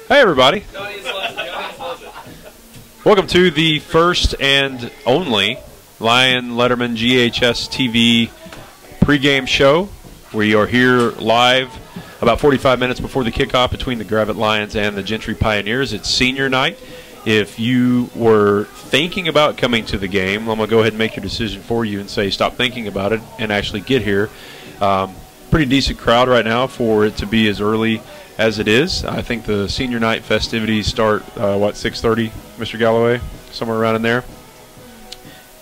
Hey, everybody. Welcome to the first and only Lion Letterman GHSTV pregame show. We are here live about 45 minutes before the kickoff between the Gravette Lions and the Gentry Pioneers. It's senior night. If you were thinking about coming to the game, I'm going to go ahead and make your decision for you and say stop thinking about it and actually get here. Pretty decent crowd right now for it to be as early as it is. I think the senior night festivities start, 6:30, Mr. Galloway? Somewhere around in there.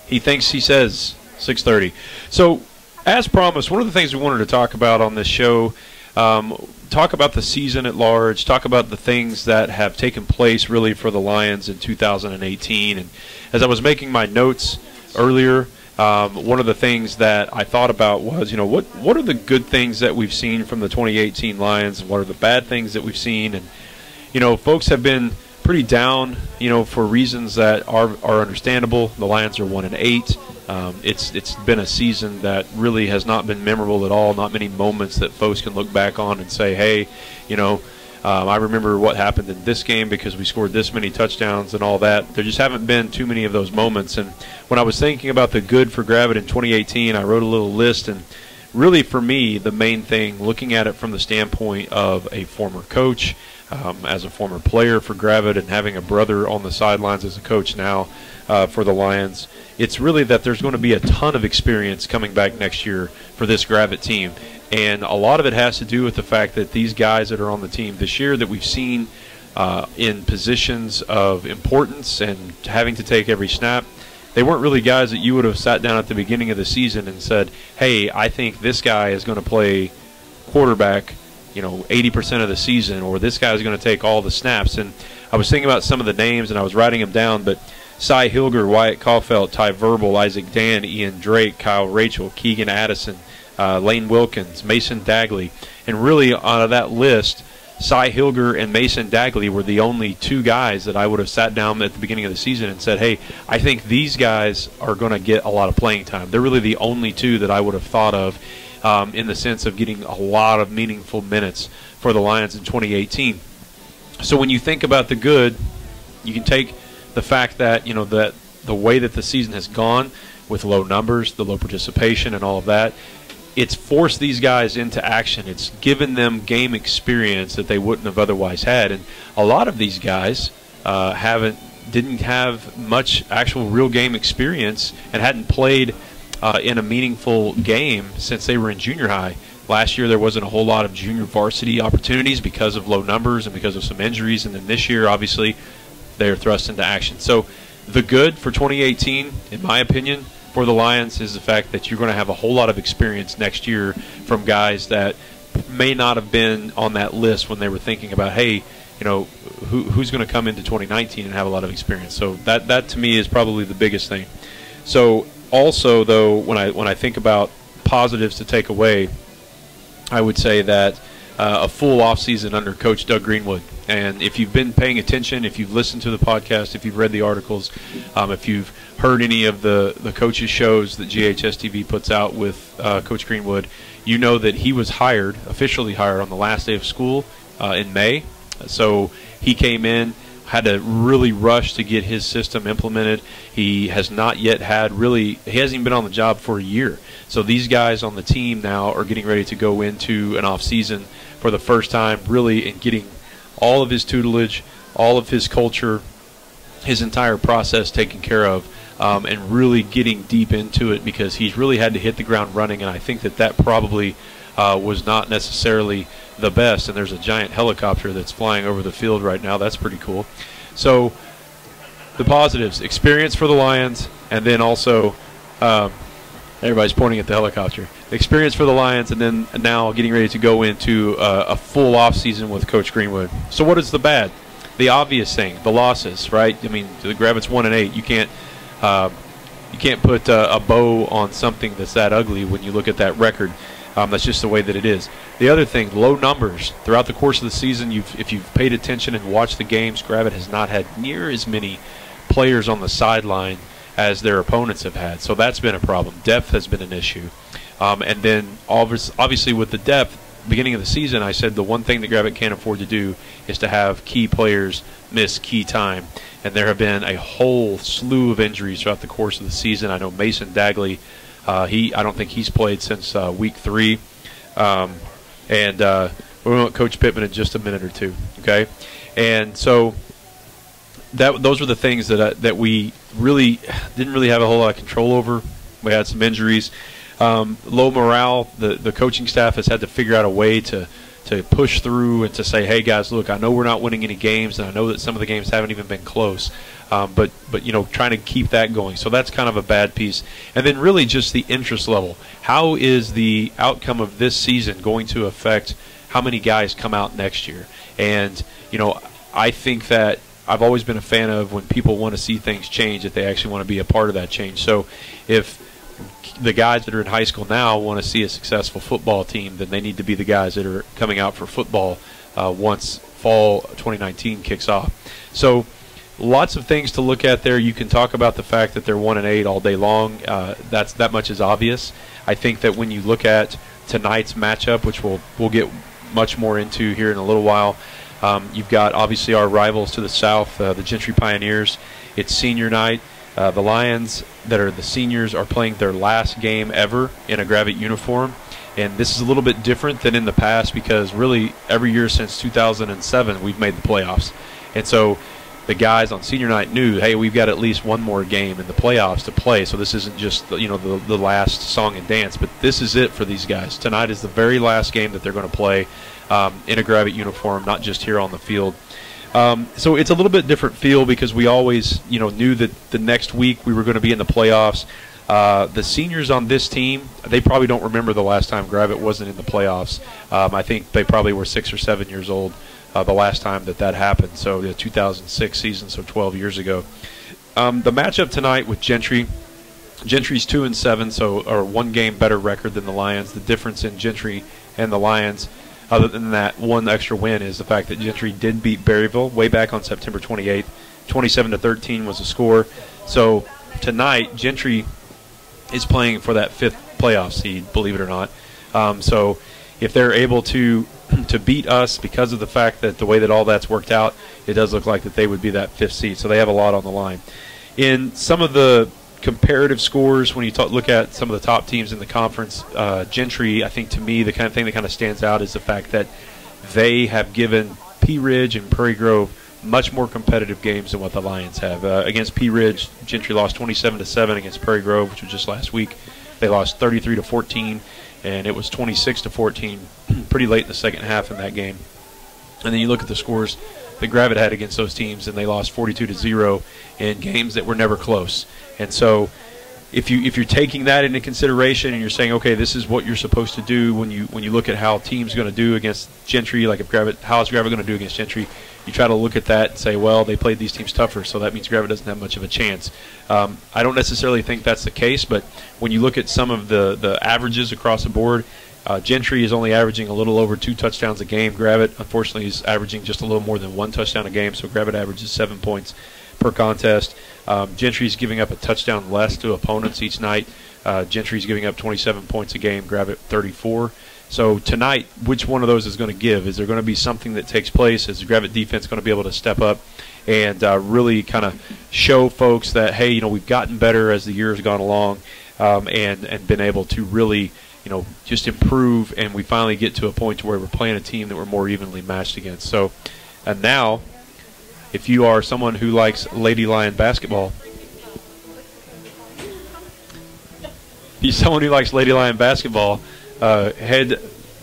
He says 6:30. So, as promised, one of the things we wanted to talk about on this show, talk about the season at large, talk about the things that have taken place really for the Lions in 2018. And as I was making my notes earlier, one of the things that I thought about was, what are the good things that we've seen from the 2018 Lions, and what are the bad things that we've seen? And, folks have been pretty down, for reasons that are understandable. The Lions are 1-8. It's been a season that really has not been memorable at all. Not many moments that folks can look back on and say, hey, I remember what happened in this game because we scored this many touchdowns and all that. There just haven't been too many of those moments. And when I was thinking about the good for Gravette in 2018, I wrote a little list. And really, for me, the main thing, looking at it from the standpoint of a former coach, as a former player for Gravette, and having a brother on the sidelines as a coach now for the Lions, it's really that there's going to be a ton of experience coming back next year for this Gravette team. And a lot of it has to do with the fact that these guys that are on the team this year that we've seen in positions of importance and having to take every snap, they weren't really guys that you would have sat down at the beginning of the season and said, hey, I think this guy is going to play quarterback 80% of the season, or this guy is going to take all the snaps. And I was thinking about some of the names, and I was writing them down, but Cy Hilger, Wyatt Caulfield, Ty Verbal, Isaac Dan, Ian Drake, Kyle Rachel, Keegan Addison, Lane Wilkins, Mason Dagley. And really, out of that list, Cy Hilger and Mason Dagley were the only two guys that I would have sat down at the beginning of the season and said, hey, I think these guys are going to get a lot of playing time. They're really the only two that I would have thought of in the sense of getting a lot of meaningful minutes for the Lions in 2018. So when you think about the good, you can take the fact that, that the way that the season has gone with low numbers, the low participation and all of that, it's forced these guys into action. It's given them game experience that they wouldn't have otherwise had. And a lot of these guys didn't have much actual real game experience and hadn't played in a meaningful game since they were in junior high. Last year there wasn't a whole lot of junior varsity opportunities because of low numbers and because of some injuries. And then this year, obviously, they're thrust into action. So the good for 2018, in my opinion, for the Lions is the fact that you're going to have a whole lot of experience next year from guys that may not have been on that list when they were thinking about, hey, who's going to come into 2019 and have a lot of experience. So that to me is probably the biggest thing. So also, though, when I think about positives to take away, I would say that a full offseason under Coach Doug Greenwood. And if you've been paying attention, if you've listened to the podcast, if you've read the articles, if you've heard any of the coaches' shows that GHSTV puts out with Coach Greenwood, you know that he was officially hired on the last day of school in May. So he came in, had to really rush to get his system implemented. He has not yet he hasn't even been on the job for a year. So these guys on the team now are getting ready to go into an off season for the first time, really, and getting all of his tutelage, all of his culture, his entire process taken care of, and really getting deep into it because he's really had to hit the ground running. And I think that probably was not necessarily the best. And there's a giant helicopter that's flying over the field right now. That's pretty cool. So the positives, experience for the Lions, and then also everybody's pointing at the helicopter. Experience for the Lions, and then now getting ready to go into a full offseason with Coach Greenwood. So what is the bad? The obvious thing, the losses, right? I mean, the Gravette's 1-8. You can't put a bow on something that's that ugly when you look at that record. That's just the way that it is. The other thing, low numbers. Throughout the course of the season, if you've paid attention and watched the games, Gravette has not had near as many players on the sideline as their opponents have had. So that's been a problem. Depth has been an issue. And then obviously with the depth, beginning of the season, I said the one thing that Gravette can't afford to do is to have key players miss key time. And there have been a whole slew of injuries throughout the course of the season. I know Mason Dagley, I don't think he's played since week 3. We're going to let Coach Pittman in just a minute or two, okay? And so those were the things that we really didn't really have a whole lot of control over. We had some injuries. Low morale. The coaching staff has had to figure out a way to push through and to say, hey guys, look, I know we're not winning any games, and I know that some of the games haven't even been close, but you know, trying to keep that going. So that's kind of a bad piece. And then really just the interest level. How is the outcome of this season going to affect how many guys come out next year? And you know, I think that I've always been a fan of when people want to see things change, that they actually want to be a part of that change. So if the guys that are in high school now want to see a successful football team, then they need to be the guys that are coming out for football once fall 2019 kicks off. So lots of things to look at there. You can talk about the fact that they're 1-8 all day long. That much is obvious. I think that when you look at tonight's matchup, which we'll get much more into here in a little while, you've got obviously our rivals to the south, the Gentry Pioneers. It's senior night. The Lions, that are the seniors, are playing their last game ever in a Gravette uniform. And this is a little bit different than in the past, because really every year since 2007 we've made the playoffs. And so the guys on senior night knew, hey, we've got at least one more game in the playoffs to play. So this isn't just the last song and dance, but this is it for these guys. Tonight is the very last game that they're going to play in a Gravette uniform, not just here on the field. So it's a little bit different feel, because we always knew that the next week we were going to be in the playoffs. The seniors on this team, they probably don't remember the last time Gravette wasn't in the playoffs. I think they probably were 6 or 7 years old the last time that happened. So the 2006 season, so 12 years ago. The matchup tonight with Gentry. Gentry's 2-7, so or one game better record than the Lions. The difference in Gentry and the Lions, other than that one extra win, is the fact that Gentry did beat Berryville way back on September 28th. 27-13 was the score. So tonight, Gentry is playing for that 5th playoff seed, believe it or not. So if they're able to beat us, because of the fact that the way that all that's worked out, it does look like that they would be that 5th seed. So they have a lot on the line. In some of the comparative scores, when you look at some of the top teams in the conference, Gentry, I think to me the kind of thing that kind of stands out is the fact that they have given Pea Ridge and Prairie Grove much more competitive games than what the Lions have. Against Pea Ridge, Gentry lost 27-7. Against Prairie Grove, which was just last week, they lost 33-14, and it was 26-14 pretty late in the second half in that game. And then you look at the scores that Gravette had against those teams, and they lost 42-0 in games that were never close. And so if you're taking that into consideration and you're saying, okay, this is what you're supposed to do when you look at how teams going to do against Gentry, like how is Gravette going to do against Gentry, you try to look at that and say, well, they played these teams tougher, so that means Gravette doesn't have much of a chance. I don't necessarily think that's the case, but when you look at some of the averages across the board, Gentry is only averaging a little over 2 touchdowns a game. Gravette, unfortunately, is averaging just a little more than 1 touchdown a game, so Gravette averages 7 points per contest. Gentry's giving up a touchdown less to opponents each night. Gentry's giving up 27 points a game, Gravette 34. So tonight, which one of those is going to give? Is there going to be something that takes place? Is the Gravette defense going to be able to step up and really kind of show folks that, hey, we've gotten better as the year has gone along, and been able to really just improve, and we finally get to a point to where we're playing a team that we're more evenly matched against. So, and now, if you are someone who likes Lady Lion basketball, head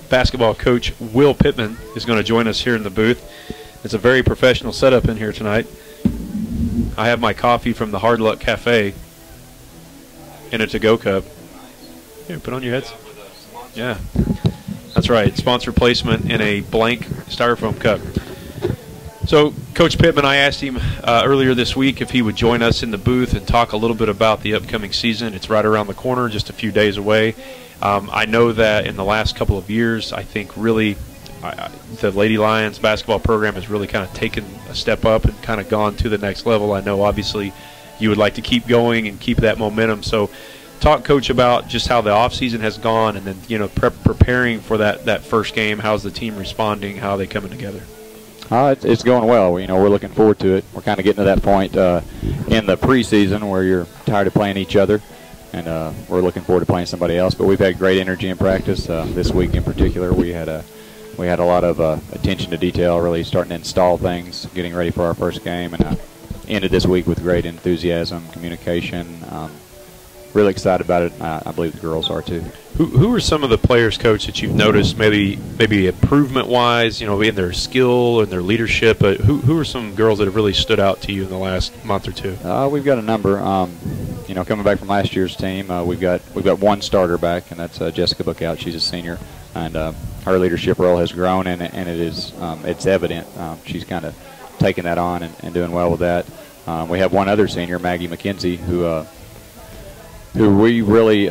basketball coach Will Pittman is going to join us here in the booth. It's a very professional setup in here tonight. I have my coffee from the Hard Luck Cafe in a to-go cup. Here, put on your heads. Yeah, that's right. Sponsor placement in a blank styrofoam cup. So, Coach Pittman, I asked him earlier this week if he would join us in the booth and talk a little bit about the upcoming season. It's right around the corner, just a few days away. I know that in the last couple of years, I think really the Lady Lions basketball program has really kind of taken a step up and kind of gone to the next level. I know, obviously, you would like to keep going and keep that momentum. So, talk, Coach, about just how the offseason has gone, and then preparing for that first game. How's the team responding? How are they coming together? It's going well. We're looking forward to it. We're kind of getting to that point in the preseason where you're tired of playing each other, and we're looking forward to playing somebody else. But we've had great energy in practice. This week in particular, we had a lot of attention to detail, really starting to install things, getting ready for our first game, and ended this week with great enthusiasm, communication. Really excited about it. I believe the girls are too. Who are some of the players, Coach, that you've noticed maybe improvement-wise, in their skill and their leadership? But who are some girls that have really stood out to you in the last month or two? We've got a number. Coming back from last year's team, we've got one starter back, and that's Jessica Bookout. She's a senior, and her leadership role has grown, and it's evident. She's kind of taking that on and doing well with that. We have one other senior, Maggie McKenzie, who we really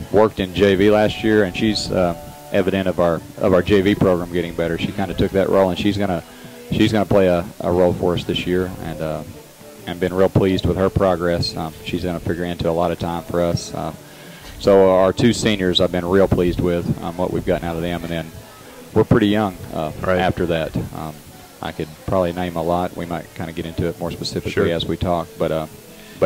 worked in JV last year, and she's evident of our JV program getting better. She kind of took that role, and she's gonna play a role for us this year, and been real pleased with her progress. She's gonna figure into a lot of time for us. So our two seniors, I've been real pleased with what we've gotten out of them, and then we're pretty young after that. I could probably name a lot. We might kind of get into it more specifically as we talk, but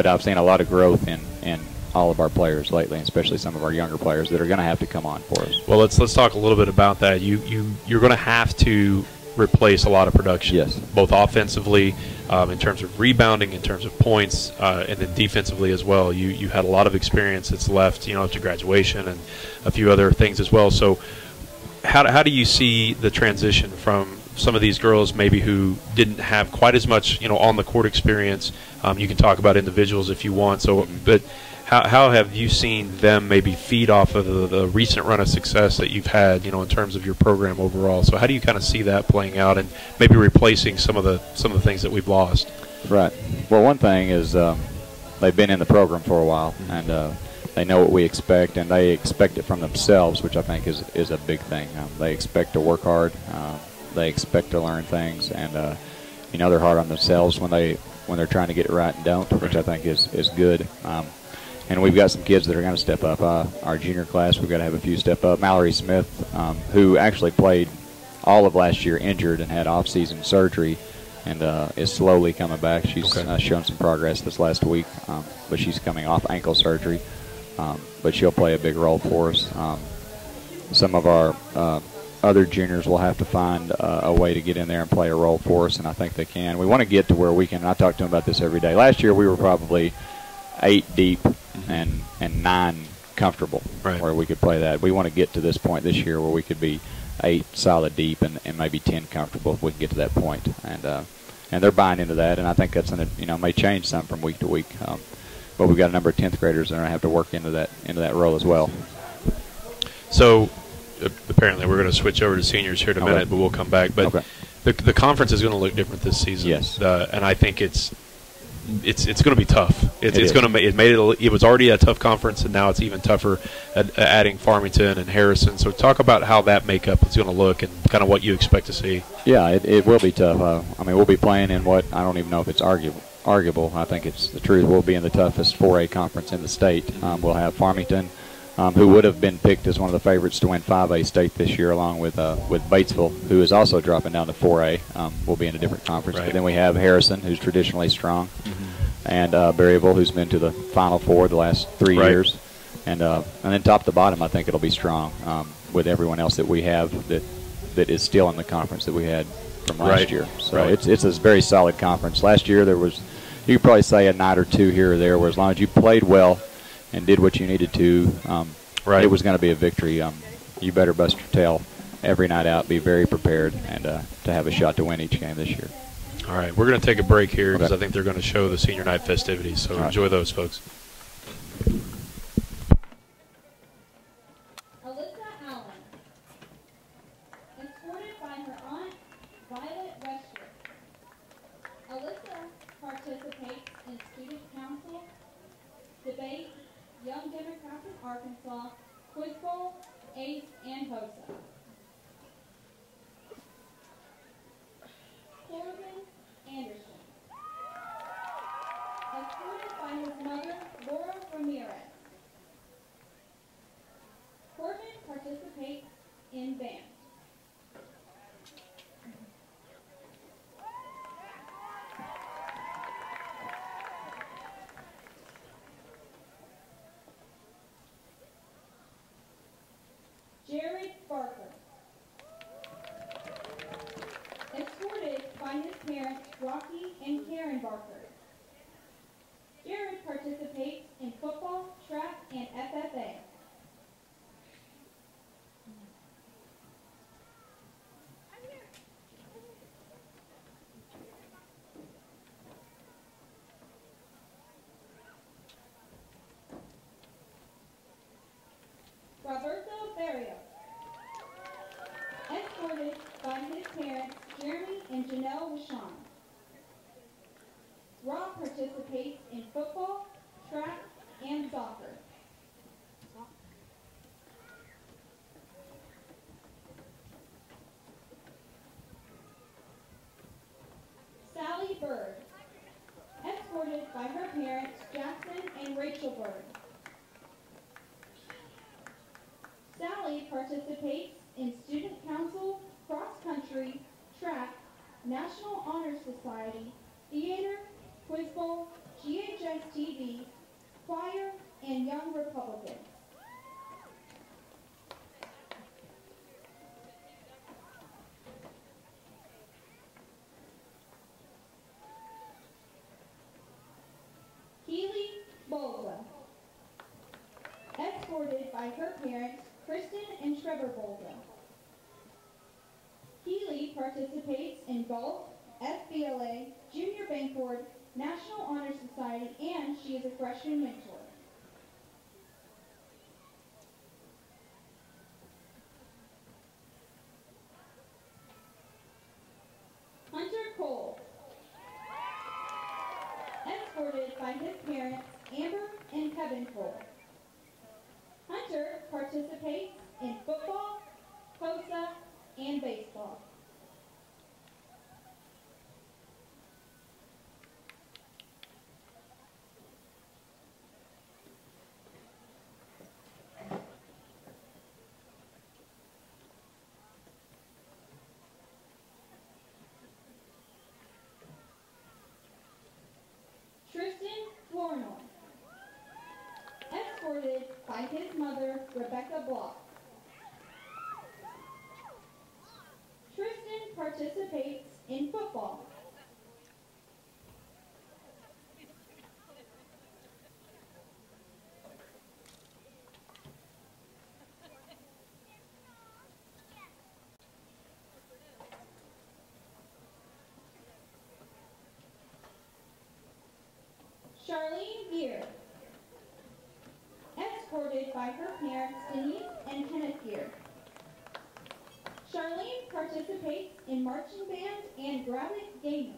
I've seen a lot of growth in all of our players lately, and especially some of our younger players that are going to have to come on for us. Well, let's talk a little bit about that. You're going to have to replace a lot of production, yes, both offensively, in terms of rebounding, in terms of points, and then defensively as well. You had a lot of experience that's left, after graduation, and a few other things as well. So, how do you see the transition from some of these girls maybe who didn't have quite as much, on the court experience? You can talk about individuals if you want. So, but how have you seen them maybe feed off of the recent run of success that you've had, in terms of your program overall? So how do you kind of see that playing out and maybe replacing some of the things that we've lost? Right. Well, one thing is they've been in the program for a while, and they know what we expect, and they expect it from themselves, which I think is a big thing. They expect to work hard. They expect to learn things, and they're hard on themselves when they're trying to get it right and don't, which I think is good. And we've got some kids that are going to step up. Our junior class, we've got to have a few step up. Mallory Smith, who actually played all of last year injured and had off-season surgery, and is slowly coming back. She's shown some progress this last week, but she's coming off ankle surgery. But she'll play a big role for us. Some of our other juniors will have to find a way to get in there and play a role for us, and I think they can. We want to get to where we can, and I talk to them about this every day. Last year we were probably 8 deep and 9 comfortable, where we could play that. We want to get to this point this year where we could be 8 solid deep and maybe 10 comfortable if we can get to that point. And they're buying into that, and I think that's may change some from week to week. But we've got a number of 10th graders that are going to have to work into that role as well. So apparently we're going to switch over to seniors here in a minute, but we'll come back. But the conference is going to look different this season. Yes. And I think it's going to be tough. It was already a tough conference, and now it's even tougher adding Farmington and Harrison. So talk about how that makeup is going to look and kind of what you expect to see. Yeah, it will be tough. We'll be playing in what I don't even know if it's arguable. I think it's the truth. We'll be in the toughest 4A conference in the state. We'll have Farmington, who would have been picked as one of the favorites to win 5A state this year, along with Batesville, who is also dropping down to 4A. We'll be in a different conference. But then we have Harrison, who's traditionally strong, and Berryville, who's been to the Final Four the last 3 years. And then top to bottom, I think it'll be strong with everyone else that we have that is still in the conference that we had from last year. So it's a very solid conference. Last year there was, you could probably say, a night or two here or there, where as long as you played well and did what you needed to, it was going to be a victory. You better bust your tail every night out, be very prepared, and to have a shot to win each game this year. All right, we're going to take a break here because I think they're going to show the senior night festivities, so enjoy those, folks. Participates in student council, debate, Young Democrats of Arkansas, Quiz Bowl, ACE, and HOSA. Corbin Anderson. Escorted by his mother, Laura Ramirez. by his parents, Jeremy and Janelle Wishon. Rob participates in football, track, and soccer. Sally Bird, escorted by her parents, Jackson and Rachel Bird. Sally participates in student council, cross-country, track, National Honor Society, theater, quiz bowl, GHSTV, choir, and Young Republicans. Keely Bolza, escorted by her parents, Kristen and Trevor Bolza. Keely participates in golf, FBLA, Junior Bank Board, National Honor Society, and she is a freshman mentor. Hunter Cole, escorted by his parents, Amber and Kevin Cole. Hunter participates in football, HOSA, and baseball. Tristan Flournoy, escorted by his mother, Rebecca Block. Tristan participates in football. Charlene Gear, escorted by her parents, Denise and Kenneth Gear. Charlene participates in marching band and Gravette gamers.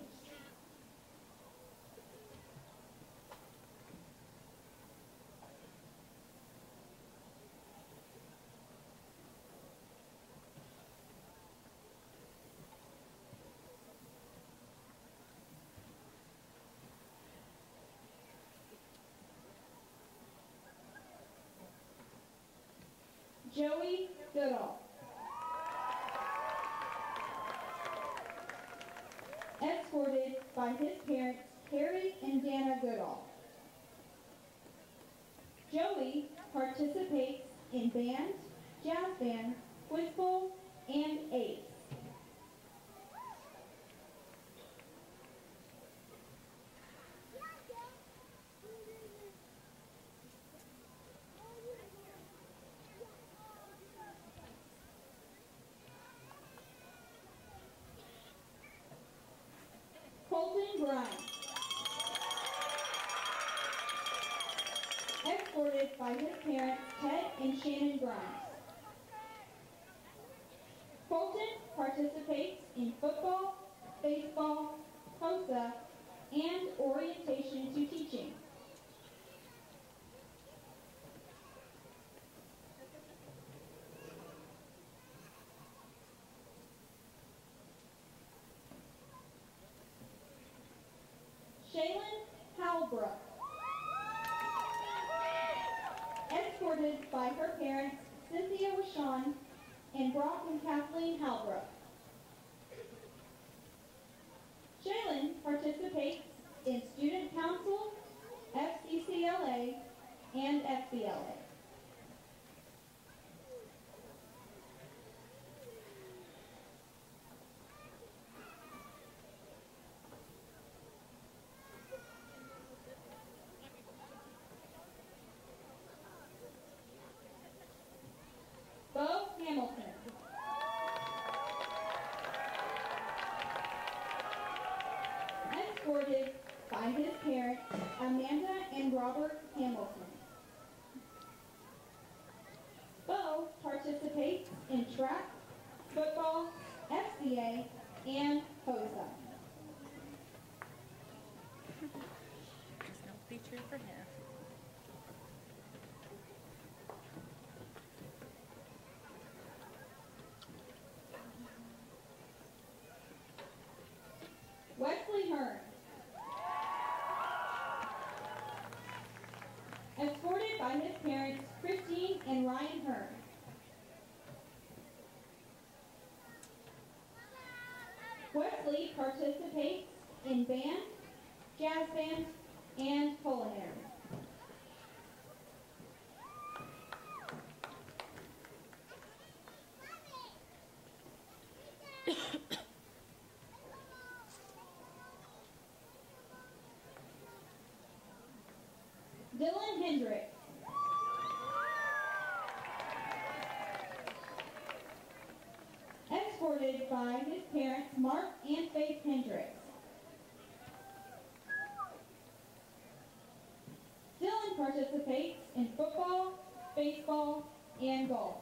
Joey Goodall, escorted by his parents, Carrie and Dana Goodall. Joey participates in band, jazz band, quiz bowl, and ACE. Colton Grimes, escorted by his parents, Ted and Shannon Grimes. Colton participates in football, baseball, HOSA, and orientation to teaching. Shaylin Halbrook, escorted by her parents, Cynthia Wishon and Brock and Kathleen Halbrook. Shaylin participates in student council, FCCLA, and FBLA. Bo Hamilton, escorted by his parents, Amanda and Robert Hamilton. Bo participates in track, football, FCA, and HOSA. There's no feature for him. Wesley Hearn. Escorted by his parents, Christine and Ryan Hearn. Wesley participates in band, jazz band, and culinary. Dylan Hendricks. Escorted by his parents, Mark and Faith Hendricks. Dylan participates in football, baseball, and golf.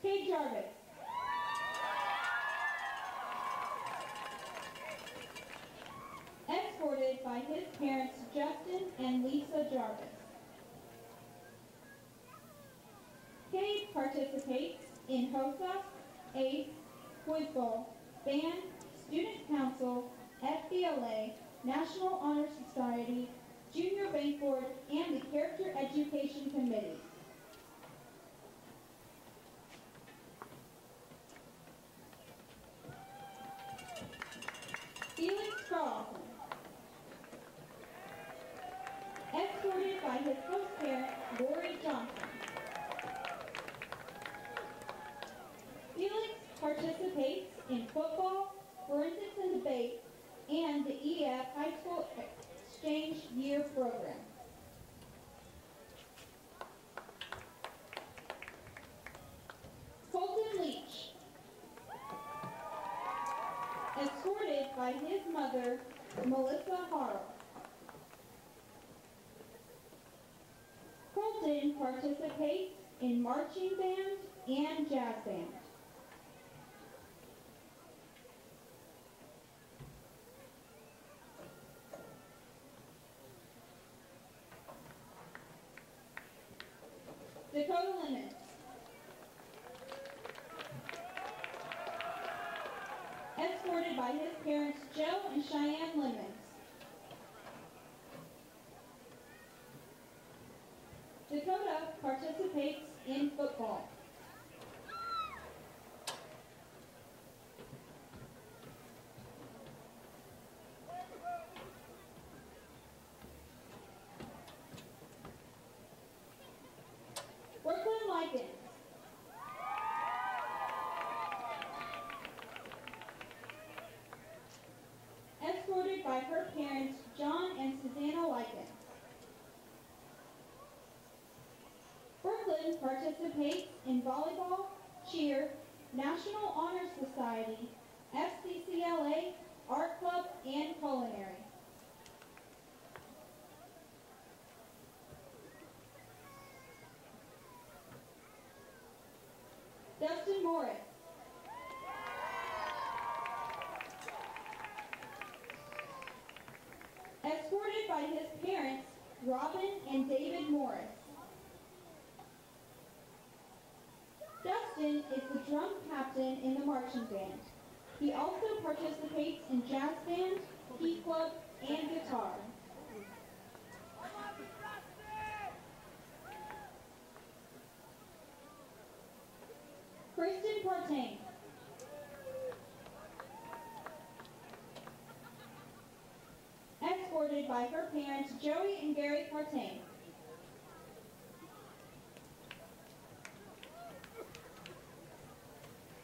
Kate Jarvis. Escorted by his parents, Justin and Lisa Jarvis. Kate participates in HOSA, ACE, Quiz Bowl, Band, Student Council, FBLA, National Honor Society, Junior Bank Board, and the Character Education Committee. Felix Carlson. Escorted by his host parent, Lori Johnson. Felix participates in football, forensics and debate, and the EF High School Exchange Year Program. Colton Leach. Escorted by his mother, Melissa Harrell. Colton participates in marching band and jazz band. Dakota Lemon. Escorted by his parents, Joe and Cheyenne Lemons. Dakota participates in football. Brooklyn Likens. Escorted by her parents, John and Susanna Likens. Brooklyn participates in volleyball, cheer, National Honor Society, FCCLA, art club, and culinary. Dustin Morris. Escorted by his parents, Robin and David Morris. Dustin is the drum captain in the marching band. He also participates in jazz band, key club, and guitar. Kristen Partain. Escorted by her parents, Joey and Gary Partain.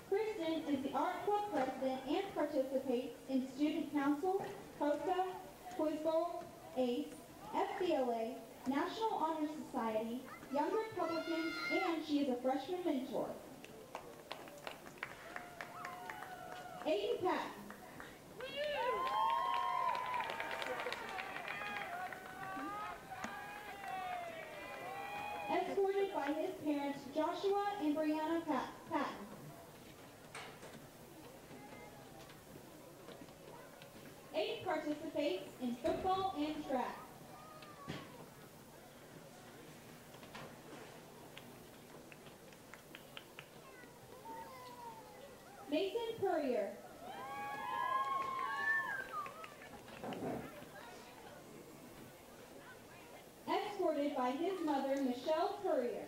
Kristen is the art club president and participates in student council, HOSA, Quiz Bowl, ACE, FBLA, National Honor Society, Young Republicans, and she is a freshman mentor. Aiden Patton. Joshua and Brianna Patton. Ace participates in football and track. Mason Purrier. Escorted by his mother, Michelle Purrier.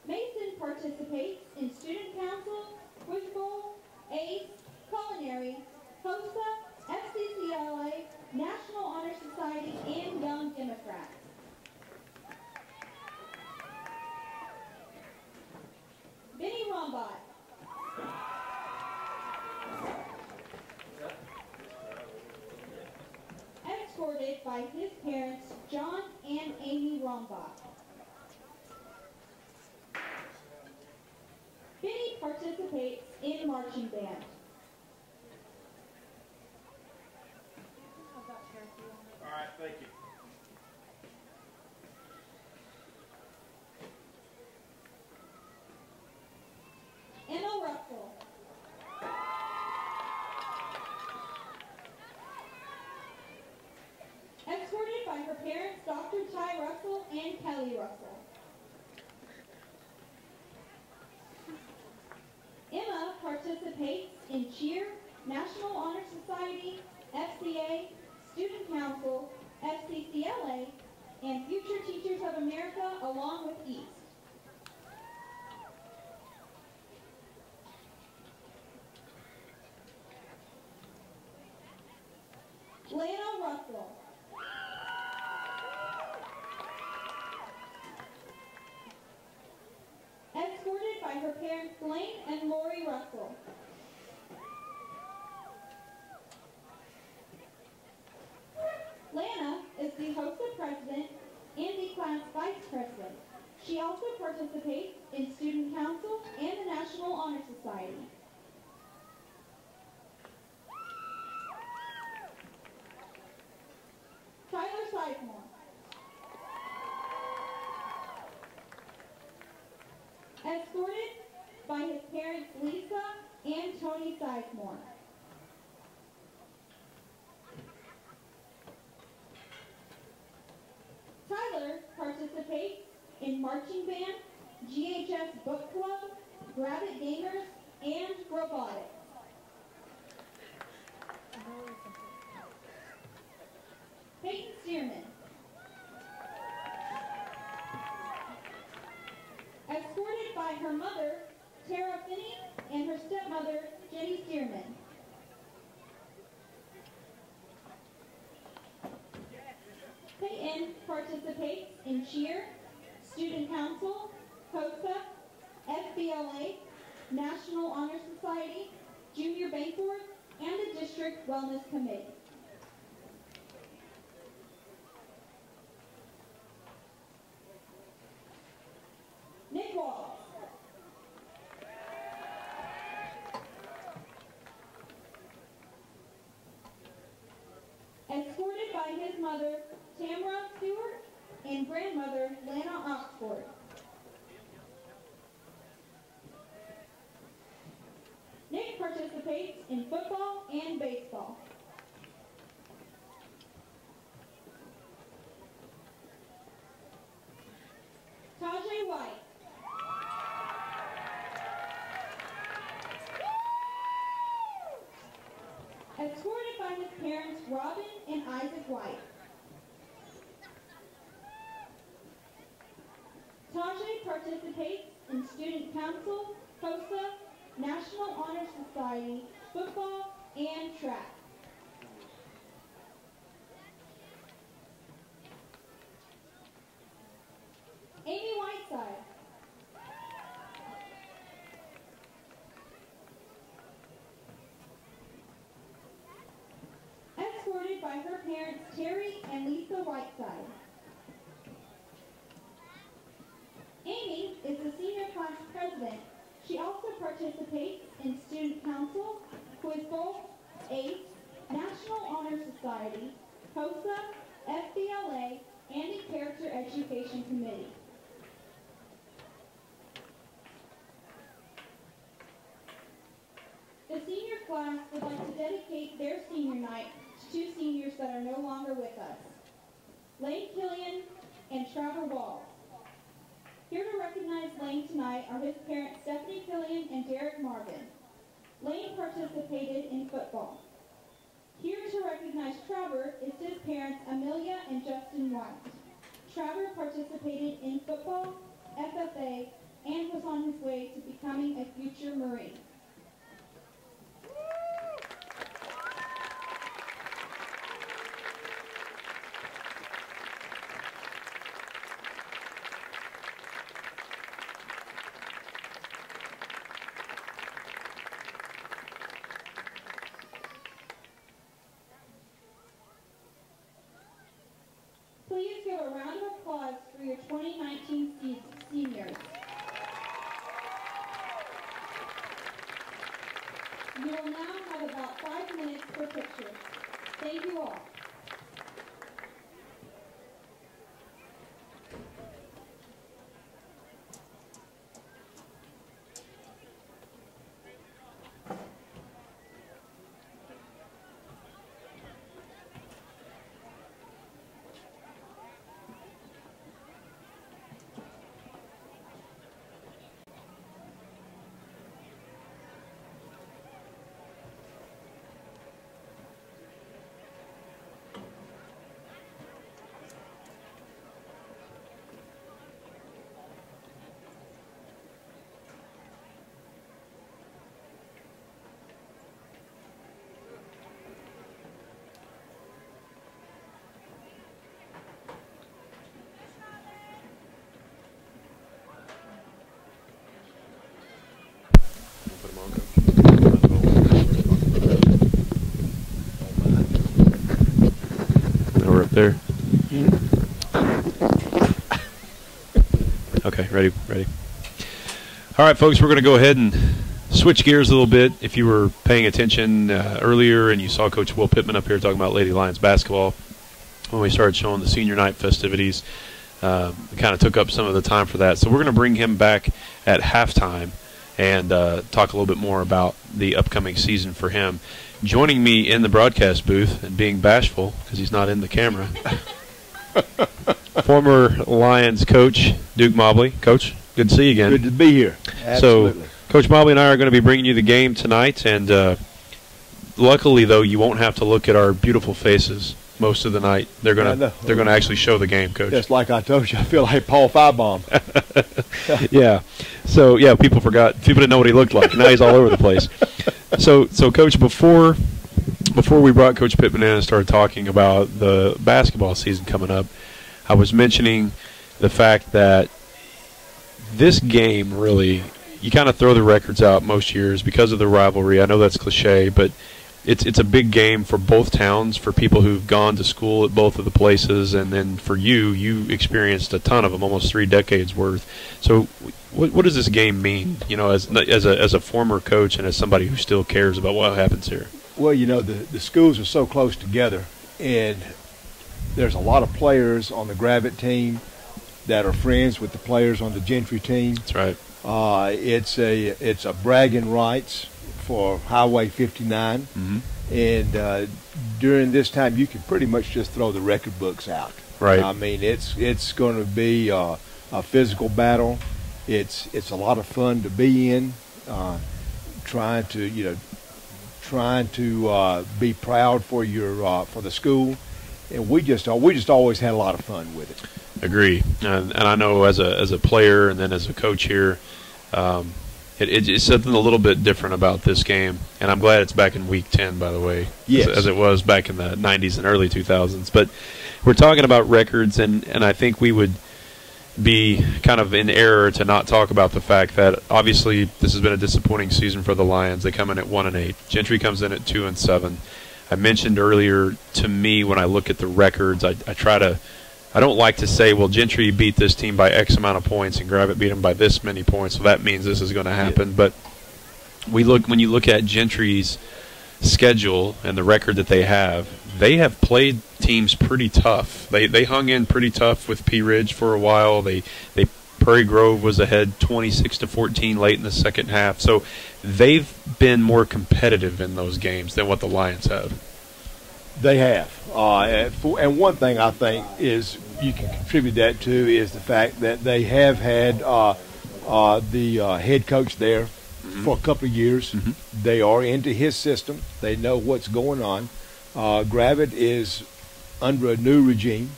Mason participates in Student Council, Quiz Bowl, ACE, Culinary, HOSA, FCCLA, National Honor Society, and Young Democrats. Vinny Rombot. Escorted by his parents, John and Amy Rombot. Vinny participates in marching band. All right, thank you. Emma Russell. Escorted by her parents, Dr. Ty Russell and Kelly Russell. Emma participates in cheer, National Honor Society, FCA, Student Council, FCCLA, and Future Teachers of America, along with East. Lana Russell. Escorted by her parents Blaine and Lori Russell. Lana is the HOSA president and the class vice president. She also participates in Student Council and the National Honor Society. Tyler Sizemore. Escorted by his parents Lisa and Tony Sizemore. Tyler participates in marching band, GHS book club, Gravette gamers, and robotics. Peyton Stearman. Escorted by her mother, Tara Finney, and her stepmother, Jenny Stearman. Peyton participates in cheer, Student Council, HOSA, FBLA, National Honor Society, Junior Banquet, and the District Wellness Committee. Nick Walls. Escorted by his mother, Tamara Stewart, and grandmother, Lana Oxford. Nick participates in football and baseball. Tajay White. Escorted by his parents, Robin and Isaac White. Tajay participates in Student Council, HOSA, National Honor Society, football, and track. Amy Whiteside. Escorted by her parents Terry and Lisa Whiteside. Amy is the senior class president. She also participates in Student Council, Quiz Bowl, ACE, National Honor Society, HOSA, FBLA, and the Character Education Committee. class would like to dedicate their senior night to two seniors that are no longer with us, Lane Killian and Trevor Wall. Here to recognize Lane tonight are his parents Stephanie Killian and Derek Marvin. Lane participated in football. Here to recognize Trevor is his parents Amelia and Justin White. Trevor participated in football, FFA, and was on his way to becoming a future Marine. Please give a round of applause for your 2019 seniors. You will now have about 5 minutes for pictures. Thank you all. We're up there. Okay, ready. All right, folks, we're going to go ahead and switch gears a little bit. If you were paying attention earlier and you saw Coach Will Pittman up here talking about Lady Lions basketball, when we started showing the senior night festivities, kind of took up some of the time for that. So we're going to bring him back at halftime and talk a little bit more about the upcoming season for him. Joining me in the broadcast booth and being bashful because he's not in the camera, former Lions coach Duke Mobley. Coach, good to see you again. Good to be here. Absolutely. So Coach Mobley and I are going to be bringing you the game tonight, and luckily, though, you won't have to look at our beautiful faces most of the night. They're going to actually show the game, Coach. Just like I told you, I feel like Paul Firebaum. Yeah. So yeah, people didn't know what he looked like. Now he's all over the place. So Coach, before we brought Coach Pittman in and started talking about the basketball season coming up, I was mentioning the fact that this game really, you kind of throw the records out most years because of the rivalry. I know that's cliche, but it's a big game for both towns, for people who've gone to school at both of the places, and then for you experienced a ton of them, almost 3 decades worth. So what does this game mean, as a former coach and as somebody who still cares about what happens here? Well, the schools are so close together, and there's a lot of players on the Gravette team that are friends with the players on the Gentry team. That's right. It's a bragging rights for Highway 59, mm-hmm. and during this time you can pretty much just throw the record books out. Right. I mean, it's going to be a physical battle. It's a lot of fun to be in, trying to be proud for the school, and we just always had a lot of fun with it. Agree, and I know as a player and then as a coach here, it's something a little bit different about this game, and I'm glad it's back in Week 10, by the way, yes, as it was back in the 90s and early 2000s. But we're talking about records, and I think we would be kind of in error to not talk about the fact that obviously this has been a disappointing season for the Lions. They come in at 1-8. Gentry comes in at 2-7. I mentioned earlier, to me, when I look at the records, I don't like to say, well, Gentry beat this team by X amount of points and Gravette beat them by this many points, so that means this is going to happen. Yeah. But when you look at Gentry's schedule and the record that they have played teams pretty tough. They hung in pretty tough with Pea Ridge for a while. Prairie Grove was ahead 26-14 late in the second half. So they've been more competitive in those games than what the Lions have. They have. And one thing I think is you can contribute that to is the fact that they have had the head coach there for a couple of years. They are into his system. They know what's going on. Gravette is under a new regime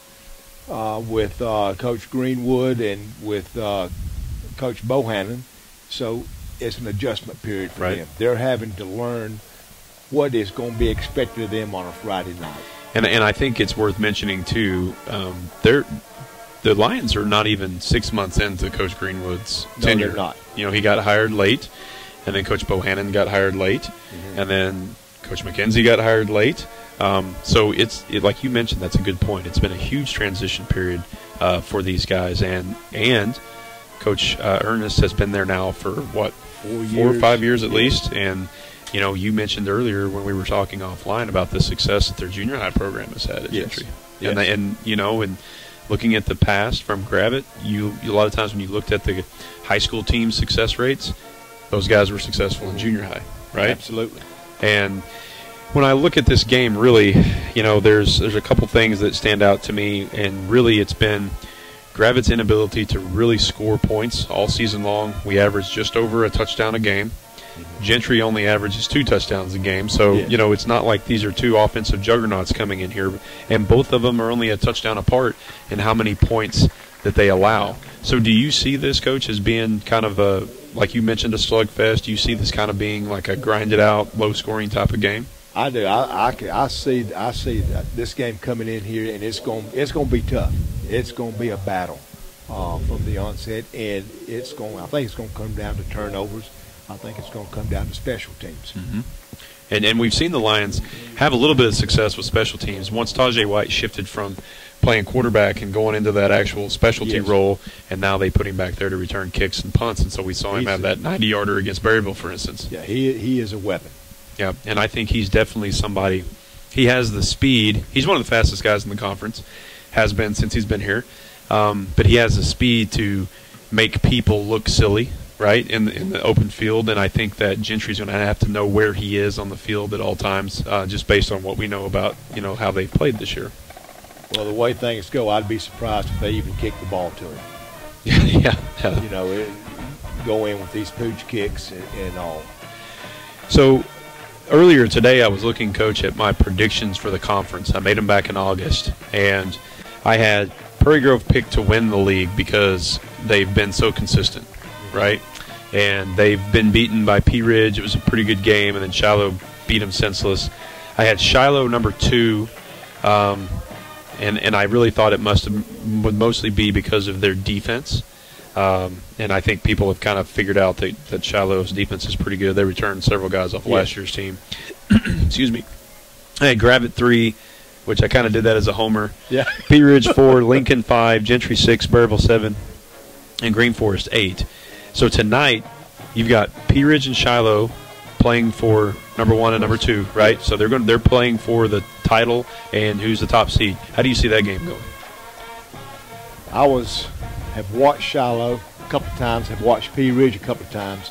with Coach Greenwood and with Coach Bohannon. So it's an adjustment period for them. They're having to learn what is going to be expected of them on a Friday night. And I think it's worth mentioning, too, the Lions are not even 6 months into Coach Greenwood's tenure. No, they're not. You know, he got hired late, and then Coach Bohannon got hired late, and then Coach McKenzie got hired late. So it's like you mentioned, that's a good point. It's been a huge transition period for these guys, and Coach Ernest has been there now for, what, 4 or 5 years at least, and you know, you mentioned earlier when we were talking offline about the success that their junior high program has had at Gentry. And you know, and looking at the past from Gravette, a lot of times when you looked at the high school team success rates, those guys were successful in junior high, right? Absolutely. And when I look at this game, really, you know, there's a couple things that stand out to me, and really it's been Gravette's inability to really score points all season long. We averaged just over a touchdown a game. Gentry only averages 2 touchdowns a game, so you know, it's not like these are 2 offensive juggernauts coming in here, and both of them are only a touchdown apart in how many points that they allow. So do you see this, Coach, as being kind of a, like you mentioned, a slugfest? Do you see this kind of being like a grinded out, low scoring type of game? I do. I see this game coming in here, and it's going to be tough. It's going to be a battle from the onset, and I think it's going to come down to turnovers. I think it's going to come down to special teams. And we've seen the Lions have a little bit of success with special teams. Once Tajay White shifted from playing quarterback and going into that actual specialty role, and now they put him back there to return kicks and punts, and so we saw him have that 90-yarder against Berryville, for instance. Yeah, he is a weapon. Yeah, and I think he's definitely somebody. He has the speed. He's one of the fastest guys in the conference, has been since he's been here. But he has the speed to make people look silly, right, in the open field, and I think that Gentry's going to have to know where he is on the field at all times, just based on what we know about, you know, how they've played this year. Well, the way things go, I'd be surprised if they even kick the ball to him. Yeah. You know, go in with these pooch kicks and all. So earlier today I was looking, Coach, at my predictions for the conference. I made them back in August, and I had Prairie Grove picked to win the league because they've been so consistent, right? And they've been beaten by Pea Ridge. It was a pretty good game, and then Shiloh beat them senseless. I had Shiloh number 2, and I really thought it would mostly be because of their defense. And I think people have kind of figured out that Shiloh's defense is pretty good. They returned several guys off last year's team. Excuse me. I had Gravette 3, which I kind of did that as a homer. Yeah. Pea Ridge 4, Lincoln 5, Gentry 6, Berryville 7, and Green Forest 8. So tonight you've got Pea Ridge and Shiloh playing for number 1 and number 2, right? So they're playing for the title and who's the top seed. How do you see that game going? Have watched Shiloh a couple of times, have watched Pea Ridge a couple of times.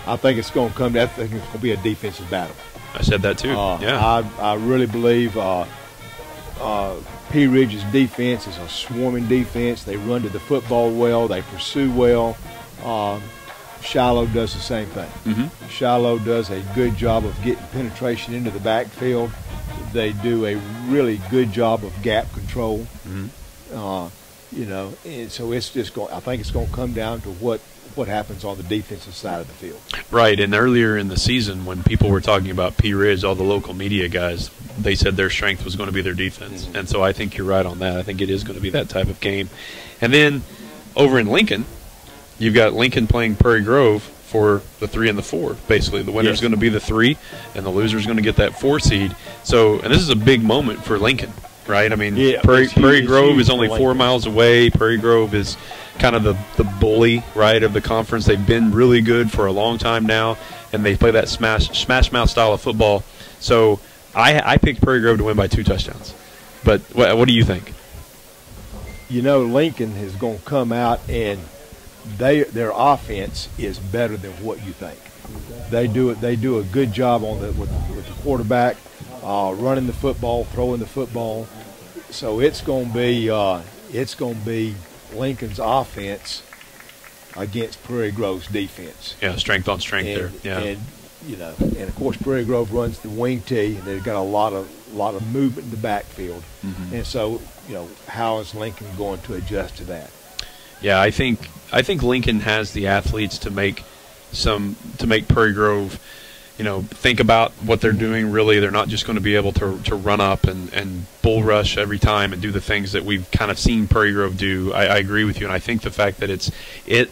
I think it's going to come down. I think it's going to be a defensive battle. I said that too. I really believe Pea Ridge's defense is a swarming defense. They run to the football well. They pursue well. Shiloh does the same thing. Shiloh does a good job of getting penetration into the backfield. They do a really good job of gap control. You know, and so it's just going. I think it's going to come down to what happens on the defensive side of the field. Right, and earlier in the season, when people were talking about Pea Ridge, all the local media guys, they said their strength was going to be their defense, and so I think you're right on that. I think it is going to be that type of game. And then over in Lincoln, you've got Lincoln playing Prairie Grove for the 3 and the 4. Basically, the winner's going to be the 3, and the loser's going to get that 4 seed. So, and this is a big moment for Lincoln. Right, I mean, Prairie Grove is only 4 miles away. Prairie Grove is kind of the bully, right, of the conference. They've been really good for a long time now, and they play that smash mouth style of football. So I picked Prairie Grove to win by 2 touchdowns. But what do you think? You know, Lincoln is going to come out, and their offense is better than what you think. They do it. They do a good job on with the quarterback, running the football, throwing the football. So it's going to be Lincoln's offense against Prairie Grove's defense. Yeah, strength on strength there. Yeah. And of course Prairie Grove runs the wing tee, and they've got a lot of movement in the backfield. And so how is Lincoln going to adjust to that? Yeah, I think Lincoln has the athletes to make Prairie Grove, think about what they're doing. Really, they're not just going to be able to run up and bull rush every time and do the things that we've kind of seen Prairie Grove do. I agree with you, and I think the fact that it's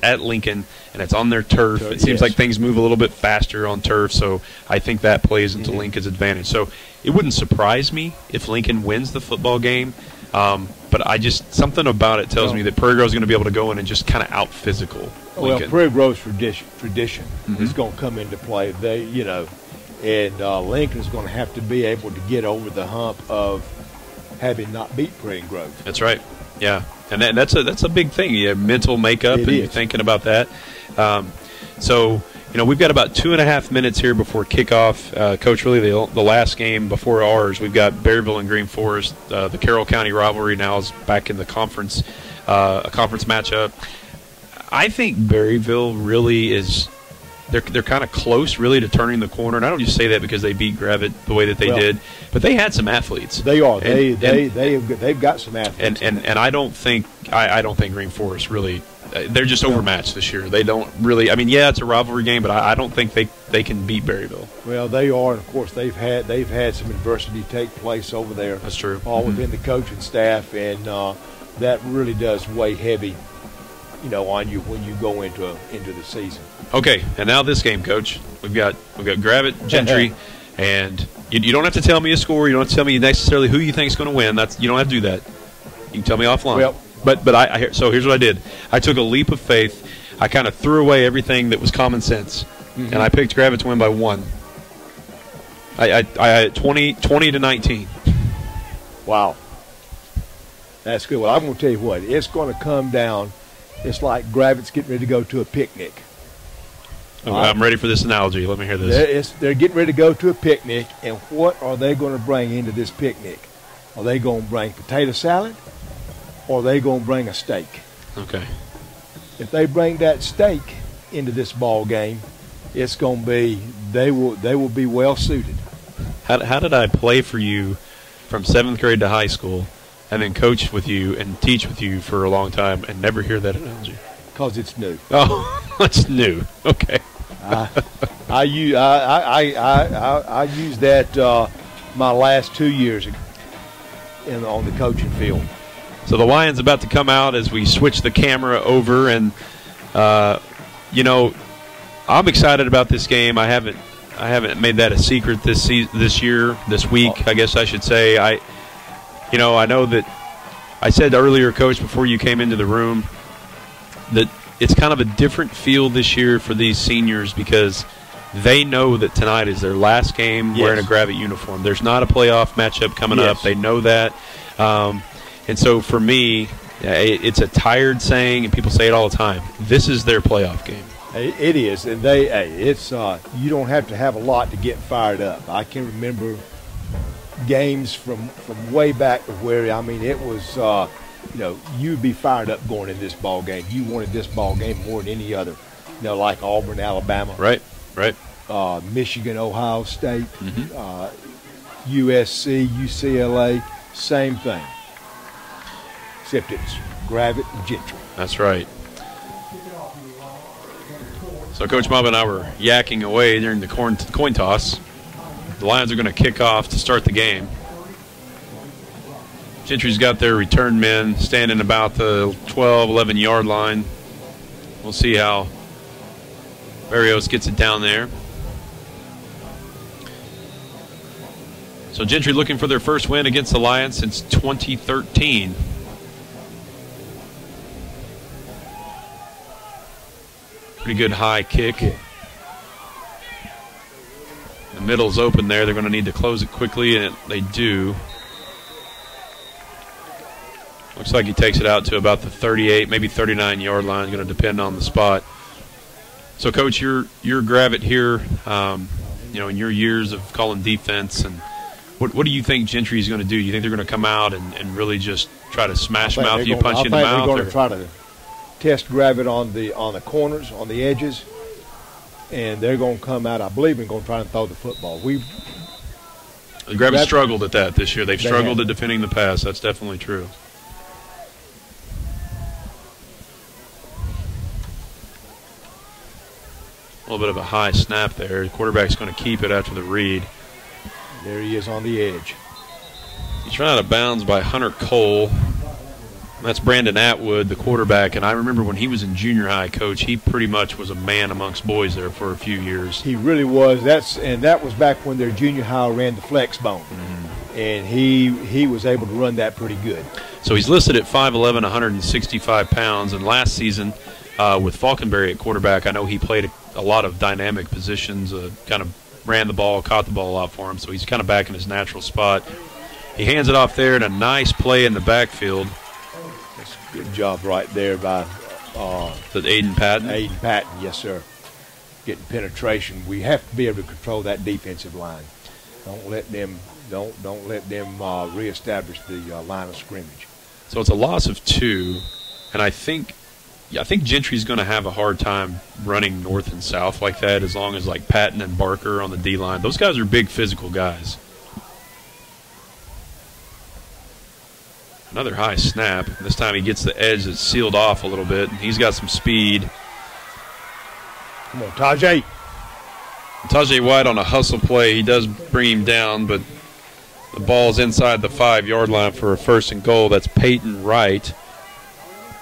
at Lincoln and it's on their turf, it seems like things move a little bit faster on turf, so I think that plays into Lincoln's advantage. So it wouldn't surprise me if Lincoln wins the football game, but something about it tells me that Prairie Grove is going to be able to go in and just kind of out-physical Lincoln. Well, Prairie Grove's tradition is going to come into play. And Lincoln's going to have to be able to get over the hump of having not beat Prairie Grove. That's right. Yeah, and that's a big thing. You have mental makeup, and you're thinking about that. So we've got about 2.5 minutes here before kickoff. Coach, really the last game before ours, we've got Berryville and Green Forest. The Carroll County rivalry now is back in the conference, a conference matchup. I think Berryville really is. They're kind of close, really, to turning the corner. And I don't just say that because they beat Gravette the way that they did, but they had some athletes. They are. They've got some athletes. And I don't think Green Forest really. They're just overmatched this year. They don't really. I mean, yeah, it's a rivalry game, but I don't think they can beat Berryville. Well, they are, and of course they've had some adversity take place over there. That's true. All within the coaching staff, and that really does weigh heavy, on you when you go into the season. Okay, and now this game, Coach. We've got Gravette, Gentry, and you don't have to tell me a score. You don't have to tell me necessarily who you think is going to win. You don't have to do that. You can tell me offline. Well, but so here's what I did. I took a leap of faith. I kind of threw away everything that was common sense, and I picked Gravette to win by 1. I had 20-19. Wow, that's good. Well, I'm going to tell you what. It's going to come down. It's like Gravette's getting ready to go to a picnic. Okay, I'm ready for this analogy. Let me hear this. They're getting ready to go to a picnic, and what are they going to bring into this picnic? Are they going to bring potato salad, or are they going to bring a steak? Okay. If they bring that steak into this ball game, it's going to be they will be well suited. How did I play for you from 7th grade to high school, and then coach with you and teach with you for a long time, and never hear that analogy? Because it's new. Oh, it's new. Okay. I use that my last 2 years on the coaching field. So the Lions about to come out as we switch the camera over, and I'm excited about this game. I haven't made that a secret this week, I guess I should say. I know that I said earlier, Coach, before you came into the room, that it's kind of a different feel this year for these seniors because they know that tonight is their last game wearing a Gravette uniform. There's not a playoff matchup coming up. They know that. And so for me, it's a tired saying, and people say it all the time. This is their playoff game. It is, and it's you don't have to have a lot to get fired up. I can remember games from way back to where it was. You'd be fired up going in this ball game. You wanted this ball game more than any other. Like Auburn, Alabama. Right. Michigan, Ohio State, USC, UCLA, same thing. Except it's Gravette and Gentry. That's right. So Coach Mob and I were yakking away during the coin toss. The Lions are going to kick off to start the game. Gentry's got their return men standing about the 12, 11-yard line. We'll see how Barrios gets it down there. So Gentry looking for their first win against the Lions since 2013. Pretty good high kick. The middle's open there. They're going to need to close it quickly, and they do. Looks like he takes it out to about the 38, maybe 39-yard line. Going to depend on the spot. So, Coach, you're Gravette here, you know, in your years of calling defense, and what do you think Gentry is going to do? You think they're going to come out and really just try to smash mouth you, punch you in the mouth? I think they're going to try to test Gravette on the corners, on the edges, and they're going to come out, I believe, and going to try and throw the football. Gravette struggled at that this year. They've struggled at defending the pass. That's definitely true. A little bit of a high snap there. The quarterback's going to keep it after the read. There he is on the edge. He's run out of bounds by Hunter Cole. That's Brandon Atwood, the quarterback. And I remember when he was in junior high, Coach, he pretty much was a man amongst boys there for a few years. He really was. That was back when their junior high ran the flex bone. And he was able to run that pretty good. So he's listed at 5'11", 165 pounds. And last season with Falconberry at quarterback, I know he played a lot of dynamic positions, kind of ran the ball, caught the ball a lot for him. So he's kind of back in his natural spot. He hands it off there, and a nice play in the backfield. That's a good job right there by Aiden Patton. Aiden Patton, yes, sir. Getting penetration. We have to be able to control that defensive line. Don't let them reestablish the line of scrimmage. So it's a loss of 2, and I think Gentry's going to have a hard time running north and south like that, as long as like Patton and Barker on the D line. Those guys are big physical guys. Another high snap. This time he gets the edge that's sealed off a little bit. He's got some speed. Come on, Tajay. Tajay White on a hustle play. He does bring him down, but the ball's inside the 5-yard line for a 1st and goal. That's Peyton Wright,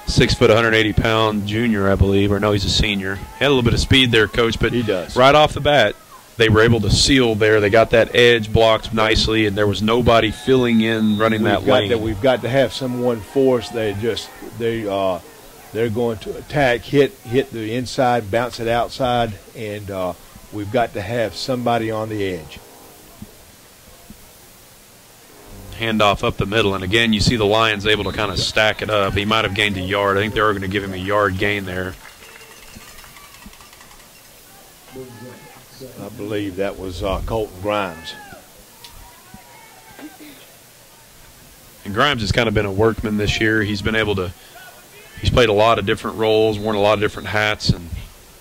6 foot, 180-pound junior, I believe. Or no, he's a senior. He had a little bit of speed there, Coach, but he does. Right off the bat, they were able to seal there. They got that edge blocked nicely, and there was nobody filling in, running that lane. We've got to have someone force. They're going to attack, hit the inside, bounce it outside, and we've got to have somebody on the edge. Handoff up the middle, and again, you see the Lions able to kind of stack it up. He might have gained a yard. I think they were going to give him a yard gain there. I believe that was Colton Grimes. And Grimes has kind of been a workman this year. He's been able to – he's played a lot of different roles, worn a lot of different hats, and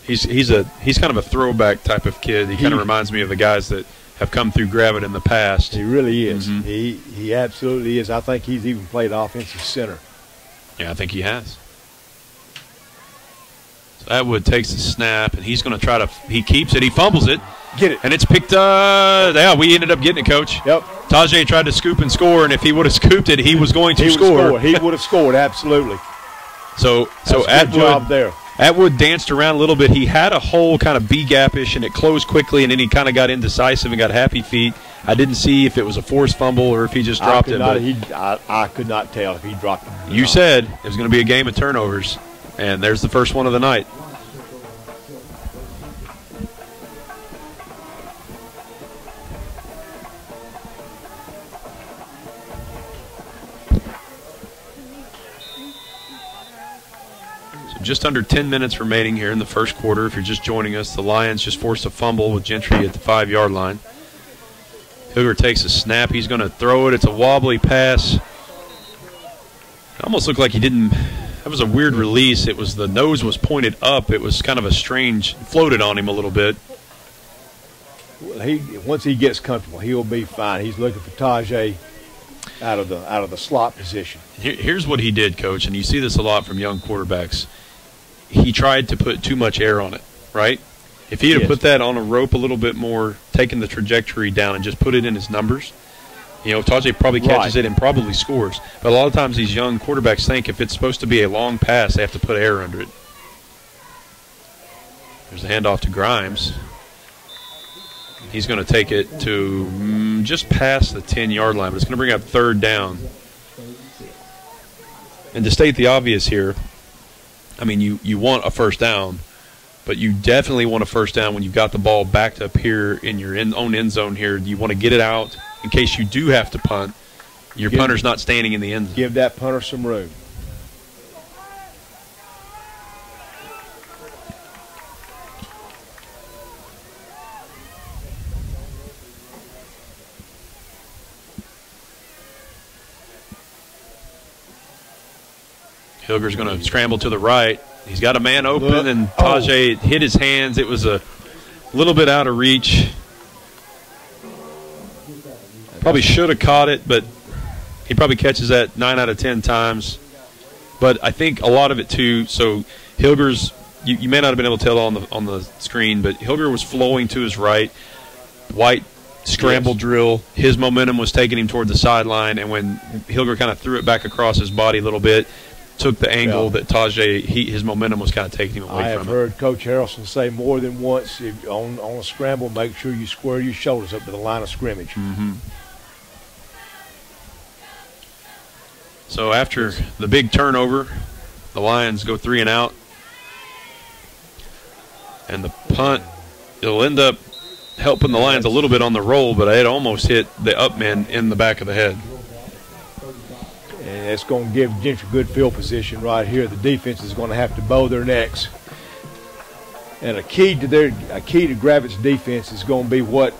he's kind of a throwback type of kid. He kind of reminds me of the guys that have come through Gravette in the past. He really is. He absolutely is. I think he's even played offensive center. Yeah, I think he has. Atwood takes the snap, and he's going to try to – he keeps it. He fumbles it. Get it. And it's picked yeah, we ended up getting it, Coach. Yep. Tajay tried to scoop and score, and if he would have scooped it, he was going to score. He would have scored, absolutely. So Atwood, good job there. Atwood danced around a little bit. He had a hole kind of B-gap-ish, and it closed quickly, and then he kind of got indecisive and got happy feet. I didn't see if it was a forced fumble or if he just dropped it. I could not tell if he dropped it. You said it was going to be a game of turnovers, and there's the first one of the night. Just under 10 minutes remaining here in the first quarter. If you're just joining us, the Lions just forced a fumble with Gentry at the 5-yard line. Hooger takes a snap. He's going to throw it. It's a wobbly pass. It almost looked like he didn't. That was a weird release. It was the nose was pointed up. It was kind of a strange, floated on him a little bit. Well, once he gets comfortable, he'll be fine. He's looking for Tajay out of the slot position. Here's what he did, Coach, and you see this a lot from young quarterbacks. He tried to put too much air on it, right? If he had put that on a rope a little bit more, taken the trajectory down and just put it in his numbers, you know, Tajay probably catches it and probably scores. But a lot of times these young quarterbacks think if it's supposed to be a long pass, they have to put air under it. There's a handoff to Grimes. He's going to take it to just past the 10-yard line, but it's going to bring up 3rd down. And to state the obvious here, I mean, you want a first down, but you definitely want a first down when you've got the ball backed up here in your own end zone here. You want to get it out in case you do have to punt. Your punter's not standing in the end zone. Give that punter some room. Hilger's going to scramble to the right. He's got a man open, and Tajay hit his hands. It was a little bit out of reach. Probably should have caught it, but he probably catches that 9 out of 10 times. But I think a lot of it, too, so Hilger's, you may not have been able to tell on the screen, but Hilger was flowing to his right. White scramble drill. His momentum was taking him toward the sideline, and when Hilger kind of threw it back across his body a little bit, took the angle that Tajay, his momentum was kind of taking him away from it. I have heard Coach Harrelson say more than once, on a scramble, make sure you square your shoulders up to the line of scrimmage. So after the big turnover, the Lions go 3 and out. And the punt, it'll end up helping the Lions a little bit on the roll, but it almost hit the up man in the back of the head. And it's going to give Gentry good field position right here. The defense is going to have to bow their necks. And a key to Gravette's defense is going to be what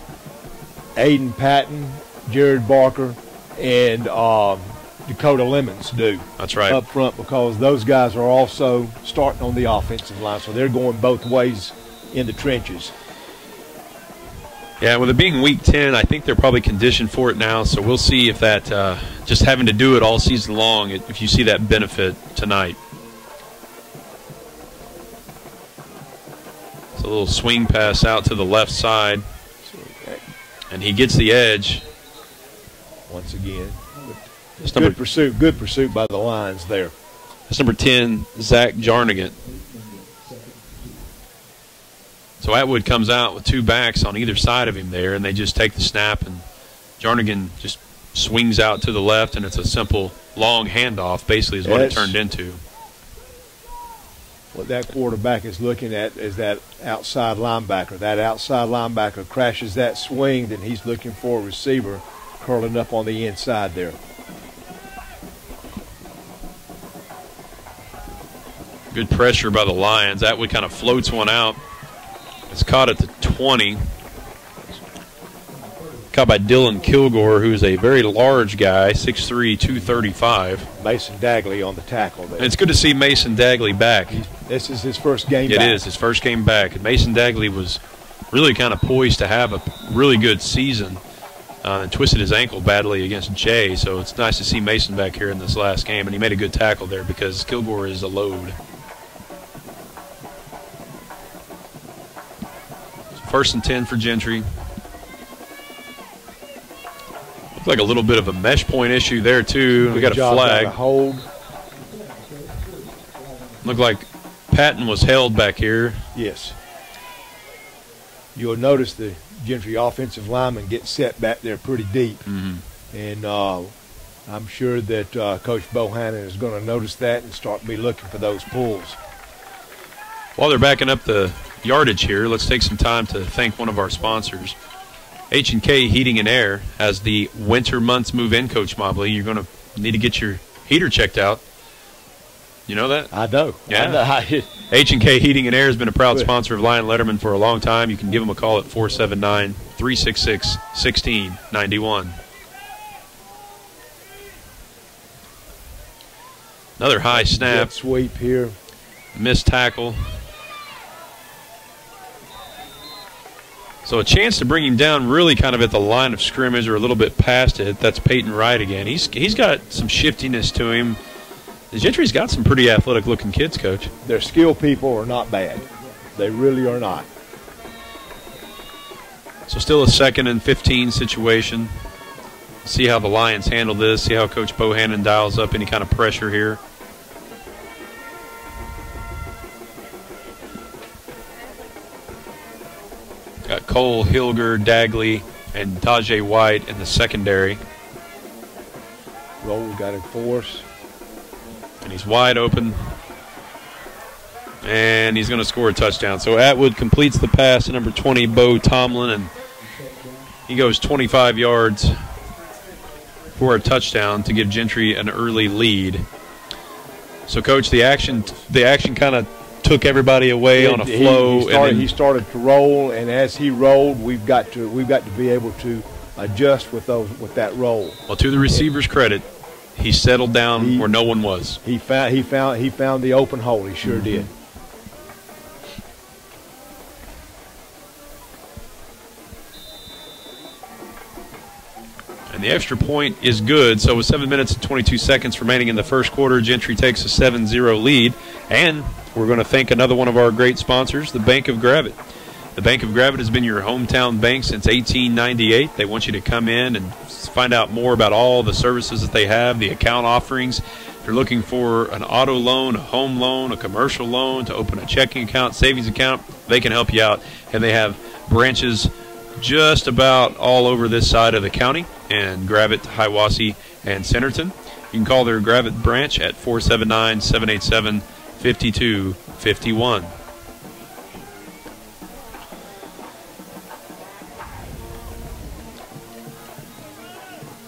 Aiden Patton, Jared Barker, and Dakota Lemons do. That's right. Up front, because those guys are also starting on the offensive line, so they're going both ways in the trenches. Yeah, with it being Week 10, I think they're probably conditioned for it now, so we'll see if that just having to do it all season long, if you see that benefit tonight. It's a little swing pass out to the left side, and he gets the edge. Once again, good pursuit by the Lions there. That's number 10, Zach Jarnigan. So Atwood comes out with 2 backs on either side of him there, and they just take the snap, and Jarnigan just swings out to the left, and it's a simple long handoff, basically, is what it turned into. What that quarterback is looking at is that outside linebacker. That outside linebacker crashes that swing, then he's looking for a receiver curling up on the inside there. Good pressure by the Lions. Atwood kind of floats one out. It's caught at the 20. Caught by Dylan Kilgore, who's a very large guy, 6'3", 235. Mason Dagley on the tackle there. And it's good to see Mason Dagley back. This is his first game back. It is his first game back. And Mason Dagley was really kind of poised to have a really good season. And twisted his ankle badly against Jay, so it's nice to see Mason back here in this last game. And he made a good tackle there because Kilgore is a load. First and 10 for Gentry. Looked like a little bit of a mesh point issue there, too. We got a flag. Hold. Looked like Patton was held back here. Yes. You'll notice the Gentry offensive lineman gets set back there pretty deep. And I'm sure that Coach Bohannon is going to notice that and start be looking for those pulls. While they're backing up the yardage here, let's take some time to thank one of our sponsors. H&K Heating and Air. As the winter months move in, Coach Mobley, you're going to need to get your heater checked out. You know that? I know. Yeah. H&K Heating and Air has been a proud sponsor of Lion Letterman for a long time. You can give them a call at 479-366-1691. Another high snap. Jet sweep here. Missed tackle. So a chance to bring him down really kind of at the line of scrimmage or a little bit past it. That's Peyton Wright again. He's got some shiftiness to him. The Gentry's got some pretty athletic-looking kids, Coach. Their skill people are not bad. They really are not. So still a 2nd and 15 situation. See how the Lions handle this. See how Coach Bohannon dials up any kind of pressure here. Got Cole, Hilger, Dagley, and Tajay White in the secondary. Roll got it force. And he's wide open. And he's going to score a touchdown. So Atwood completes the pass to number 20, Bo Tomlin, and he goes 25 yards for a touchdown to give Gentry an early lead. So, Coach, the action kind of took everybody away on a flow. He started to roll, and as he rolled, we've got to be able to adjust with that roll. Well, to the receiver's credit, he settled down where no one was. He found the open hole. He sure did. And the extra point is good. So with 7 minutes and 22 seconds remaining in the first quarter, Gentry takes a 7-0 lead. And we're going to thank another one of our great sponsors, the Bank of Gravette. The Bank of Gravette has been your hometown bank since 1898. They want you to come in and find out more about all the services that they have, the account offerings. If you're looking for an auto loan, a home loan, a commercial loan, to open a checking account, savings account, they can help you out. And they have branches just about all over this side of the county, and Gravette, Hiwassee, and Centerton. You can call their Gravette branch at 479-787-5251.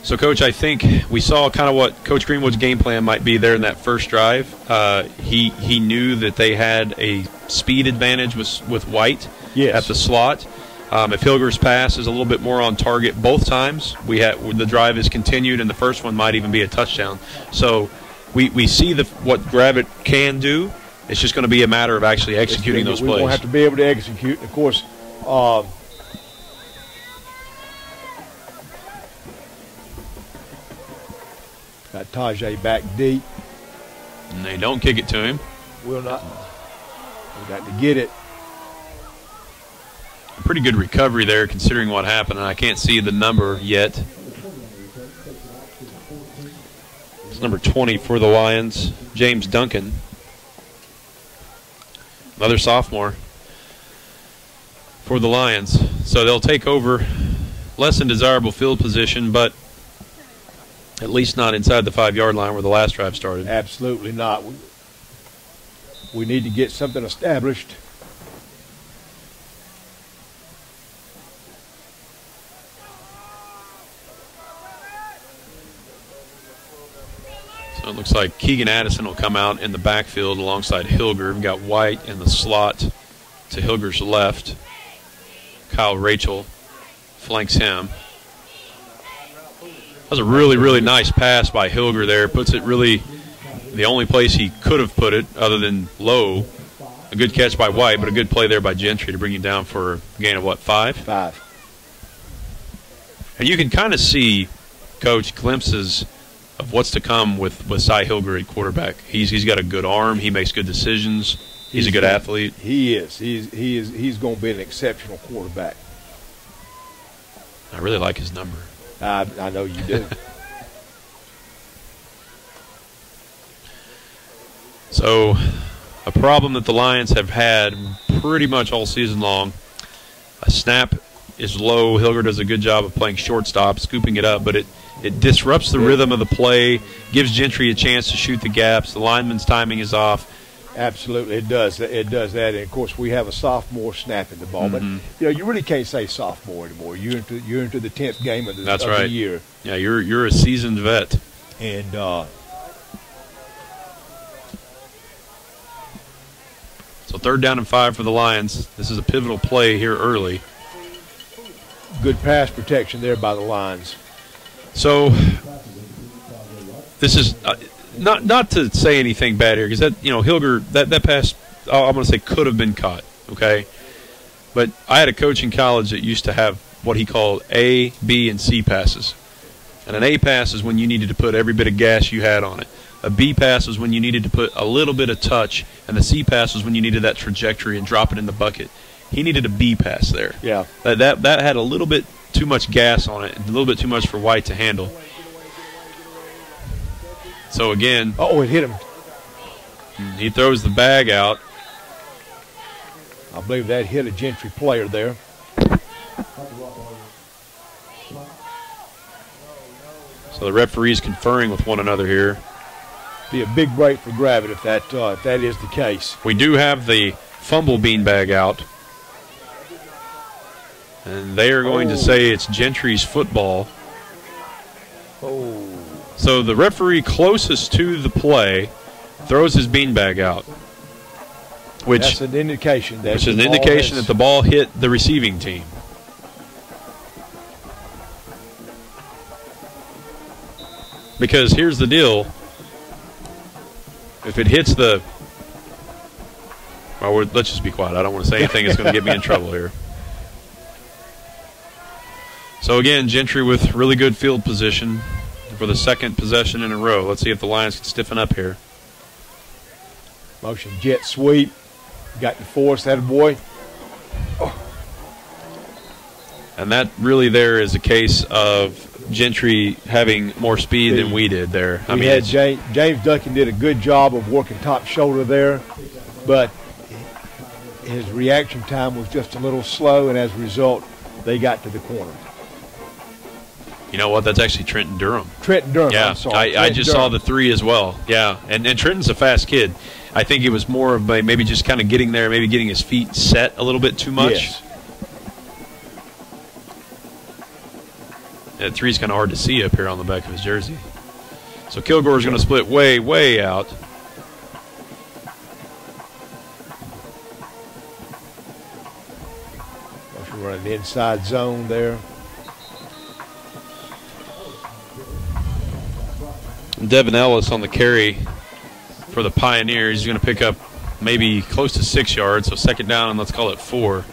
So, Coach, I think we saw kind of what Coach Greenwood's game plan might be there in that first drive. He knew that they had a speed advantage with White at the slot. If Hilger's pass is a little bit more on target both times, the drive is continued, and the first one might even be a touchdown. So we see what Gravette can do. It's just going to be a matter of actually executing those plays. We won't have to be able to execute. Of course, got Tajay back deep. And they don't kick it to him. Will not. We got to get it. Pretty good recovery there considering what happened, and I can't see the number yet. It's number 20 for the Lions, James Duncan. Another sophomore for the Lions. So they'll take over less than desirable field position, but at least not inside the 5-yard line where the last drive started. Absolutely not. We need to get something established. So it looks like Keegan Addison will come out in the backfield alongside Hilger. We've got White in the slot to Hilger's left. Kyle Rachel flanks him. That was a really, really nice pass by Hilger there. Puts it really the only place he could have put it other than low. A good catch by White, but a good play there by Gentry to bring you down for a gain of what, 5? 5. And you can kind of see, Coach, glimpses of what's to come with Cy Hilger at quarterback. He's got a good arm. He makes good decisions. He's a good athlete. He is. He's going to be an exceptional quarterback. I really like his number. I know you do. So, a problem that the Lions have had pretty much all season long. A snap is low. Hilger does a good job of playing shortstop, scooping it up, but it disrupts the rhythm of the play, gives Gentry a chance to shoot the gaps. The lineman's timing is off. Absolutely, it does. It does that. And of course, we have a sophomore snapping the ball, but you really can't say sophomore anymore. You're into the 10th game of the year. Yeah, you're a seasoned vet. And so 3rd down and 5 for the Lions. This is a pivotal play here early. Good pass protection there by the Lions. So this is not to say anything bad here, because Hilger, that pass, I'm going to say could have been caught, okay? But I had a coach in college that used to have what he called A, B, and C passes. And an A pass is when you needed to put every bit of gas you had on it. A B pass was when you needed to put a little bit of touch, and the C pass was when you needed that trajectory and drop it in the bucket. He needed a B pass there. Yeah. That had a little bit too much gas on it, a little bit too much for White to handle. So again, it hit him. He throws the bag out. I believe that hit a Gentry player there. So the referees conferring with one another here. Be a big break for Gravette if that is the case. We do have the fumble beanbag out. And they are going to say it's Gentry's football. So the referee closest to the play throws his beanbag out. That's an indication that the ball hit the receiving team. Because here's the deal. If it hits the... Well, let's just be quiet. I don't want to say anything that's going to get me in trouble here. So, again, Gentry with really good field position for the second possession in a row. Let's see if the Lions can stiffen up here. Motion jet sweep. Got the force, that boy. Oh. And that really there is a case of Gentry having more speed than we did there. I mean, James Duncan did a good job of working top shoulder there, but his reaction time was just a little slow, and as a result, they got to the corner. You know what? That's actually Trenton Durham. Trenton Durham, yeah, I'm sorry. I just saw the 3 as well. Yeah, and Trenton's a fast kid. I think it was more of maybe just kind of getting there, maybe getting his feet set a little bit too much. Yes. That 3's kind of hard to see up here on the back of his jersey. So Kilgore's going to split way, way out. Running the inside zone there. Devin Ellis on the carry for the Pioneers. He's going to pick up maybe close to 6 yards, so second down, and let's call it 4.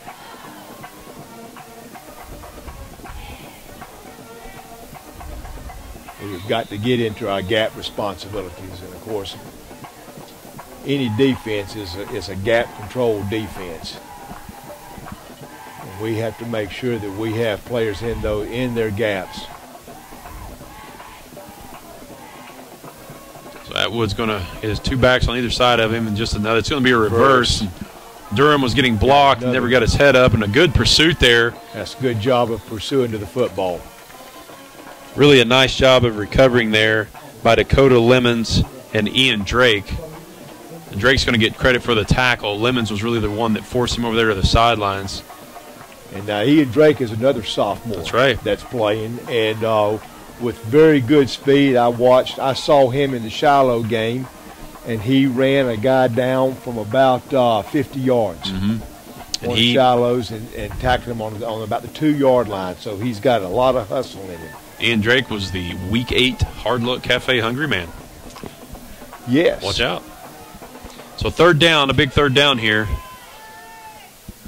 We've got to get into our gap responsibilities, and of course, any defense is a gap control defense. And we have to make sure that we have players in their gaps. So Atwood's going to his 2 backs on either side of him, and just another. It's going to be a reverse. Durham was getting blocked, and never got his head up, and a good pursuit there. That's a good job of pursuing to the football. Really a nice job of recovering there by Dakota Lemons and Ian Drake. And Drake's going to get credit for the tackle. Lemons was really the one that forced him over there to the sidelines. And Ian Drake is another sophomore. That's right. That's playing, and with very good speed. I saw him in the Shiloh game, and he ran a guy down from about 50 yards. Mm-hmm. On the Shilohs and tackled him on about the 2-yard line. So he's got a lot of hustle in him. Ian Drake was the Week 8 Hard Luck Cafe Hungry Man. Yes. Watch out. So third down, a big third down here.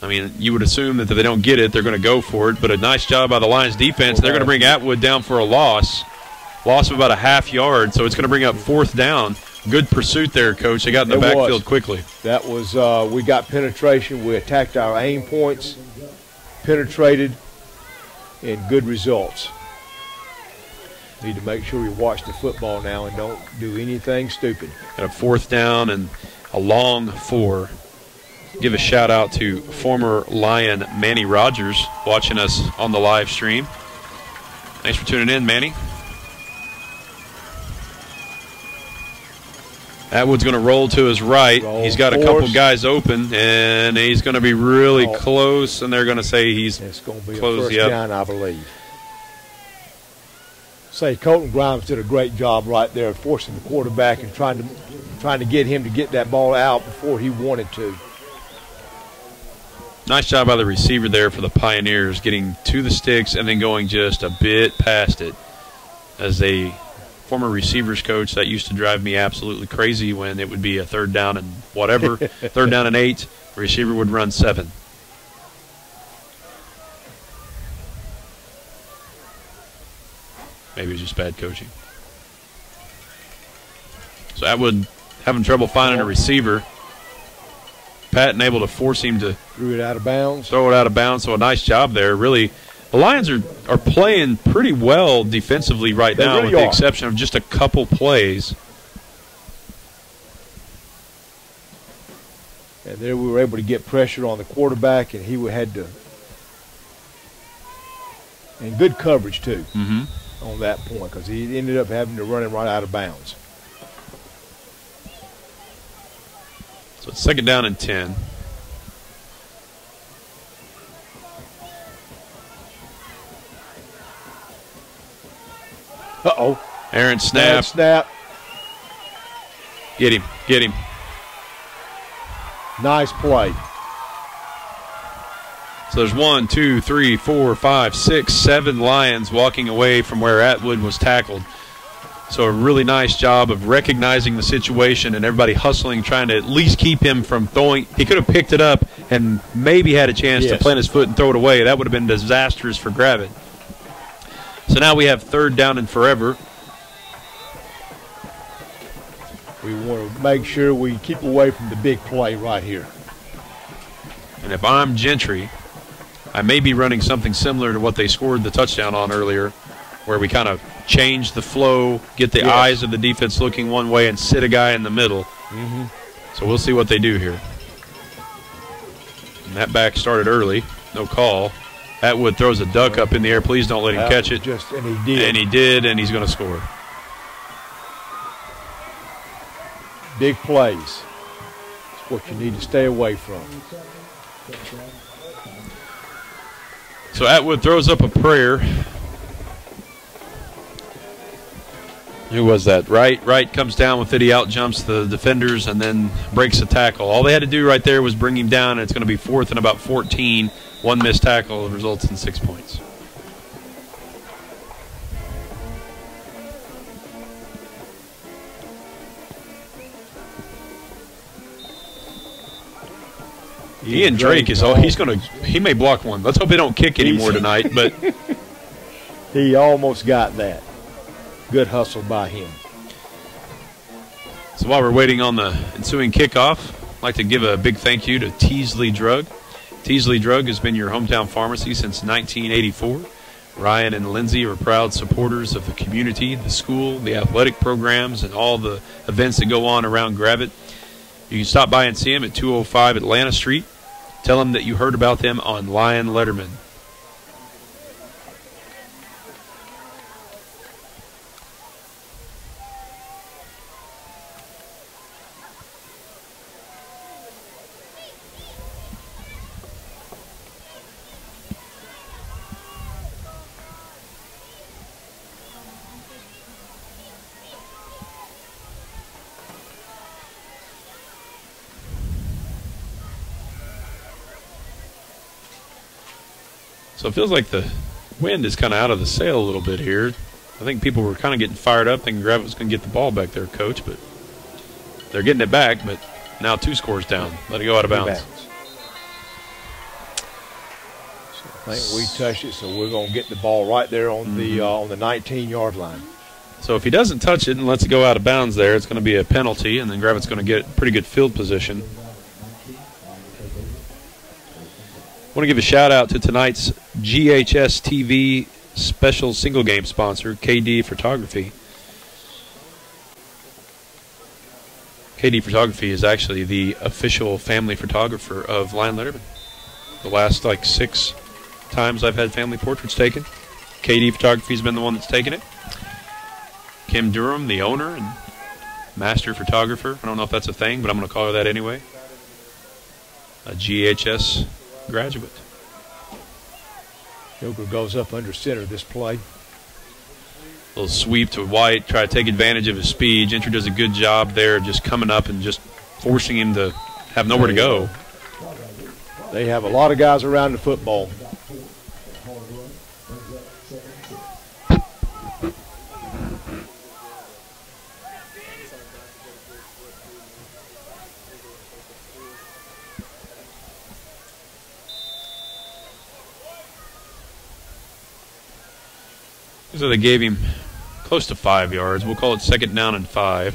I mean, you would assume that if they don't get it, they're going to go for it. But a nice job by the Lions defense. They're going to bring Atwood down for a loss. Loss of about a half yard, so it's going to bring up 4th down. Good pursuit there, Coach. They got in the backfield quickly. That was we got penetration. We attacked our aim points, penetrated, and good results. Need to make sure we watch the football now and don't do anything stupid. Got a 4th down and a long 4. Give a shout out to former Lion Manny Rogers watching us on the live stream. Thanks for tuning in, Manny. Atwood's going to roll to his right. He's got a couple guys open, and he's going to be really close, and they're going to say he's it's going to be close. A first down, I believe. Say Colton Grimes did a great job right there, forcing the quarterback and trying to get him to get that ball out before he wanted to. Nice job by the receiver there for the Pioneers, getting to the sticks and then going just a bit past it. As a former receivers coach, that used to drive me absolutely crazy when it would be a 3rd down and whatever, 3rd down and 8, the receiver would run 7. Maybe it was just bad coaching. So Atwood having trouble finding a receiver. Patton able to force him to throw it out of bounds. So a nice job there. Really, the Lions are playing pretty well defensively right now, really with the exception of just a couple plays. And there we were able to get pressure on the quarterback, and he had to, and good coverage too on that point, because he ended up having to run him right out of bounds. So it's 2nd down and 10. Uh-oh. Aaron snap. Snap. Get him. Nice play. So there's 1, 2, 3, 4, 5, 6, 7 Lions walking away from where Atwood was tackled. So a really nice job of recognizing the situation and everybody hustling, trying to at least keep him from throwing. He could have picked it up and maybe had a chance to plant his foot and throw it away. That would have been disastrous for Gravette. So now we have 3rd down and forever. We want to make sure we keep away from the big play right here. And if I'm Gentry, I may be running something similar to what they scored the touchdown on earlier, where we kind of change the flow, get the eyes of the defense looking one way, and sit a guy in the middle. So we'll see what they do here. And that back started early. No call. Atwood throws a duck up in the air. Please don't let him catch it. And he did. And he did, and he's going to score. Big plays. It's what you need to stay away from. So Atwood throws up a prayer. Who was that? Wright comes down with it. He out jumps the defenders and then breaks a tackle. All they had to do right there was bring him down, and it's going to be 4th and about 14. One missed tackle results in 6 points. Ian Drake is he may block one. Let's hope they don't kick anymore tonight, but he almost got that. Good hustle by him. So while we're waiting on the ensuing kickoff, I'd like to give a big thank you to Teasley Drug. Teasley Drug has been your hometown pharmacy since 1984. Ryan and Lindsay are proud supporters of the community, the school, the athletic programs, and all the events that go on around Gravette. You can stop by and see them at 205 Atlanta Street. Tell them that you heard about them on Lion Letterman. So it feels like the wind is kind of out of the sail a little bit here. I think people were kind of getting fired up thinking Gravette was going to get the ball back there, Coach, but they're getting it back, but now 2 scores down. Let it go out of bounds. So I think we touched it, so we're going to get the ball right there on the 19-yard line. So if he doesn't touch it and lets it go out of bounds there, it's going to be a penalty, and then Gravette's going to get pretty good field position. I want to give a shout-out to tonight's GHSTV special single-game sponsor, KD Photography. KD Photography is actually the official family photographer of Lion Letterman. The last, 6 times I've had family portraits taken, KD Photography has been the one that's taken it. Kim Durham, the owner and master photographer. I don't know if that's a thing, but I'm going to call her that anyway. A GHS graduate. Joker goes up under center this play. Little sweep to White, try to take advantage of his speed. Gentry does a good job there of just coming up and just forcing him to have nowhere to go. They have a lot of guys around the football. So they gave him close to 5 yards. We'll call it 2nd down and 5.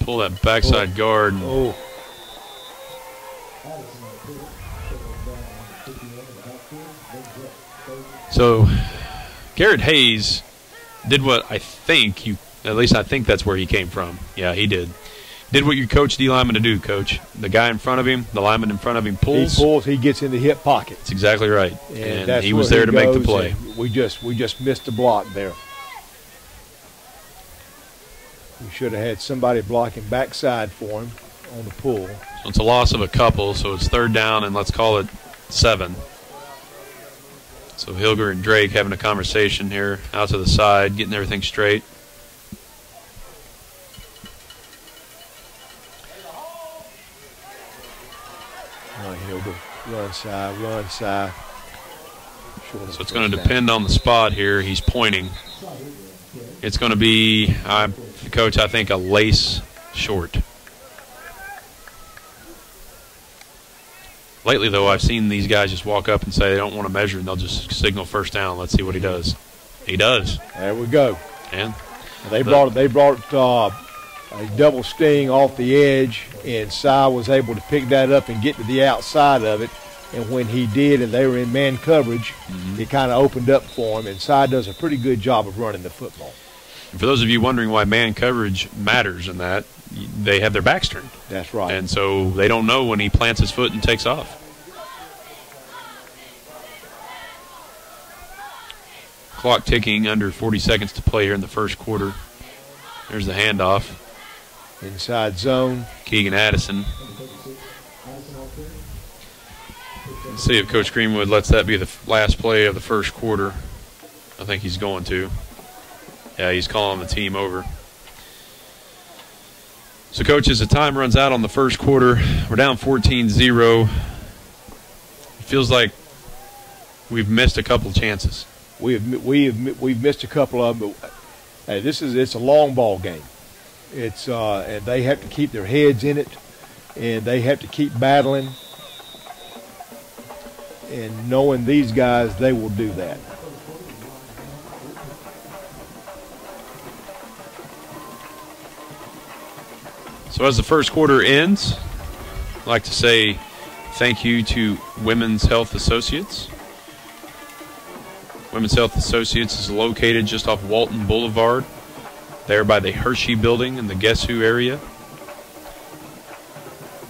Pull that backside guard. And so Garrett Hayes did what I think at least I think that's where he came from. Yeah, he did. Did what you coach D lineman to do, Coach. The guy in front of him, the lineman in front of him pulls. He pulls, he gets in the hip pocket. That's exactly right. And he was there to make the play. We just missed the block there. We should have had somebody blocking backside for him on the pull. So it's a loss of a couple, so it's 3rd down and let's call it 7. So Hilger and Drake having a conversation here out to the side, getting everything straight. Run side, run side. So it's going to depend on the spot here. He's pointing. It's going to be, Coach, I think a lace short. Lately, though, I've seen these guys just walk up and say they don't want to measure, and they'll just signal first down. Let's see what he does. He does. There we go. And they brought a double sting off the edge, and Cy was able to pick that up and get to the outside of it. And when he did, and they were in man coverage, it kind of opened up for him. And Cy does a pretty good job of running the football. And for those of you wondering why man coverage matters in that, they have their backs turned. That's right. And so they don't know when he plants his foot and takes off. Clock ticking, under 40 seconds to play here in the first quarter. There's the handoff. Inside zone. Keegan Addison. Let's see if Coach Greenwood lets that be the last play of the first quarter. I think he's going to. Yeah, he's calling the team over. So, Coach, as the time runs out on the first quarter, we're down 14-0. It feels like we've missed a couple chances. We've missed a couple of them, but hey, it's a long ball game. It's and they have to keep their heads in it, and they have to keep battling. And knowing these guys, they will do that. So as the first quarter ends, I'd like to say thank you to Women's Health Associates. Women's Health Associates is located just off Walton Boulevard, there by the Hershey Building in the Guess Who area.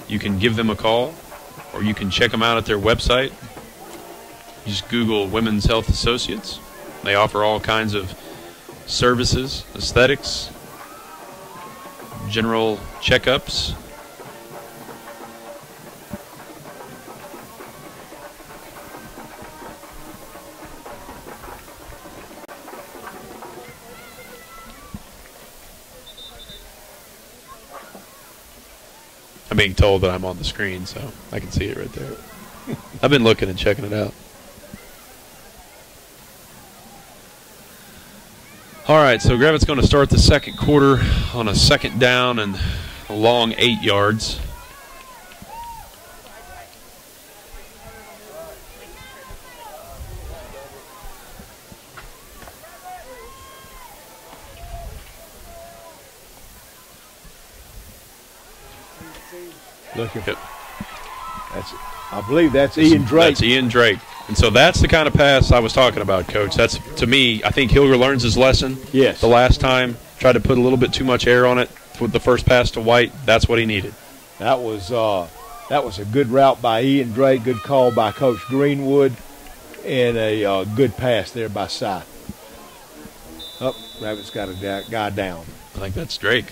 You can give them a call, or you can check them out at their website. Just Google Women's Health Associates. They offer all kinds of services, aesthetics, general checkups. I'm being told that I'm on the screen, so I can see it right there. I've been looking and checking it out. All right, so Gravette's going to start the second quarter on a second down and a long 8 yards. Looking for I believe that's Ian Drake. That's Ian Drake. And so that's the kind of pass I was talking about, Coach. That's, to me, I think Hilger learns his lesson. Yes. The last time, tried to put a little bit too much air on it with the first pass to White. That's what he needed. That was a good route by Ian Drake, good call by Coach Greenwood, and a good pass there by Cy. Oh, Rabbit's got a guy down. I think that's Drake.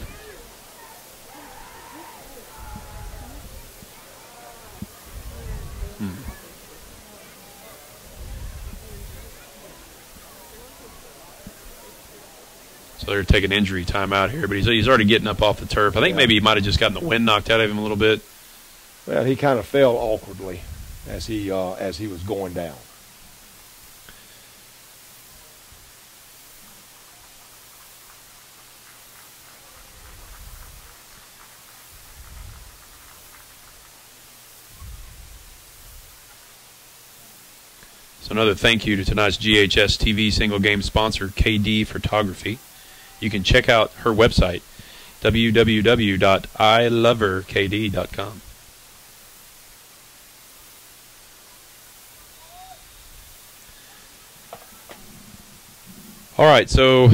So they're taking injury time out here, but he's already getting up off the turf. I think maybe he might have just gotten the wind knocked out of him a little bit. Well, he kind of fell awkwardly as he was going down. So another thank you to tonight's GHSTV single game sponsor, KD Photography. You can check out her website, www.iloverkd.com. All right, so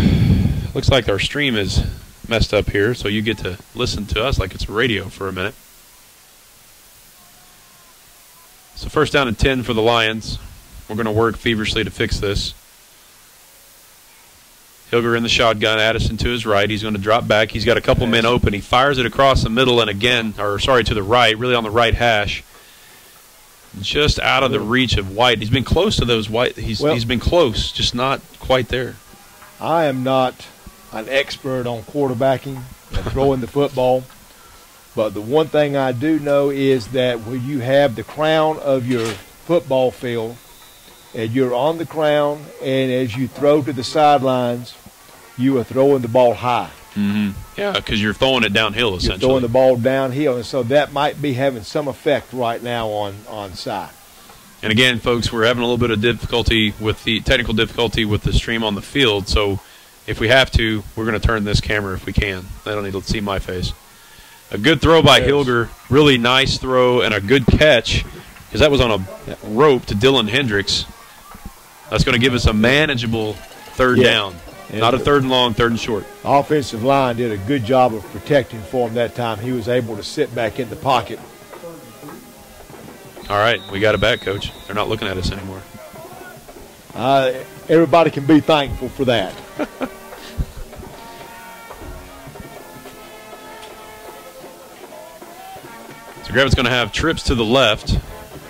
looks like our stream is messed up here, so you get to listen to us like it's a radio for a minute. So first down and 10 for the Lions. We're going to work feverishly to fix this. Hilger in the shotgun, Addison to his right. He's going to drop back. He's got a couple men open. He fires it across the middle and again, to the right, really on the right hash. Just out of the reach of White. He's been close to those White. He's been close, just not quite there. I am not an expert on quarterbacking and throwing the football, But the one thing I do know is that when you have the crown of your football field and you're on the crown, and as you throw to the sidelines, you are throwing the ball high. Mm-hmm. Yeah, because you're throwing it downhill, essentially. You're throwing the ball downhill, and so that might be having some effect right now on Si. And again, folks, we're having a little bit of difficulty with the technical difficulty with the stream on the field, so if we have to, we're going to turn this camera if we can. I don't need to see my face. A good throw by Hilger, really nice throw, and a good catch, because that was on a rope to Dylan Hendricks. That's going to give us a manageable third down. And not a third and long, third and short. Offensive line did a good job of protecting for him that time. He was able to sit back in the pocket. All right, we got it back, Coach. They're not looking at us anymore. Everybody can be thankful for that. So Gravette's going to have trips to the left.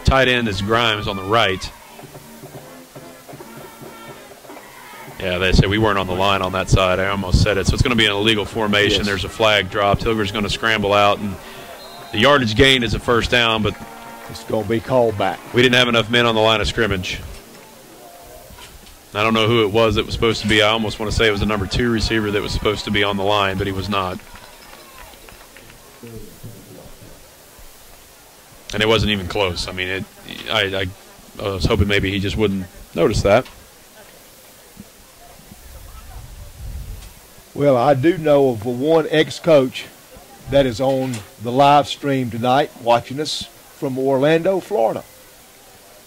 Tight end is Grimes on the right. Yeah, they said we weren't on the line on that side. I almost said it. So it's going to be an illegal formation. Yes. There's a flag dropped. Hilger's going to scramble out, and the yardage gain is a first down, but it's going to be called back. We didn't have enough men on the line of scrimmage. I don't know who it was that was supposed to be. I almost want to say it was the number 2 receiver that was supposed to be on the line, but he was not. And it wasn't even close. I mean, I was hoping maybe he just wouldn't notice that. Well, I do know of one ex-coach that is on the live stream tonight watching us from Orlando, Florida.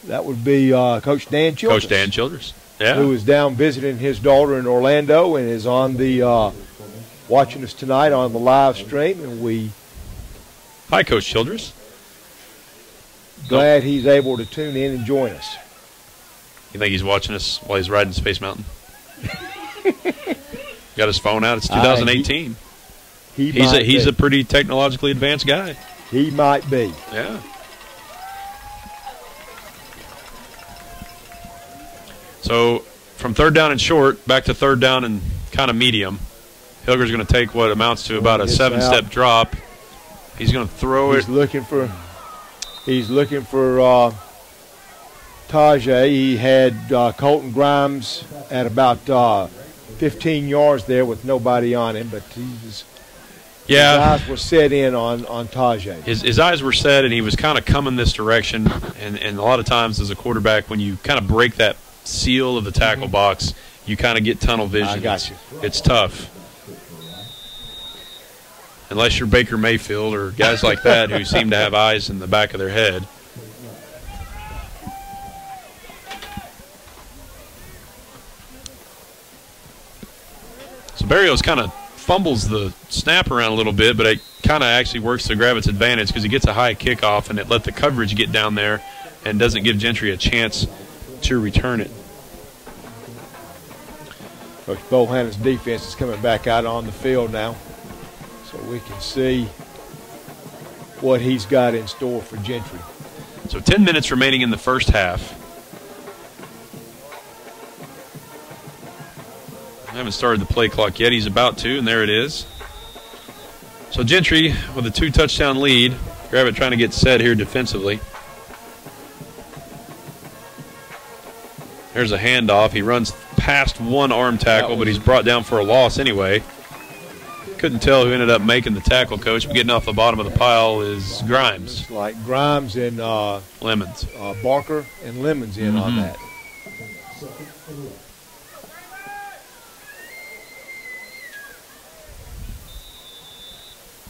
That would be Coach Dan Childress. Coach Dan Childress, yeah. Who is down visiting his daughter in Orlando and is on the watching us tonight on the live stream. And hi, Coach Childress. Glad he's able to tune in and join us. You think he's watching us while he's riding Space Mountain? Got his phone out. It's 2018. He's a pretty technologically advanced guy. He might be. Yeah. So from third down and short back to third down and kind of medium. Hilger's going to take what amounts to about a 7-step drop. He's going to throw it. He's looking for Tajay. He had Colton Grimes at about 15 yards there with nobody on him, but his eyes were set in on Tajay. His eyes were set, and he was kind of coming this direction. And a lot of times as a quarterback, when you kind of break that seal of the tackle box, you kind of get tunnel vision. I got you. It's tough. Unless you're Baker Mayfield or guys like that who seem to have eyes in the back of their head. So Barrios kind of fumbles the snap around a little bit, but it kind of actually works to Gravette's advantage because he gets a high kickoff and it let the coverage get down there and doesn't give Gentry a chance to return it. Coach Bohannon's defense is coming back out on the field now, so we can see what he's got in store for Gentry. So 10 minutes remaining in the first half. I haven't started the play clock yet. He's about to, and there it is. So Gentry with a 2-touchdown lead. Gravette trying to get set here defensively. There's a handoff. He runs past one arm tackle, but he's brought down for a loss anyway. Couldn't tell who ended up making the tackle, Coach, but getting off the bottom of the pile is Grimes. It's like Grimes and Lemons. Barker and Lemons in on that.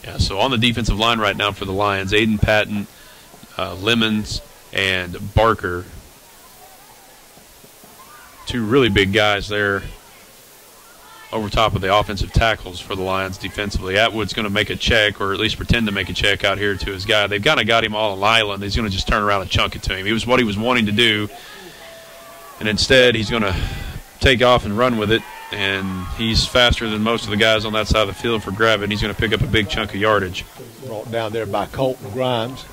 Yeah, so on the defensive line right now for the Lions, Aiden Patton, Lemons, and Barker. 2 really big guys there over top of the offensive tackles for the Lions defensively. Atwood's going to make a check, or at least pretend to make a check out here to his guy. They've kind of got him all on island. He's going to just turn around and chunk it to him. It was what he was wanting to do, and instead he's going to take off and run with it, and he's faster than most of the guys on that side of the field for Gravette, and he's going to pick up a big chunk of yardage. Brought down there by Colton Grimes.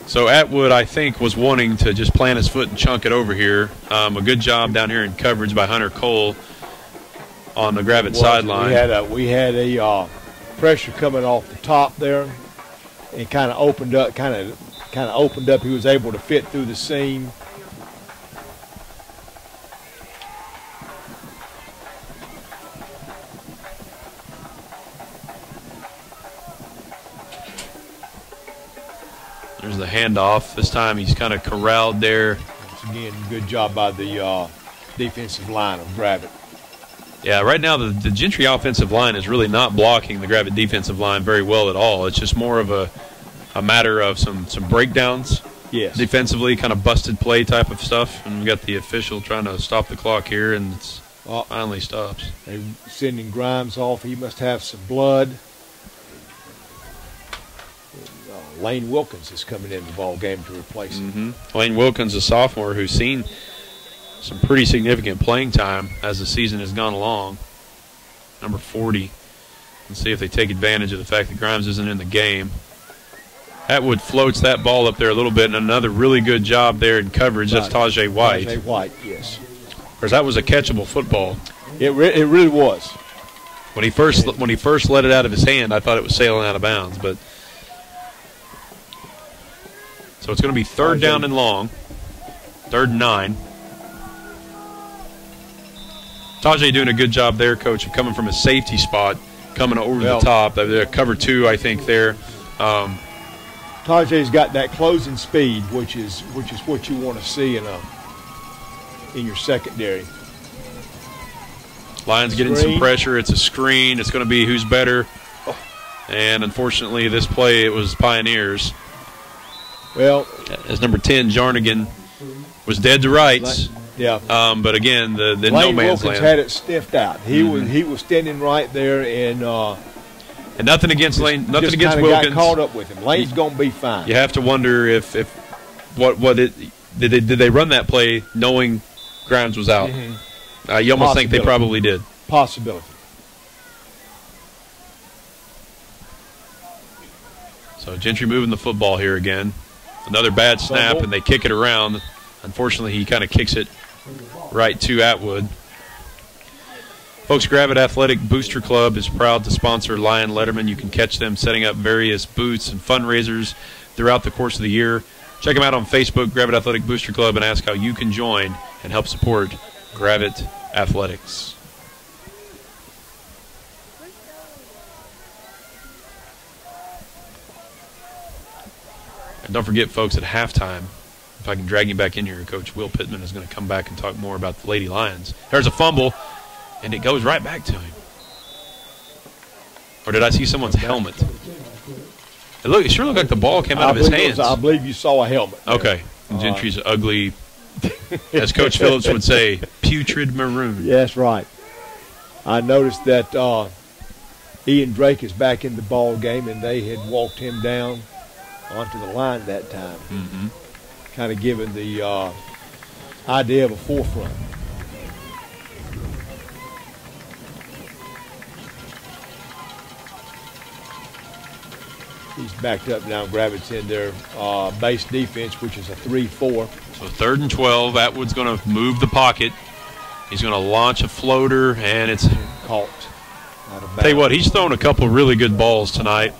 So Atwood, I think, was wanting to just plant his foot and chunk it over here. A good job down here in coverage by Hunter Cole. on the Gravette sideline. We had a pressure coming off the top there, and kind of opened up. He was able to fit through the seam. There's the handoff. This time he's kind of corralled there. Once again, good job by the defensive line of Gravette. Yeah, right now the Gentry offensive line is really not blocking the Gravette defensive line very well at all. It's just more of a matter of some breakdowns. Yes. Defensively, kind of busted play type of stuff. And we got the official trying to stop the clock here, and it finally stops. They're sending Grimes off. He must have some blood. Lane Wilkins is coming in the ball game to replace him. Lane Wilkins, a sophomore who's seen some pretty significant playing time as the season has gone along. Number 40. Let's see if they take advantage of the fact that Grimes isn't in the game. Atwood floats that ball up there a little bit, and another really good job there in coverage. That's Tajay White. Tajay White, yes. Of course, that was a catchable football. It really was. When he first let it out of his hand, I thought it was sailing out of bounds, but. So it's going to be third down and long, 3rd and 9. Tajay doing a good job there, Coach, of coming from a safety spot, coming over the top. They're cover 2, I think, there. Tajay's got that closing speed, which is what you want to see in your secondary. Lions getting some pressure. It's a screen. It's going to be who's better. And unfortunately, this play, it was Pioneers. Well, as number 10, Jarnigan was dead to rights. Yeah. But again, the Lane no man's Wilkins land. had it stiffed out. He was standing right there, and nothing against Lane. Nothing just against Wilkins. Wilkins. Got caught up with him. Lane's going to be fine. You have to wonder if did they run that play knowing Grimes was out? You almost think they probably did. Possibility. So Gentry moving the football here again. Another bad snap, and they kick it around. Unfortunately, he kind of kicks it right to Atwood. Folks, Gravette Athletic Booster Club is proud to sponsor Lion Letterman. You can catch them setting up various booths and fundraisers throughout the course of the year. Check them out on Facebook, Gravette Athletic Booster Club, and ask how you can join and help support Gravette Athletics. And don't forget, folks, at halftime, if I can drag you back in here, Coach Will Pittman is going to come back and talk more about the Lady Lions. There's a fumble, and it goes right back to him. Or did I see someone's helmet? It sure looked like the ball came out of his hands. I believe you saw a helmet. Okay. Gentry's ugly, as Coach Phillips would say, putrid maroon. Yeah, that's right. I noticed that Ian Drake is back in the ball game, and they had walked him down onto the line that time. Kind of giving the idea of a forefront. He's backed up now. Gravette's in their base defense, which is a 3-4. So 3rd and 12. Atwood's going to move the pocket. He's going to launch a floater, and it's caught. Tell you what, he's thrown a couple of really good balls tonight.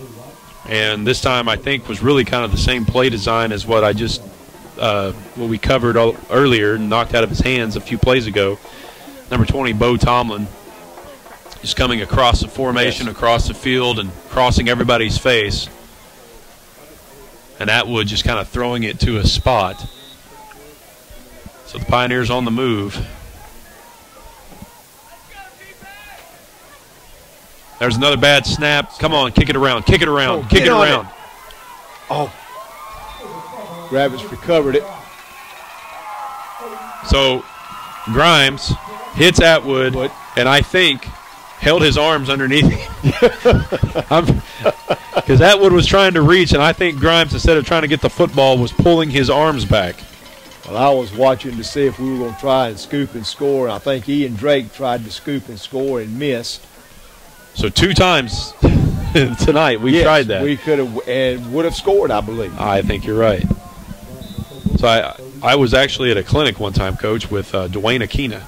And this time, I think, was really kind of the same play design as what I just what we covered earlier and knocked out of his hands a few plays ago. Number 20, Bo Tomlin, is coming across the formation, across the field, and crossing everybody's face. And Atwood just kind of throwing it to a spot. So the Pioneers on the move. There's another bad snap. Come on, kick it around, kick it around, kick it around. Oh. Gravette's recovered it. So Grimes hits Atwood, and I think held his arms underneath him. Because Atwood was trying to reach, and I think Grimes, instead of trying to get the football, was pulling his arms back. Well, I was watching to see if we were going to try and scoop and score. I think Ian Drake tried to scoop and score and missed. So 2 times tonight we tried that. We could have and would have scored, I believe. I think you're right. So I was actually at a clinic one time, Coach, with Dwayne Aquina,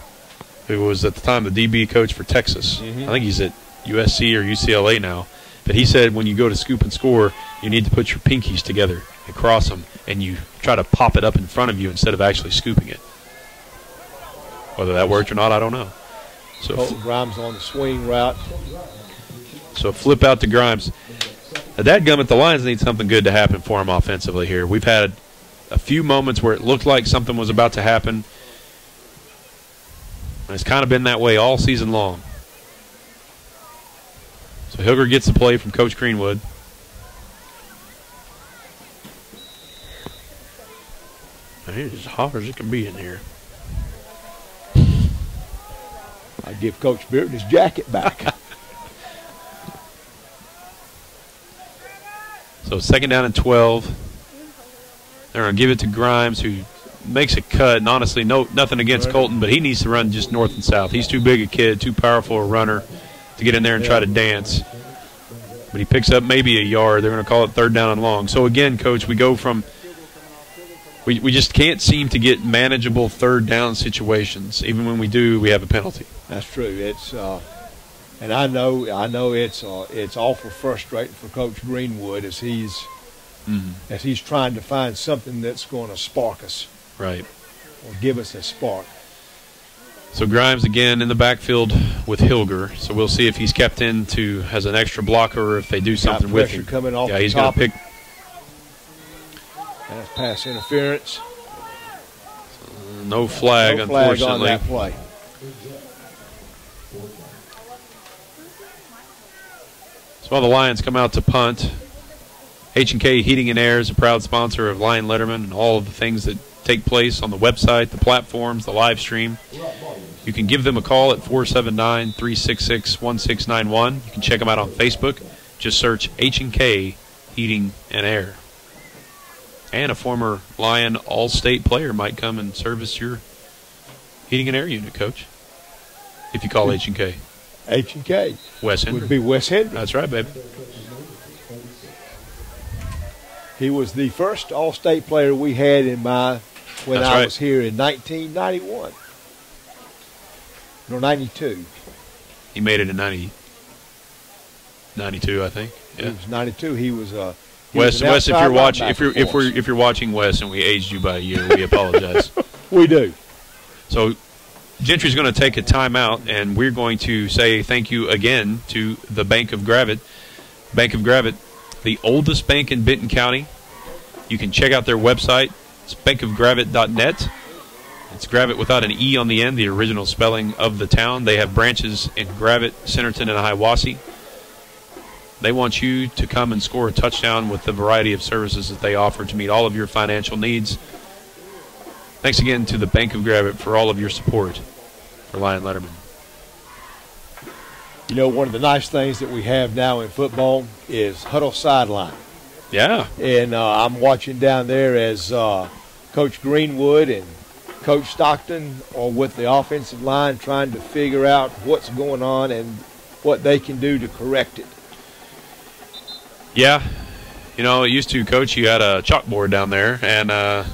who was at the time the DB coach for Texas. I think he's at USC or UCLA now. But he said when you go to scoop and score, you need to put your pinkies together and cross them, and you try to pop it up in front of you instead of actually scooping it. Whether that worked or not, I don't know. So Colton Grimes on the swing route. So flip out to Grimes. Dadgummit, the Lions need something good to happen for him offensively here. We've had a few moments where it looked like something was about to happen. And it's kind of been that way all season long. So Hilger gets the play from Coach Greenwood. It's as hot as it can be in here. I give Coach Bearden his jacket back. So 2nd down and 12. They're going to give it to Grimes, who makes a cut. And honestly, nothing against Colton, but he needs to run just north and south. He's too big a kid, too powerful a runner to get in there and try to dance. But he picks up maybe a yard. They're going to call it 3rd down and long. So again, Coach, we go from we just can't seem to get manageable 3rd down situations. Even when we do, we have a penalty. That's true. It's and I know it's awful frustrating for Coach Greenwood as he's trying to find something that's going to spark us. Right. Or give us a spark. So Grimes again in the backfield with Hilger. So we'll see if he's kept in as an extra blocker or if they do something with him. Coming off he's going to pick. That's pass interference. No flag, unfortunately. On that play. So while the Lions come out to punt, H&K Heating and Air is a proud sponsor of Lion Letterman and all of the things that take place on the website, the platforms, the live stream. You can give them a call at 479-366-1691. You can check them out on Facebook. Just search H&K Heating and Air. And a former Lion All-State player might come and service your heating and air unit, Coach, if you call H&K. H&K. Wes Hendry. Would be Wes Hendry. That's right, baby. He was the first All-State player we had when I was here in 1991. No, 92. He made it in 92, I think. Yeah. He was 92. He was Wes, if you're watching, if you're watching Wes and we aged you by a year, we apologize. We do. So Gentry's going to take a timeout, and we're going to say thank you again to the Bank of Gravette. Bank of Gravette, the oldest bank in Benton County. You can check out their website. It's bankofgravette.net. It's Gravette without an E on the end, the original spelling of the town. They have branches in Gravette, Centerton, and Hiawassee. They want you to come and score a touchdown with the variety of services that they offer to meet all of your financial needs. Thanks again to the Bank of Gravette for all of your support for Lion Letterman. You know, one of the nice things that we have now in football is huddle sideline. Yeah. And I'm watching down there as Coach Greenwood and Coach Stockton are with the offensive line trying to figure out what's going on and what they can do to correct it. Yeah. You know, it used to, Coach, you had a chalkboard down there, and I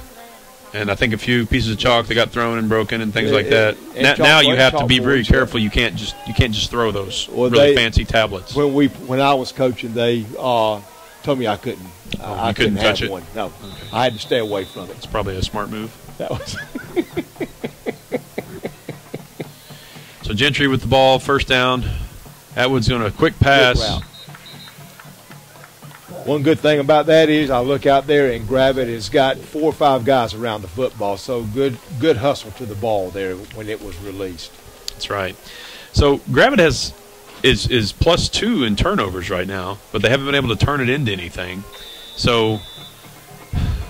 think a few pieces of chalk that got thrown and broken and things like that. Now you have to be very careful. You can't just throw those fancy tablets. When I was coaching, they told me I couldn't. I couldn't touch have it. One. No, okay. I had to stay away from it. It's probably a smart move. That was. So Gentry with the ball, 1st down. Atwood's going to quick pass. One good thing about that is I look out there and Gravette has got 4 or 5 guys around the football. So good hustle to the ball there when it was released. That's right. So Gravette is +2 in turnovers right now, but they haven't been able to turn it into anything. So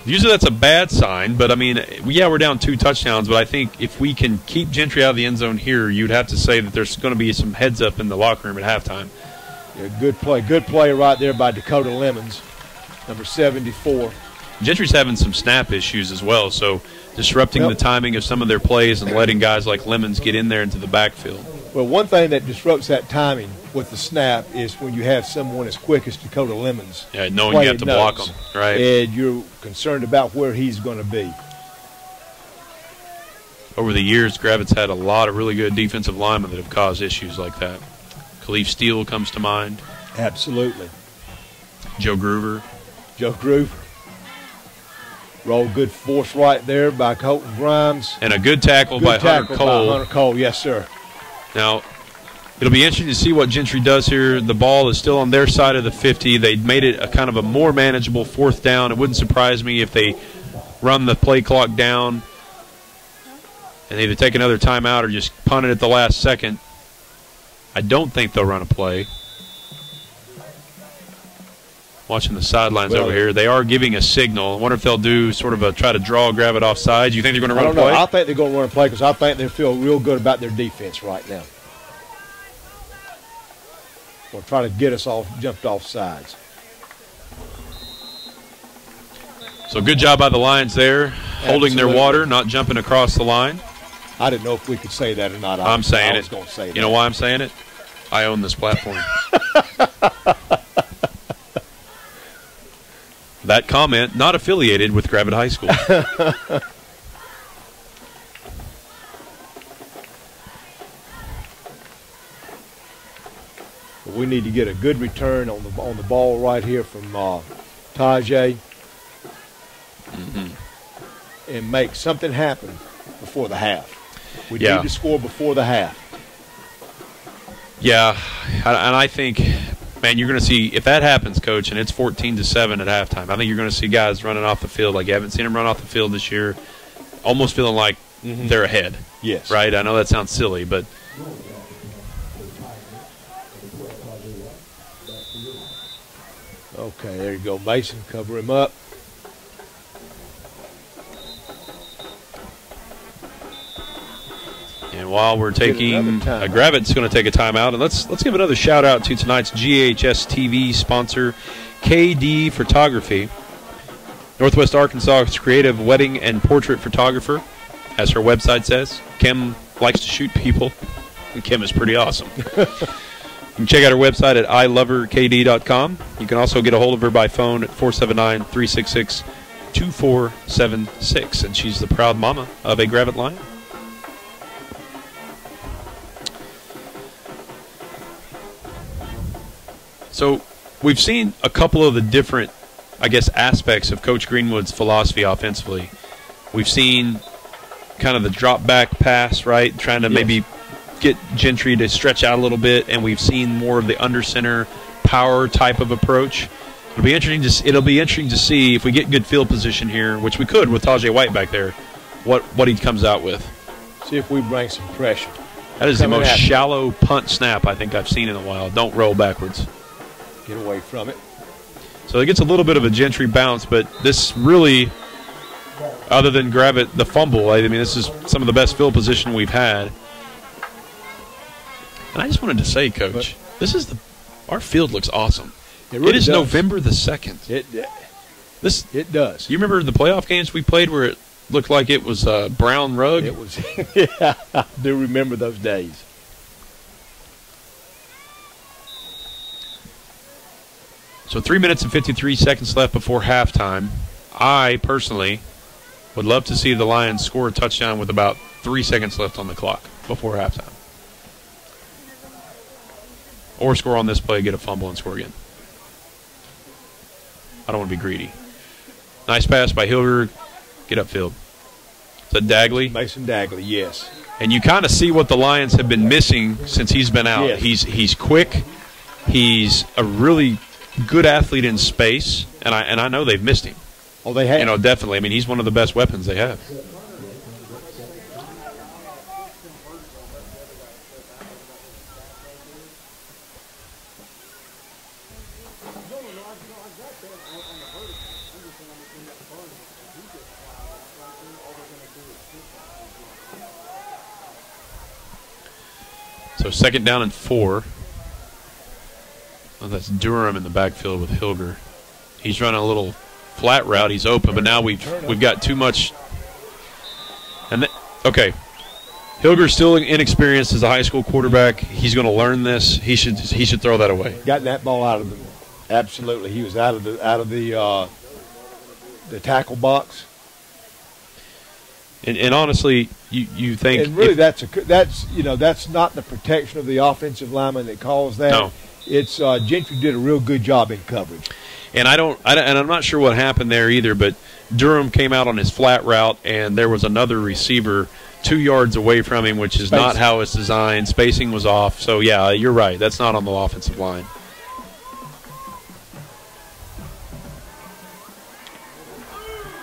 usually that's a bad sign, but I mean, yeah, we're down 2 touchdowns, but I think if we can keep Gentry out of the end zone here, you'd have to say that there's going to be some heads up in the locker room at halftime. Yeah, good play right there by Dakota Lemons, number 74. Gentry's having some snap issues as well, so disrupting the timing of some of their plays and letting guys like Lemons get in there into the backfield. Well, one thing that disrupts that timing with the snap is when you have someone as quick as Dakota Lemons. Yeah, knowing you have to block them, right? And you're concerned about where he's going to be. over the years, Gravette's had a lot of really good defensive linemen that have caused issues like that. Khalif Steele comes to mind. Absolutely. Joe Groover. Joe Groover. Roll good force right there by Colton Grimes. And a good tackle by Hunter Cole. Hunter Cole, yes, sir. Now, it'll be interesting to see what Gentry does here. The ball is still on their side of the 50. They made it a kind of a more manageable 4th down. It wouldn't surprise me if they run the play clock down and either take another timeout or just punt it at the last second. I don't think they'll run a play. Watching the sidelines over here, they are giving a signal. I wonder if they'll do sort of a try to draw Gravette offside. Do you think they're going to run a play? I think they're going to run a play because I think they feel real good about their defense right now. They'll try to get us off, jumped off sides. So good job by the Lions there, holding their water, not jumping across the line. I didn't know if we could say that or not. I'm saying I it. was going to say that. You know why I'm saying it? I own this platform. That comment not affiliated with Gravette High School. We need to get a good return on the ball right here from Tajay and make something happen before the half. We need to score before the half. Yeah, and I think, man, you're going to see, if that happens, Coach, and it's 14-7 at halftime, I think you're going to see guys running off the field like you haven't seen them run off the field this year, almost feeling like they're ahead. Yes. Right? I know that sounds silly, but okay, there you go, Mason. Cover him up. and while we're taking Gravette's going to take a timeout, and let's give another shout out to tonight's GHSTV sponsor, KD Photography, Northwest Arkansas's creative wedding and portrait photographer, as her website says. Kim likes to shoot people, and Kim is pretty awesome. You can check out her website at iloveherkd.com. You can also get a hold of her by phone at 479-366-2476, and she's the proud mama of a Gravette Lion. So we've seen a couple of the different, I guess, aspects of Coach Greenwood's philosophy offensively. We've seen kind of the drop back pass, right, trying to maybe get Gentry to stretch out a little bit, and we've seen more of the under center power type of approach. It'll be interesting to see if we get good field position here, which we could with Tajay White back there, what he comes out with. See if we bring some pressure. That is the most shallow punt snap I think I've seen in a while. Don't roll backwards. Get away from it. So it gets a little bit of a Gentry bounce, but this really, other than Gravette, the fumble, I mean, this is some of the best field position we've had. And I just wanted to say, Coach, our field looks awesome. It is November the 2nd. It does. You remember the playoff games we played where it looked like it was a brown rug? It was. Yeah, I do remember those days. So 3 minutes and 53 seconds left before halftime. I personally would love to see the Lions score a touchdown with about 3 seconds left on the clock before halftime. Or score on this play, get a fumble, and score again. I don't want to be greedy. Nice pass by Hilger. Get upfield. Is that Dagley? Mason Dagley, yes. And you kind of see what the Lions have been missing since he's been out. Yes. He's quick. He's a really good athlete in space, and I know they've missed him. Oh, they have. You know, definitely. I mean, he's one of the best weapons they have. So 2nd down and 4. Oh, that's Durham in the backfield with Hilger. He's running a little flat route. He's open, but now we've got too much. And okay, Hilger's still inexperienced as a high school quarterback. He's going to learn this. He should throw that away. Got that ball out of the. Absolutely, he was out of the tackle box. And honestly, you think, and really that's not the protection of the offensive lineman that caused that. No. It's Gentry did a real good job in coverage. And I'm not sure what happened there either, but Durham came out on his flat route, and there was another receiver 2 yards away from him, which is not how it's designed. Spacing was off. So, yeah, you're right. That's not on the offensive line.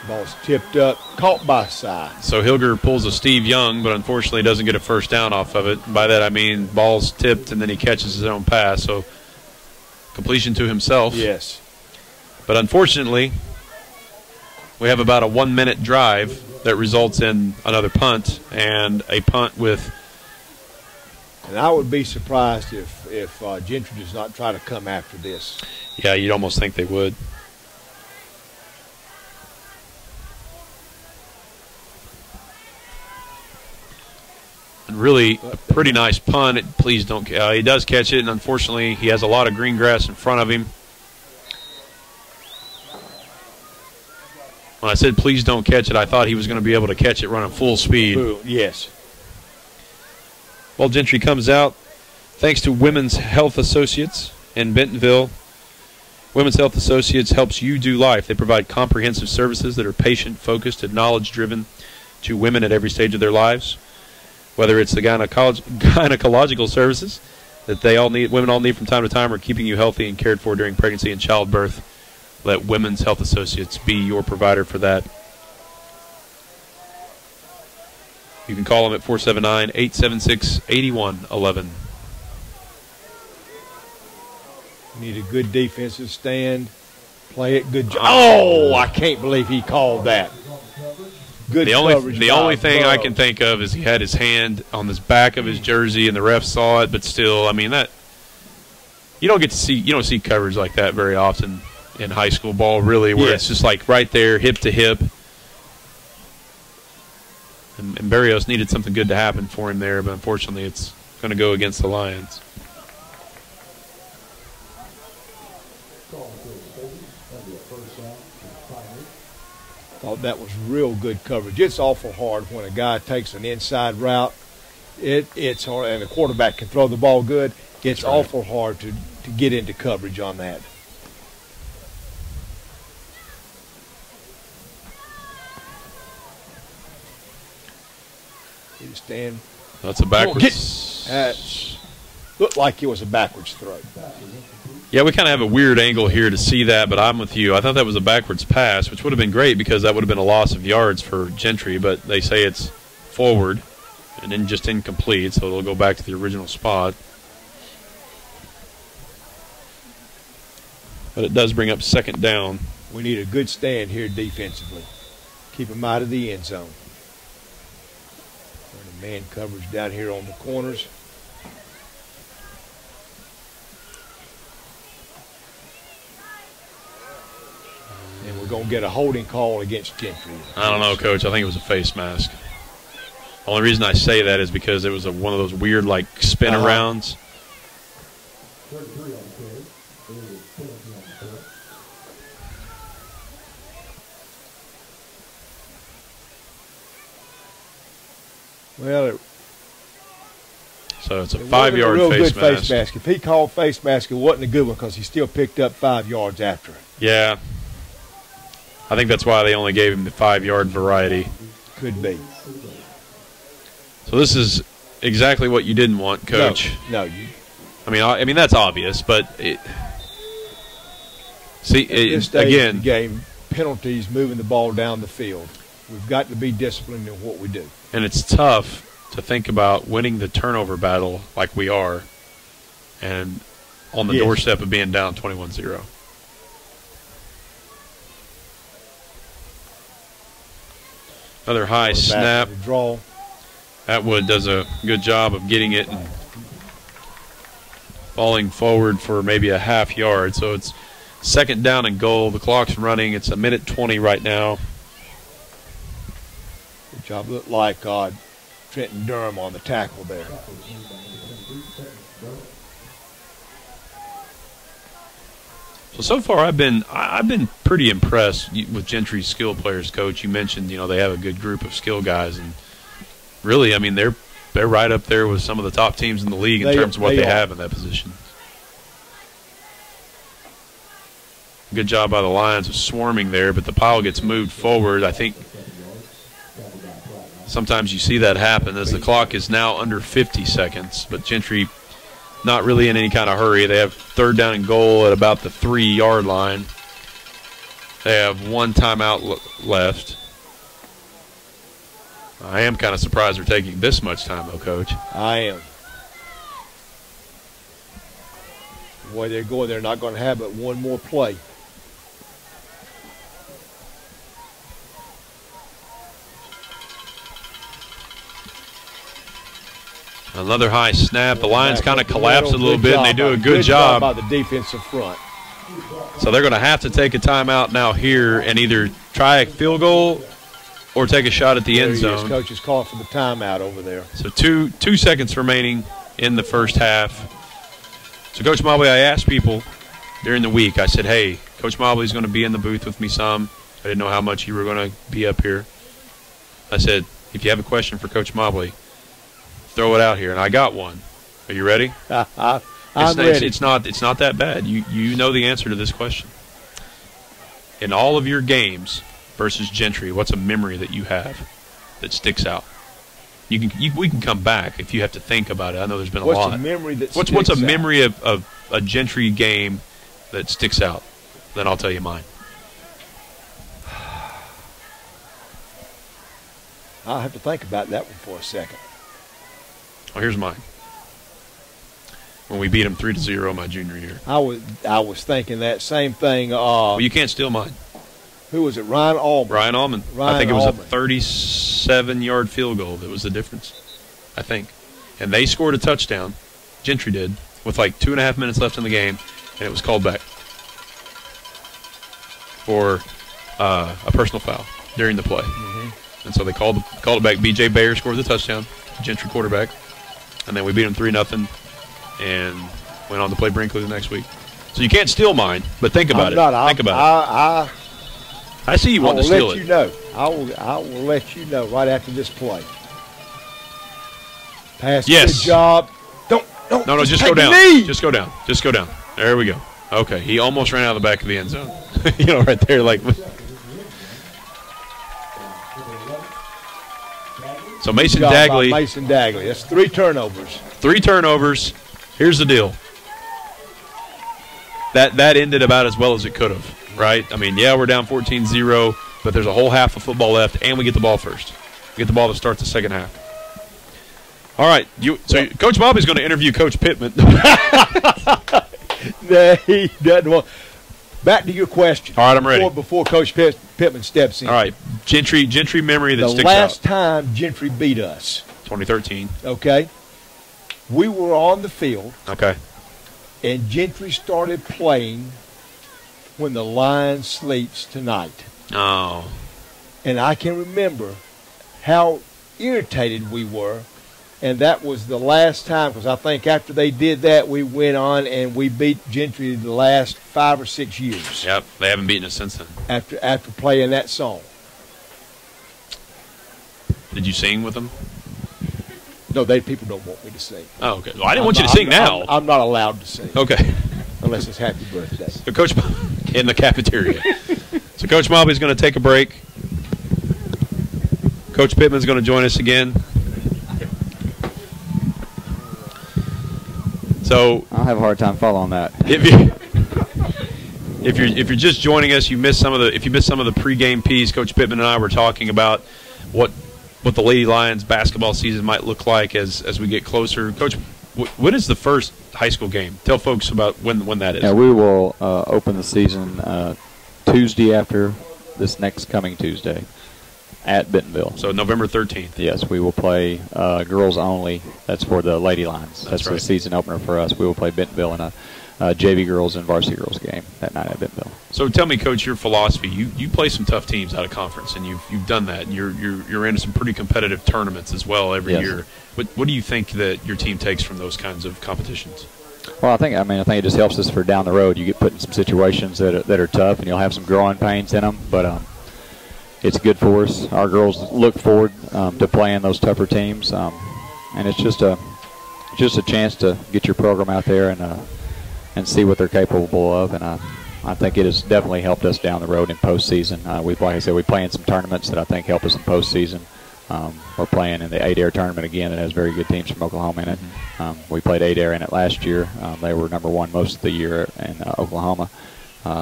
Ball's tipped up, caught by side. So Hilger pulls a Steve Young, but unfortunately doesn't get a first down off of it. By that I mean ball's tipped, and then he catches his own pass. So completion to himself. Yes. But unfortunately, we have about a 1-minute drive that results in another punt, and a punt with. And I would be surprised if Gentry does not try to come after this. Yeah, you'd almost think they would. And really, a pretty nice punt. Please don't. He does catch it, and unfortunately, he has a lot of green grass in front of him. When I said please don't catch it, I thought he was going to be able to catch it running full speed. Yes. Well, Gentry comes out thanks to Women's Health Associates in Bentonville. Women's Health Associates helps you do life. They provide comprehensive services that are patient-focused and knowledge-driven to women at every stage of their lives. Whether it's the gynecological services that women all need from time to time, or keeping you healthy and cared for during pregnancy and childbirth, let Women's Health Associates be your provider for that. You can call them at 479-876-8111. Need a good defensive stand. Play it good job. Oh, I can't believe he called that. Good coverage. The only thing I can think of is he had his hand on the back of his jersey, and the ref saw it. But still, I mean, that you don't see coverage like that very often in high school ball, really, where it's just like right there, hip to hip. And Barrios needed something good to happen for him there, but unfortunately, it's going to go against the Lions. Thought that was real good coverage. It's awful hard when a guy takes an inside route. It's hard, and the quarterback can throw the ball good. It's awful hard to get into coverage on that. You stand. That's a backwards. That looked like it was a backwards throw. Yeah, we kind of have a weird angle here to see that, but I'm with you. I thought that was a backwards pass, which would have been great because that would have been a loss of yards for Gentry, but they say it's forward and then just incomplete, so it'll go back to the original spot. But it does bring up second down. We need a good stand here defensively. Keep them out of the end zone. Man coverage down here on the corners. And we're going to get a holding call against Gentry. I don't know, Coach. I think it was a face mask. The only reason I say that is because it was one of those weird, like, spin-arounds. Well, so it's a 5-yard face mask. If he called face mask, it wasn't a good one because he still picked up 5 yards after it. Yeah. I think that's why they only gave him the 5-yard variety. Could be. So this is exactly what you didn't want, Coach. No. I mean that's obvious, but again, the game, penalties moving the ball down the field. We've got to be disciplined in what we do. And it's tough to think about winning the turnover battle like we are and on the doorstep of being down 21-0. Another high snap. Draw. Atwood does a good job of getting it and falling forward for maybe a half yard. So it's second down and goal. The clock's running. It's 1:20 right now. Good job. Looked like Trenton Durham on the tackle there. Well, so far I've been pretty impressed with Gentry's skill players, Coach. You mentioned, they have a good group of skill guys, and really, I mean, they're right up there with some of the top teams in the league in terms of what they have in that position. Good job by the Lions of swarming there, but the pile gets moved forward. I think sometimes you see that happen as the clock is now under 50 seconds, but Gentry not really in any kind of hurry. They have 3rd down and goal at about the 3-yard line. They have 1 timeout left. I am kind of surprised they're taking this much time, though, Coach. I am. The way they're going, they're not going to have but one more play. Another high snap. The Lions kind of collapse a little bit, and they do a good job by the defensive front. So they're going to have to take a timeout now here and either try a field goal or take a shot at the end zone. Coach is calling for the timeout over there. So two seconds remaining in the first half. So, Coach Mobley, I asked people during the week, I said, hey, Coach Mobley's going to be in the booth with me some. I didn't know how much you were going to be up here. I said, if you have a question for Coach Mobley, throw it out here, and I got one. Are you ready? I'm ready. It's not that bad. You know the answer to this question. In all of your games versus Gentry, what's a memory that you have that sticks out? We can come back if you have to think about it. I know there's been a lot. What's a memory that what's sticks a out? memory of a Gentry game that sticks out? Then I'll tell you mine. I'll have to think about that one for a second. Well, here's mine. When we beat them 3-0 my junior year. I was thinking that same thing. Well, you can't steal mine. Who was it? Ryan Allman. Ryan Allman. Ryan I think it was Allman. a 37-yard field goal that was the difference, I think. And they scored a touchdown, Gentry did, with like 2.5 minutes left in the game, and it was called back for a personal foul during the play. And so they called it back. B.J. Bayer scored the touchdown, Gentry quarterback, and then we beat them 3-0 and went on to play Brinkley the next week. So you can't steal mine, but think about it. Think about it. I see you want to steal it. I will let you know right after this play. Pass. Yes. Good job. Don't. No, just go down. Knee. Just go down. Just go down. There we go. Okay, he almost ran out of the back of the end zone. Right there, like. So Mason Dagley. Mason Dagley. That's 3 turnovers. 3 turnovers. Here's the deal. That ended about as well as it could have, right? I mean, yeah, we're down 14-0, but there's a whole half of football left, and we get the ball first. We get the ball to start the second half. All right. So Coach Bobby's going to interview Coach Pittman. He doesn't want. Back to your question. All right, I'm ready. Before Coach Pittman steps in. All right. Gentry memory that sticks out. The last time Gentry beat us. 2013. Okay. We were on the field. Okay. And Gentry started playing when the line sleeps tonight. Oh. And I can remember how irritated we were. And that was the last time, because I think after they did that, we went on and we beat Gentry the last 5 or 6 years. Yep, they haven't beaten us since then. After playing that song. Did you sing with them? No, people don't want me to sing. Oh, okay. Well, I didn't want you to sing now. I'm not allowed to sing. Okay. Unless it's happy birthday. So Coach in the cafeteria. So Coach Mobley's going to take a break. Coach Pittman's going to join us again. So I'll have a hard time following that. If you're just joining us, you missed some of the pregame piece. Coach Pittman and I were talking about what the Lady Lions basketball season might look like as we get closer. Coach, when is the first high school game? Tell folks about when that is. Yeah, we will open the season Tuesday after this next coming Tuesday at Bentonville. So November 13th. Yes, we will play girls only. That's for the Lady Lions. That's right. The season opener for us. We will play Bentonville in a JV girls and varsity girls game that night at Bentonville. So tell me, Coach, your philosophy. You play some tough teams out of conference, and you've done that. And you're into some pretty competitive tournaments as well every Yes. year. What do you think that your team takes from those kinds of competitions? Well, I think it just helps us for down the road. You get put in some situations that are tough, and you'll have some growing pains in them. But it's good for us. Our girls look forward to playing those tougher teams, and it's just a chance to get your program out there and see what they're capable of. And I think it has definitely helped us down the road in postseason. Like I said, we play in some tournaments that I think help us in postseason. We're playing in the Adair tournament again that has very good teams from Oklahoma in it. We played Adair in it last year. They were #1 most of the year in Oklahoma.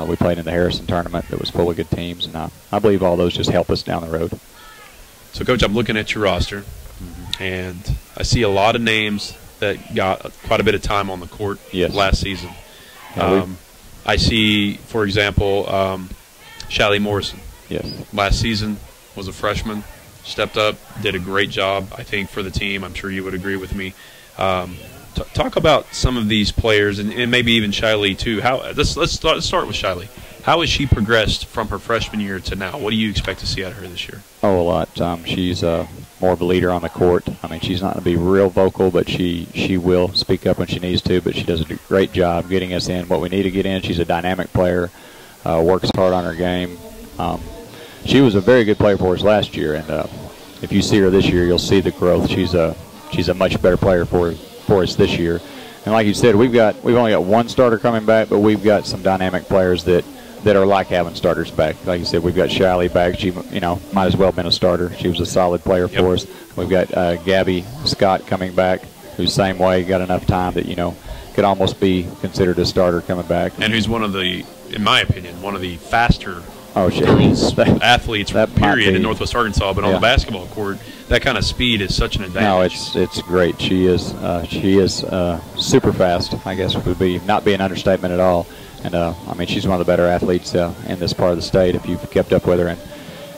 We played in the Harrison tournament that was full of good teams, and I believe all those just help us down the road. So, Coach, I'm looking at your roster, and I see a lot of names that got quite a bit of time on the court last season. I see, for example, Shallie Morrison. Yes. Last season was a freshman, stepped up, did a great job, I think, for the team. I'm sure you would agree with me. Talk about some of these players, and maybe even Shallie too. Let's start with Shallie. How has she progressed from her freshman year to now? What do you expect to see out of her this year? Oh, a lot. She's more of a leader on the court. I mean, she's not going to be real vocal, but she will speak up when she needs to. But she does a great job getting us in what we need to get in. She's a dynamic player, works hard on her game. She was a very good player for us last year, and if you see her this year, you'll see the growth. She's a much better player for us this year. And like you said, we've only got one starter coming back, but we've got some dynamic players that are like having starters back. Like you said, we've got Shallie back. She might as well have been a starter. She was a solid player for us. We've got Gabby Scott coming back, who's the same way, got enough time that could almost be considered a starter coming back. And who's one of the, in my opinion, one of the faster girls athletes period in Northwest Arkansas. But on the basketball court, that kind of speed is such an advantage. No, it's great. She is super fast, I guess would not be an understatement at all. And she's one of the better athletes in this part of the state. If you've kept up with her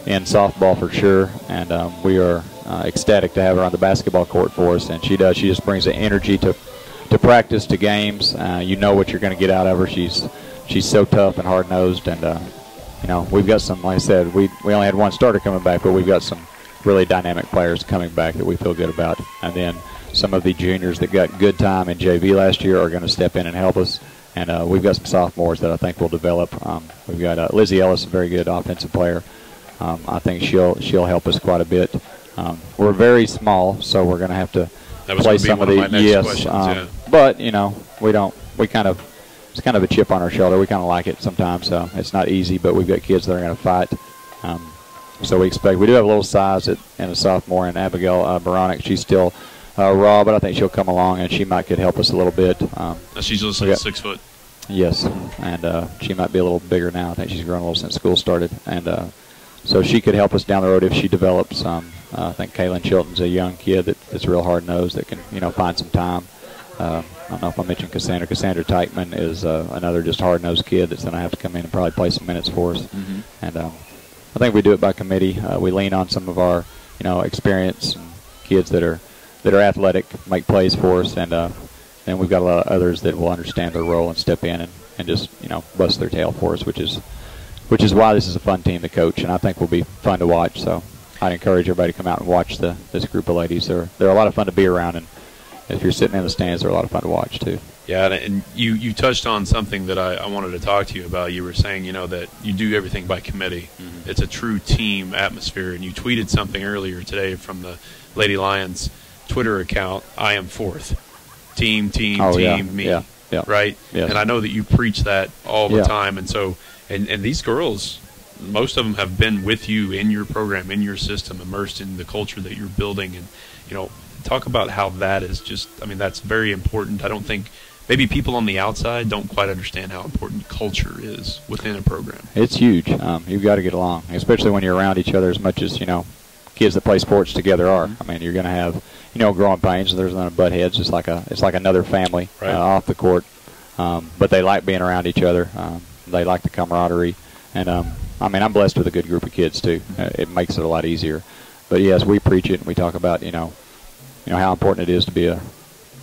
in softball, for sure. And we are ecstatic to have her on the basketball court for us. And she just brings the energy to practice, to games. You know what you're going to get out of her. She's so tough and hard nosed. And we've got some. Like I said, we only had one starter coming back, but we've got some really dynamic players coming back that we feel good about. And then some of the juniors that got good time in JV last year are going to step in and help us. And we've got some sophomores that I think will develop. We've got Lizzie Ellis, a very good offensive player. I think she'll help us quite a bit. We're very small, so we're going to have to play some of the But it's kind of a chip on our shoulder. We kind of like it sometimes. It's not easy, but we've got kids that are going to fight. So we do have a little size in a sophomore, and Abigail Baronic. She's still raw, but I think she'll come along and she could help us a little bit. She's also 6 foot. Yes, and she might be a little bigger now. I think she's grown a little since school started, and so she could help us down the road if she develops. I think Kaylin Chilton's a young kid that's real hard-nosed that can find some time. I don't know if I mentioned Cassandra. Cassandra Teichman is another just hard-nosed kid that's going to have to come in and probably play some minutes for us. And I think we do it by committee. We lean on some of our experience and kids that are athletic, make plays for us, and then we've got a lot of others that will understand their role and step in and just bust their tail for us, which is why this is a fun team to coach, and I think will be fun to watch. So I'd encourage everybody to come out and watch this group of ladies. They're a lot of fun to be around, and if you're sitting in the stands, they're a lot of fun to watch too. Yeah, and you touched on something that I wanted to talk to you about. You were saying that you do everything by committee. It's a true team atmosphere, and you tweeted something earlier today from the Lady Lions Twitter account. I am fourth. Team, me. Yeah. Right? Yes. And I know that you preach that all the time. And so, and these girls, most of them have been with you in your program, in your system, immersed in the culture that you're building. And, talk about how that is that's very important. I don't think maybe people on the outside don't quite understand how important culture is within a program. It's huge. You've got to get along, especially when you're around each other as much as, kids that play sports together are. You're going to have, growing pains. There's going to butt heads. It's like another family off the court. But they like being around each other. They like the camaraderie. And, I'm blessed with a good group of kids, too. It makes it a lot easier. But, yes, we preach it, and we talk about, how important it is to be a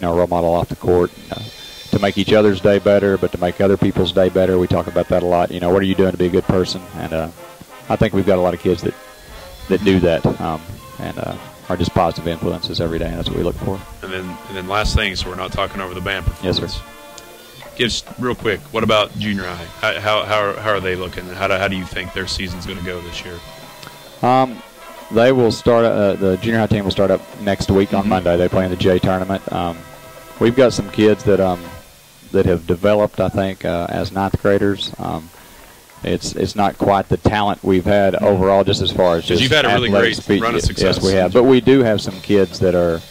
role model off the court, to make each other's day better, but to make other people's day better. We talk about that a lot. What are you doing to be a good person? And I think we've got a lot of kids that do that and are just positive influences every day, and that's what we look for. And then last thing, so we're not talking over the band performance. Yes, sir. Just real quick, what about junior high? How are they looking? How do you think their season's going to go this year? They will start. The junior high team will start up next week on Monday. They play in the J tournament. We've got some kids that have developed, I think, as ninth graders. It's not quite the talent we've had overall, just as far as just you've had a really great run of success. Yes, we have. But we do have some kids that are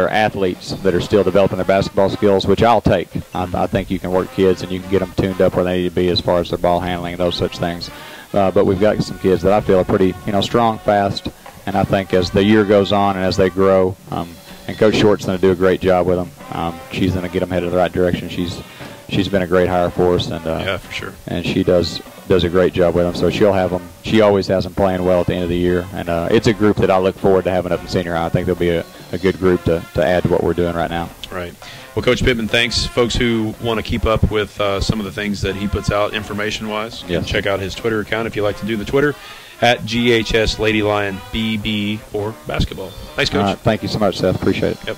athletes that are still developing their basketball skills, which I'll take. I think you can work kids and you can get them tuned up where they need to be as far as their ball handling and those such things. But we've got some kids that I feel are pretty, strong, fast, and I think as the year goes on and as they grow, and Coach Short's going to do a great job with them. She's going to get them headed in the right direction. She's been a great hire for us, and yeah, for sure. And she does a great job with them. So she'll have them. She always has them playing well at the end of the year, and it's a group that I look forward to having up in senior high. I think they'll be a good group to add to what we're doing right now. Right. Well, Coach Pittman, thanks. Folks who want to keep up with some of the things that he puts out information-wise, yes, check out his Twitter account if you like to do the Twitter, at GHS Lady Lion BB for basketball. Thanks, Coach. Thank you so much, Seth. Appreciate it. Yep.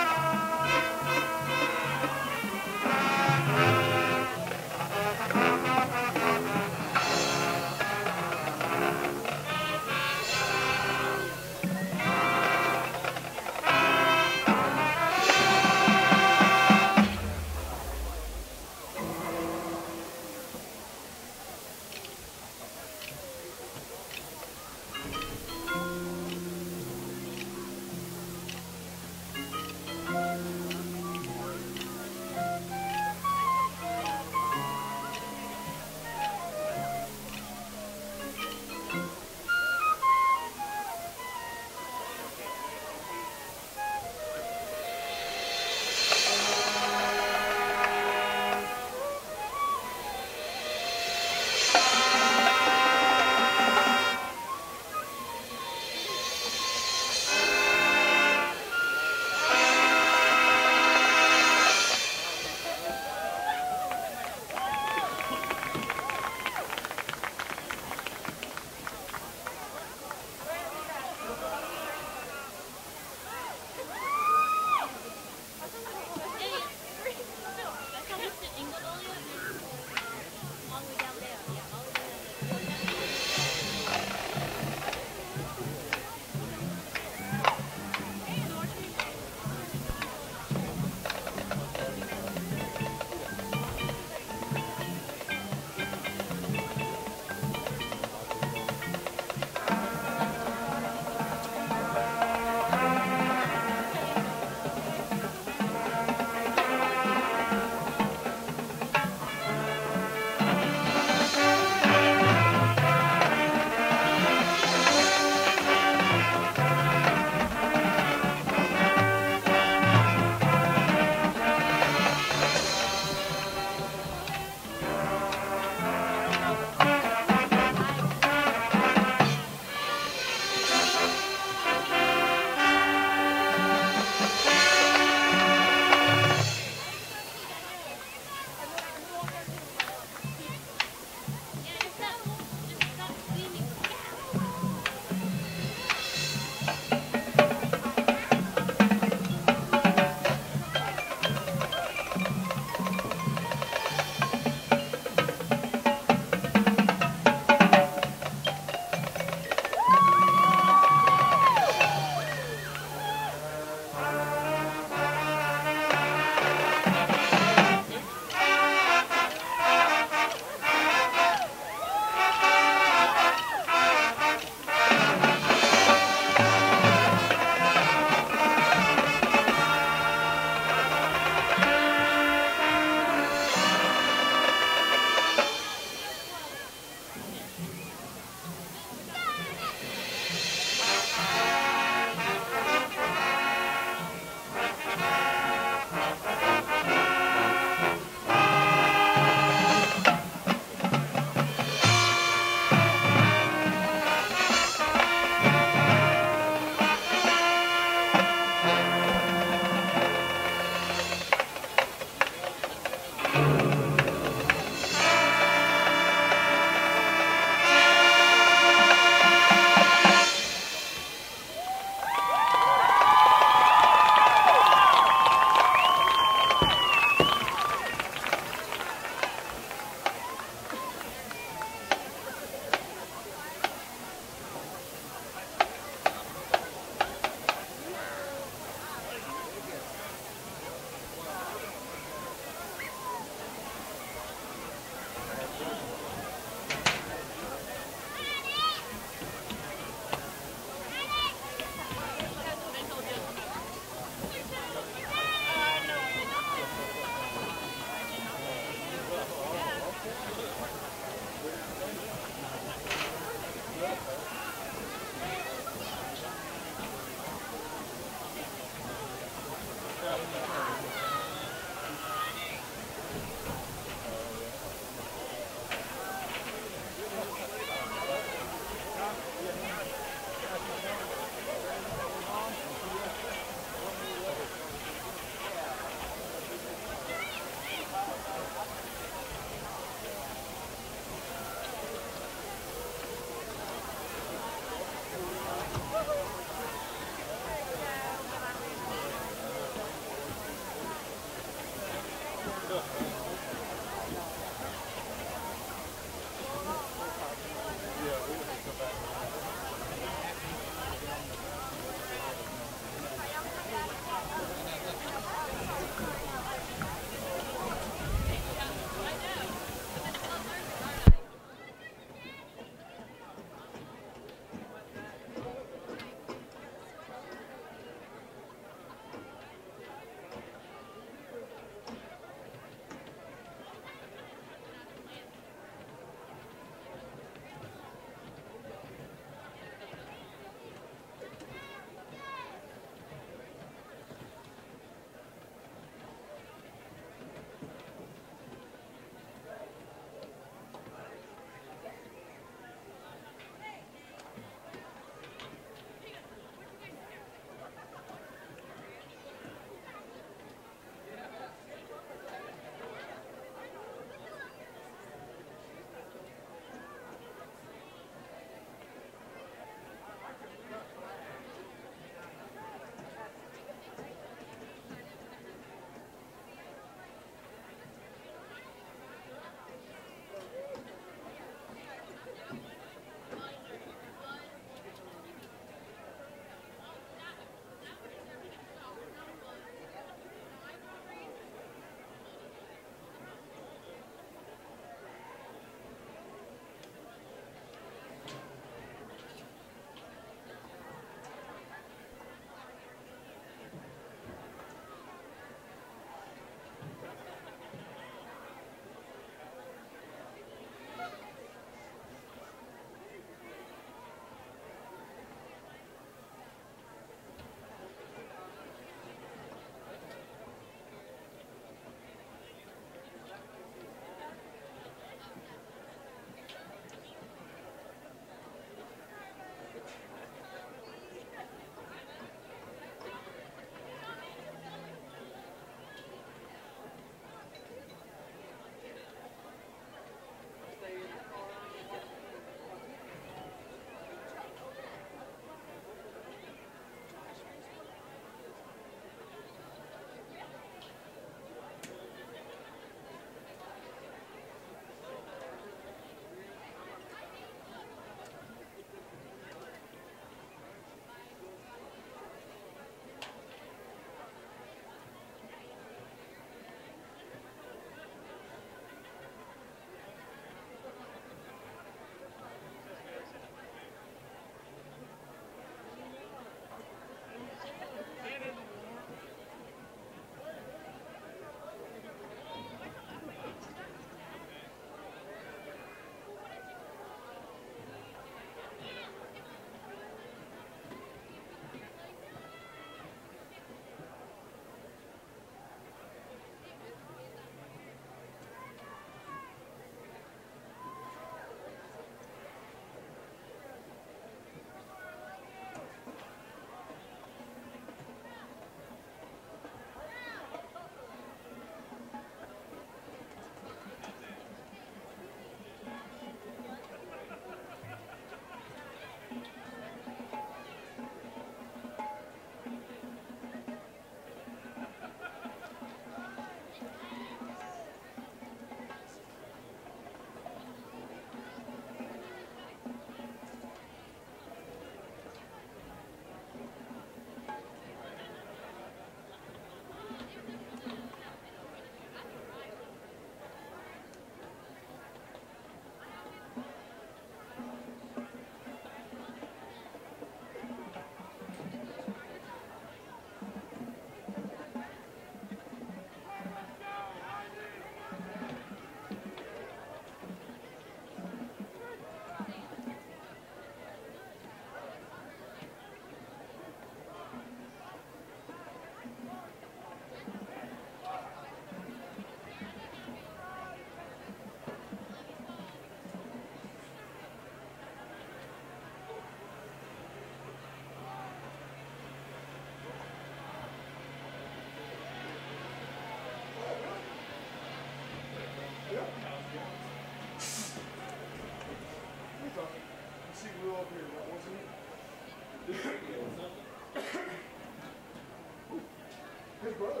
His brother.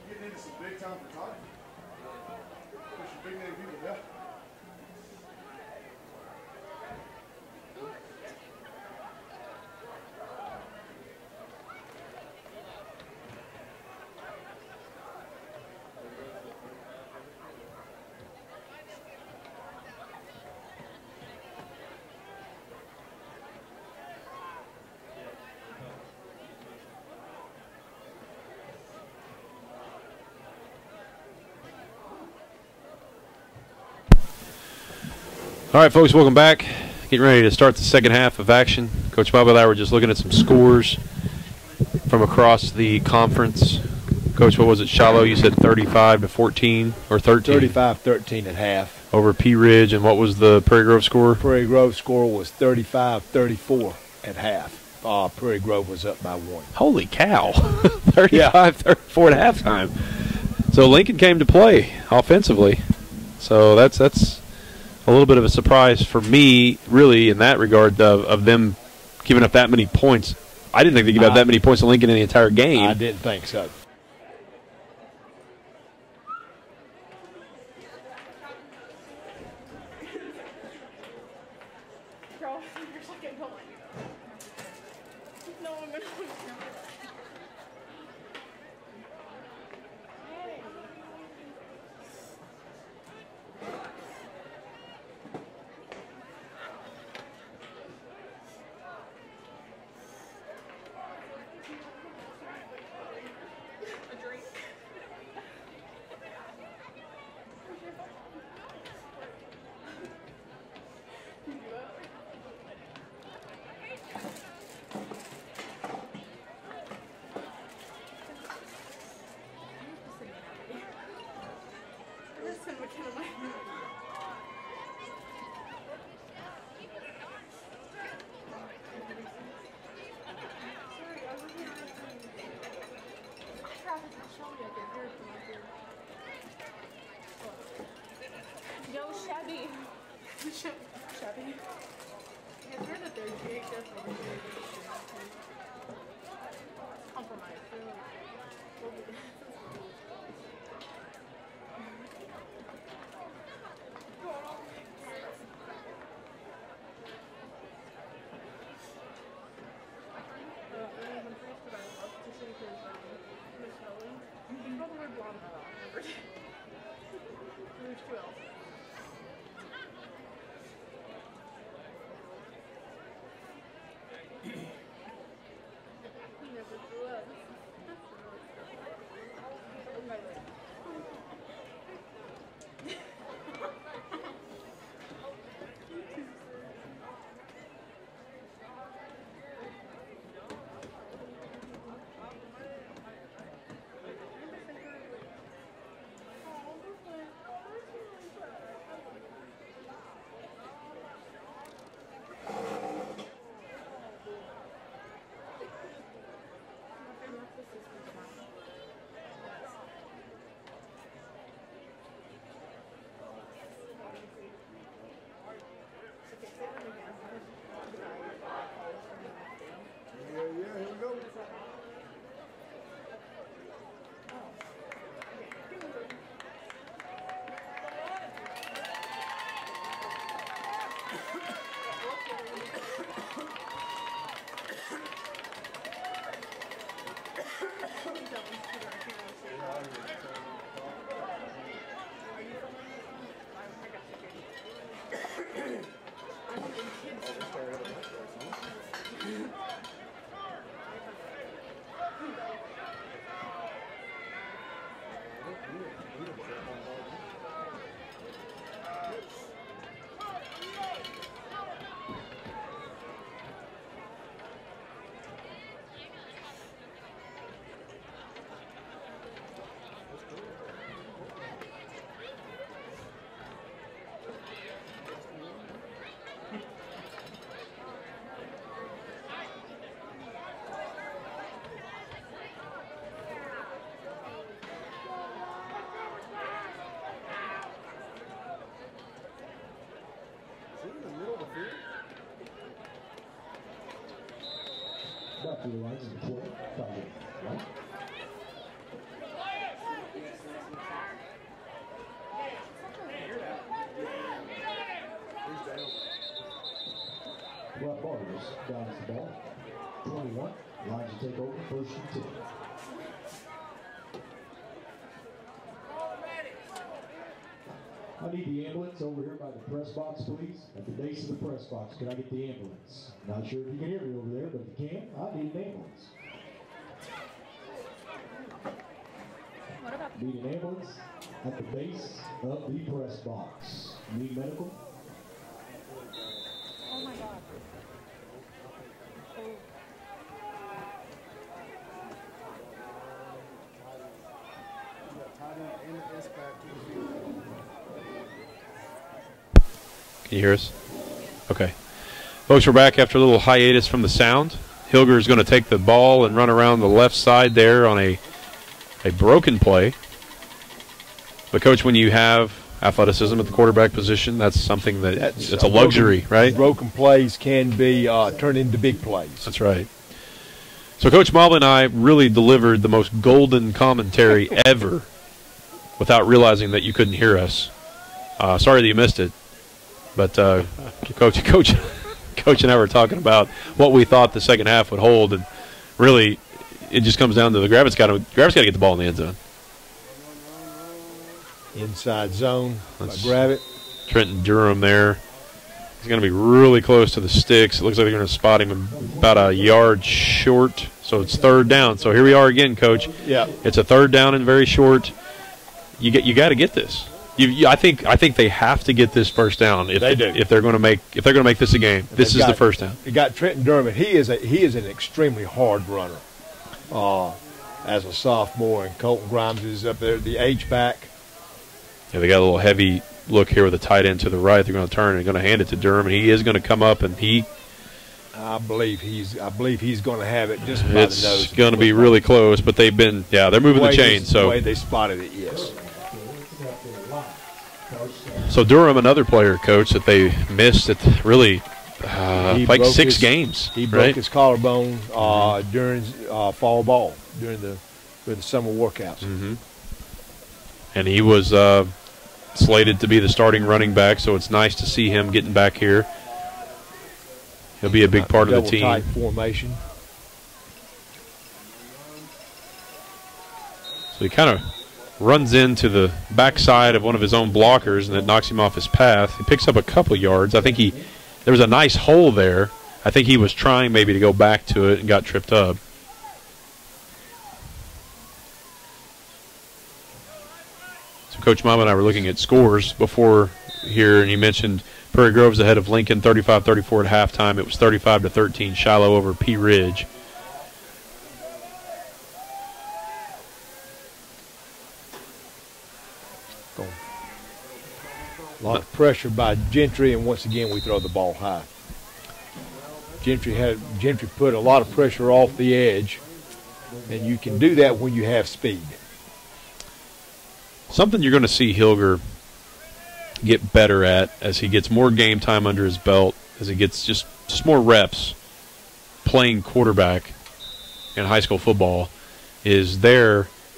Getting into some big time photography. There's some big name people, yeah. All right, folks, welcome back. Getting ready to start the second half of action. Coach Bob and I were just looking at some scores from across the conference. Coach, what was it, Shiloh? You said 35-14 or 13? 35-13 at half. Over Pea Ridge, and what was the Prairie Grove score? Prairie Grove score was 35-34 at half. Prairie Grove was up by 1. Holy cow. 35-34 at halftime. So Lincoln came to play offensively. So that's a little bit of a surprise for me, really, in that regard, of them giving up that many points. I didn't think they gave up that many points to Lincoln in the entire game. I didn't think so. Shabby. I've heard that their GHSTV compromised. Back to the lines in the 12. Foul. Right. Well, Barters downs the ball. 21. Lines to take over. First and 10. I need the ambulance over here by the press box, please. At the base of the press box. Can I get the ambulance? Not sure if you can hear me over there, but if you can, I need an ambulance. Need an ambulance at the base of the press box. Need medical? Oh my God. Can you hear us? Okay. Folks, we're back after a little hiatus from the sound. Hilger is going to take the ball and run around the left side there on a broken play. But, Coach, when you have athleticism at the quarterback position, that's something it's a luxury, right? Broken plays can be turned into big plays. That's right. So Coach Mobley and I really delivered the most golden commentary ever without realizing that you couldn't hear us. Sorry that you missed it. But Coach and I were talking about what we thought the second half would hold, and really it just comes down to the Gravette's got to get the ball in the end zone. Inside zone by Gravette. Trenton Durham there. He's going to be really close to the sticks. It looks like they're going to spot him about a yard short. So it's third down. So here we are again, Coach. Yeah. It's a third down and very short. You got to get this. I think they have to get this first down if they're going to make this a game. This is the first down. You got Trenton Durham. He is an extremely hard runner. As a sophomore, and Colton Grimes is up there, the H-back. Yeah, they got a little heavy look here with the tight end to the right. They're going to turn and going to hand it to Durham, and he is going to come up, and I believe he's going to have it just by the nose. It's going to be really close, but they're moving the chain. The way they spotted it, yes. So Durham, another player, Coach, that they missed at really like 6 games. He broke his collarbone during fall ball, during the summer workouts. Mm-hmm. And he was slated to be the starting running back, so it's nice to see him getting back here. He'll be a big part of the team. Double tight formation. So he kind of runs into the backside of one of his own blockers, and it knocks him off his path. He picks up a couple yards. I think there was a nice hole there. I think he was trying maybe to go back to it and got tripped up. So Coach Mama and I were looking at scores before here, and he mentioned Prairie Grove's ahead of Lincoln 35-34 at halftime. It was 35-13 Shiloh over Pea Ridge. A lot of pressure by Gentry, and once again we throw the ball high. Gentry put a lot of pressure off the edge, and you can do that when you have speed. Something you're going to see Hilger get better at as he gets more game time under his belt, as he gets just more reps playing quarterback in high school football, is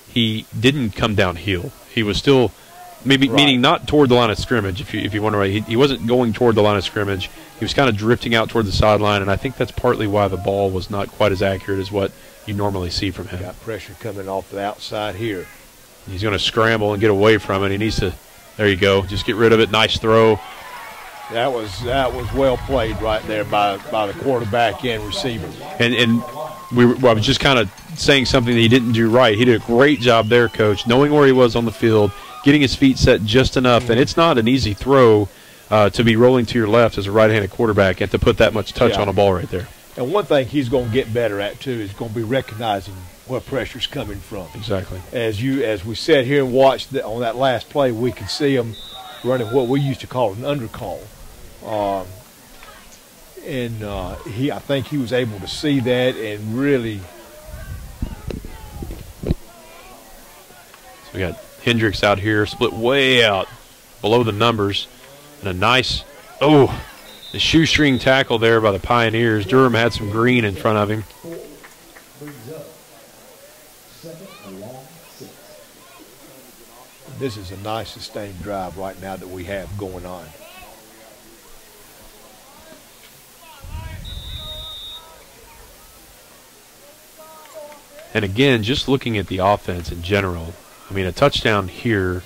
he didn't come downhill. He was still meaning not toward the line of scrimmage, if you wonder why. He wasn't going toward the line of scrimmage. He was kind of drifting out toward the sideline, and I think that's partly why the ball was not quite as accurate as what you normally see from him. Got pressure coming off the outside here. He's going to scramble and get away from it. He needs to, there you go, just get rid of it. Nice throw. That was well played right there by the quarterback and receiver. And I was just kind of saying something that he didn't do right. He did a great job there, Coach, knowing where he was on the field, getting his feet set just enough. And it's not an easy throw to be rolling to your left as a right-handed quarterback and to put that much touch on a ball right there. And one thing he's going to get better at, too, is going to be recognizing where pressure's coming from. Exactly. As we sat here and watched on that last play, we could see him running what we used to call an undercall. I think he was able to see that and really. So we got Hendricks out here, split way out below the numbers, and a nice, the shoestring tackle there by the Pioneers. Durham had some green in front of him. This is a nice sustained drive right now that we have going on. And again, just looking at the offense in general, I mean, a touchdown here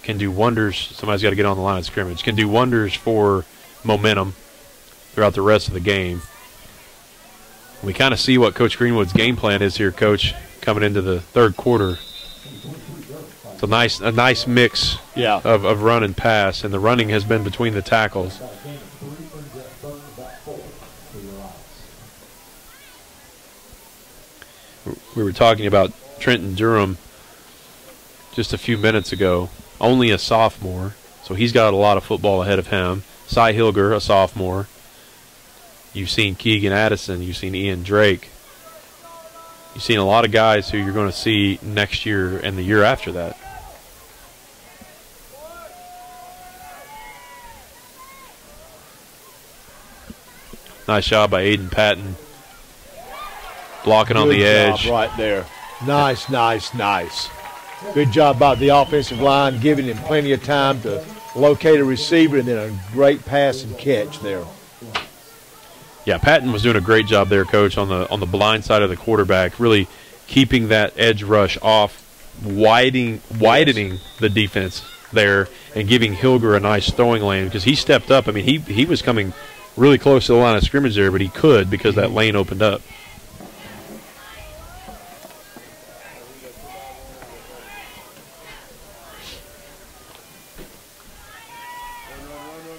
can do wonders. Somebody's got to get on the line of scrimmage. Can do wonders for momentum throughout the rest of the game. We kind of see what Coach Greenwood's game plan is here, Coach, coming into the third quarter. It's a nice mix of run and pass, and the running has been between the tackles. We were talking about Trenton Durham just a few minutes ago, only a sophomore, so he's got a lot of football ahead of him. Cy Hilger, a sophomore. You've seen Keegan Addison. You've seen Ian Drake. You've seen a lot of guys who you're going to see next year and the year after that. Nice job by Aiden Patton. Blocking on the edge. Good job right there. Nice, nice, nice. Good job by the offensive line, giving him plenty of time to locate a receiver, and then a great pass and catch there. Yeah, Patton was doing a great job there, Coach, on the blind side of the quarterback, really keeping that edge rush off, widening the defense there, and giving Hilger a nice throwing lane because he stepped up. I mean, he was coming really close to the line of scrimmage there, but he could because that lane opened up.